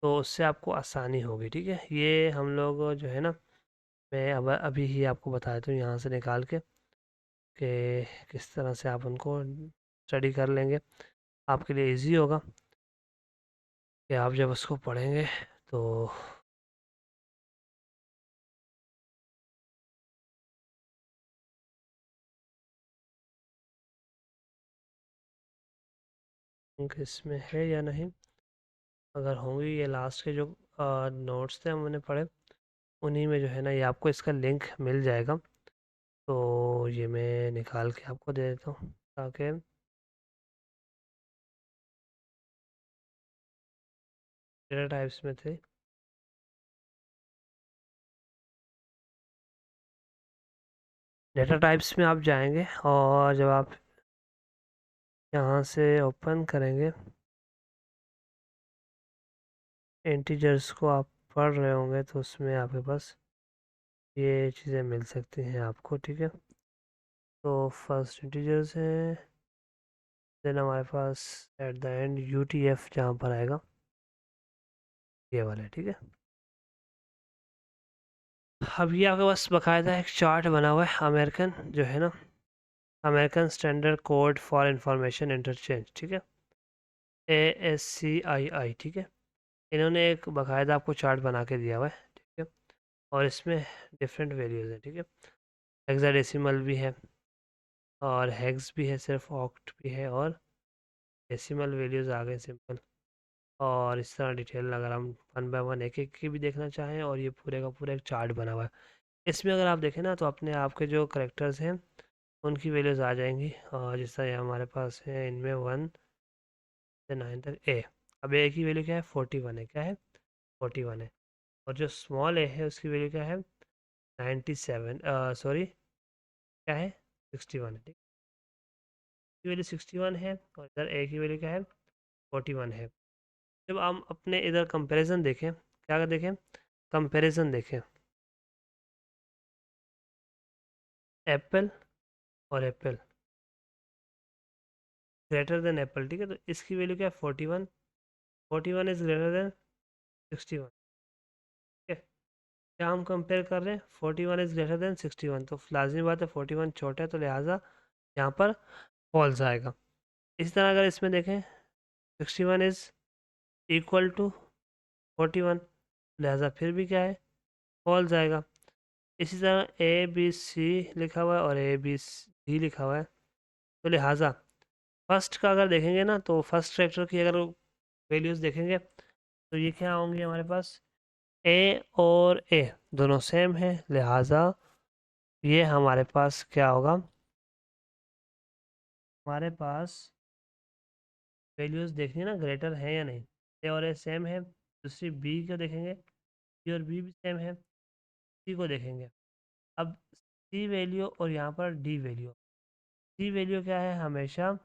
तो उससे आपको आसानी होगी, ठीक है। ये हम लोग जो है ना, मैं अब अभी ही आपको बता देता हूँ यहाँ से निकाल के कि किस तरह से आप उनको स्टडी कर लेंगे, आपके लिए इजी होगा कि आप जब उसको पढ़ेंगे तो इसमें है या नहीं, अगर होंगी ये लास्ट के जो नोट्स थे हमने पढ़े उन्हीं में जो है ना ये आपको इसका लिंक मिल जाएगा, तो ये मैं निकाल के आपको दे देता हूँ ताकि डेटा टाइप्स में थे। डेटा टाइप्स में आप जाएंगे और जब आप यहाँ से ओपन करेंगे, इंटीजर्स को आप पढ़ रहे होंगे तो उसमें आपके पास ये चीज़ें मिल सकती हैं आपको, ठीक है। तो फर्स्ट इंटीजर्स हैं, देन हमारे पास एट द एंड UTF जहाँ पर आएगा ये वाला, ठीक है। अब ये आपके पास बाकायदा एक चार्ट बना हुआ है अमेरिकन जो है ना, American standard code for information interchange, ठीक है, ASCII, ठीक है। इन्होंने एक बाकायदा आपको चार्ट बना के दिया हुआ है, ठीक है। और इसमें डिफरेंट वैल्यूज़ हैं, ठीक है। हेक्साडेसिमल भी है और हेक्स भी है, सिर्फ ऑक्ट भी है, और डेसिमल वैल्यूज़ आ गए सिंपल। और इस तरह डिटेल अगर हम वन बाय वन एक एक की भी देखना चाहें, और ये पूरे का पूरा एक चार्ट बना हुआ है। इसमें अगर आप देखें ना तो अपने आप के जो करेक्टर्स हैं उनकी वैल्यूज़ आ जाएंगी, और जिस तरह ये हमारे पास है इनमें 1 से 9 तक ए। अब ए की वैल्यू क्या है, 41 है, क्या है 41 है। और जो स्मॉल ए है उसकी वैल्यू क्या है, 97, सॉरी क्या है 61 है, ठीक, की वैल्यू 61 है, और इधर ए की वैल्यू क्या है 41 है। जब हम अपने इधर कंपैरिजन देखें, क्या देखें, कंपैरिजन देखें एप्पल और एप्पल ग्रेटर देन एप्पल, ठीक है। तो इसकी वैल्यू क्या है 41, 41 इज ग्रेटर देन 61, ठीक है। क्या हम कंपेयर कर रहे हैं, 41 इज ग्रेटर देन 61, तो लाजमी बात है 41 छोटा है, तो लिहाजा यहाँ पर फॉल्स आएगा। इसी तरह अगर इसमें देखें 61 इज इक्वल टू 41, लिहाजा फिर भी क्या है, फॉल्स आएगा। इसी तरह ABC लिखा हुआ है और ABCD लिखा हुआ है, तो लिहाजा फर्स्ट का अगर देखेंगे ना तो फर्स्ट फैक्टर की अगर वैल्यूज़ देखेंगे तो ये क्या होंगे हमारे पास, ए और ए दोनों सेम है, लिहाजा ये हमारे पास क्या होगा, हमारे पास वैल्यूज़ देखनी है ना ग्रेटर है या नहीं, ए और ए सेम है, दूसरी बी को देखेंगे, सी और बी भी सेम है, सी को देखेंगे। अब सी वैल्यू और यहाँ पर डी वैल्यू, सी वैल्यू क्या है, हमेशा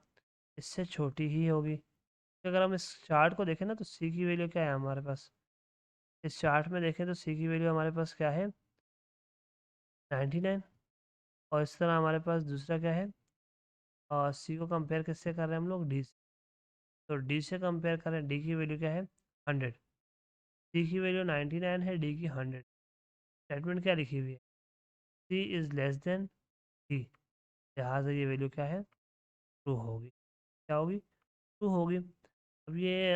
इससे छोटी ही होगी। तो अगर हम इस चार्ट को देखें ना, तो सी की वैल्यू क्या है हमारे पास, इस चार्ट में देखें तो सी की वैल्यू हमारे पास क्या है, 99। और इस तरह हमारे पास दूसरा क्या है, और सी को कंपेयर किससे कर रहे हैं हम लोग, डी से। तो डी से कंपेयर करें, डी की वैल्यू क्या है, 100। सी की वैल्यू 99 है, डी की 100। स्टेटमेंट क्या लिखी हुई है, सी इज़ लेस देन डी, लिहाजा ये वैल्यू क्या है, ट्रू होगी। क्या होगी, ट्रू होगी। अब ये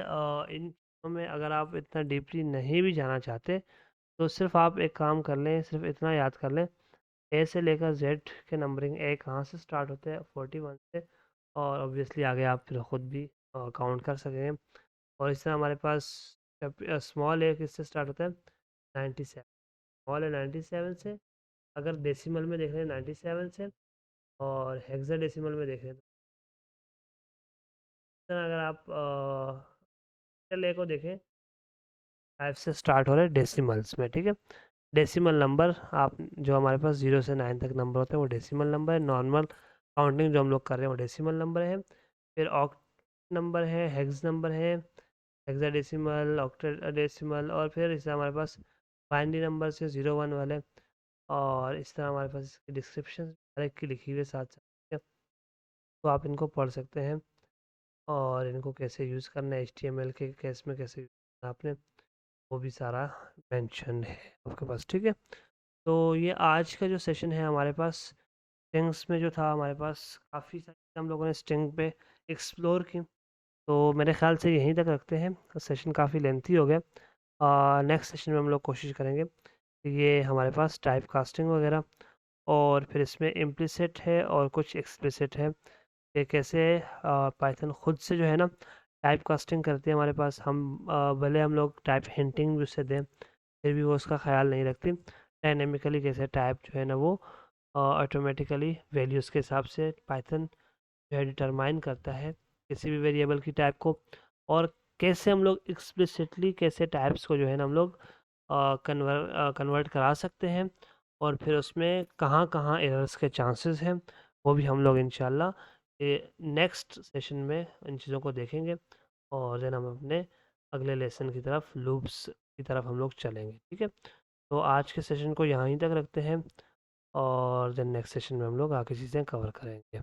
इन चीज़ों में अगर आप इतना डीपली नहीं भी जाना चाहते, तो सिर्फ आप एक काम कर लें, सिर्फ इतना याद कर लें, ए से लेकर जेड के नंबरिंग ए कहाँ से स्टार्ट होते हैं, 41 से। और ऑब्वियसली आगे आप फिर ख़ुद भी काउंट कर सकेंगे। और इस तरह हमारे पास स्मॉल ए किससे स्टार्ट होता है, 97। स्मॉल ए 97 से, अगर डेसिमल में देख रहे हैं 97 से, और हेक्साडेसिमल में देख रहे हैं तो इस तरह अगर आप ए को देखें, 5 से स्टार्ट हो रहे हैं डेसिमल्स में, ठीक है। डेसिमल नंबर आप जो हमारे पास 0 से 9 तक नंबर होते हैं वो डेसिमल नंबर है। नॉर्मल काउंटिंग जो हम लोग कर रहे हैं वो डेसिमल नंबर है। फिर ऑक्ट नंबर है, हेक्स नंबर है, हेक्साडेसिमल, ऑक्टाडेसिमल, और फिर इससे हमारे पास बाइनरी नंबर से 0 1 वाले। और इस तरह हमारे पास इसकी डिस्क्रिप्शन हर एक की लिखी हुई है साथ साथ, ठीक है। तो आप इनको पढ़ सकते हैं, और इनको कैसे यूज़ करना है, HTML के केस में कैसे यूज़ करना है आपने, वो भी सारा मेंशन है आपके पास, ठीक है। तो ये आज का जो सेशन है हमारे पास स्ट्रिंग्स में जो था, हमारे पास काफ़ी सारी हम लोगों ने स्ट्रिंग पे एक्सप्लोर की। तो मेरे ख्याल से यहीं तक रखते हैं, सेशन काफ़ी लेंथी हो गया। नेक्स्ट सेशन में हम लोग कोशिश करेंगे कि ये हमारे पास टाइप कास्टिंग वगैरह, और फिर इसमें इम्प्लिसिट है और कुछ एक्सप्लिसिट है, कि कैसे पाइथन खुद से जो है ना टाइप कास्टिंग करती है हमारे पास। हम भले हम लोग टाइप हिंटिंग भी उससे दें, फिर भी वो उसका ख्याल नहीं रखती। डायनेमिकली कैसे टाइप जो है ना वो ऑटोमेटिकली वैल्यूज़ के हिसाब से पाइथन जो है डिटरमाइन करता है किसी भी वेरिएबल की टाइप को। और कैसे हम लोग एक्सप्लिसिटली कैसे टाइप्स को जो है ना हम लोग कन्वर्ट करा सकते हैं, और फिर उसमें कहाँ कहाँ एरर्स के चांसेस हैं, वो भी हम लोग इंशाल्लाह नेक्स्ट सेशन में इन चीज़ों को देखेंगे। और देन हम अपने अगले लेसन की तरफ, लूप्स की तरफ हम लोग चलेंगे, ठीक है। तो आज के सेशन को यहाँ ही तक रखते हैं, और देन नेक्स्ट सेशन में हम लोग आगे चीज़ें कवर करेंगे।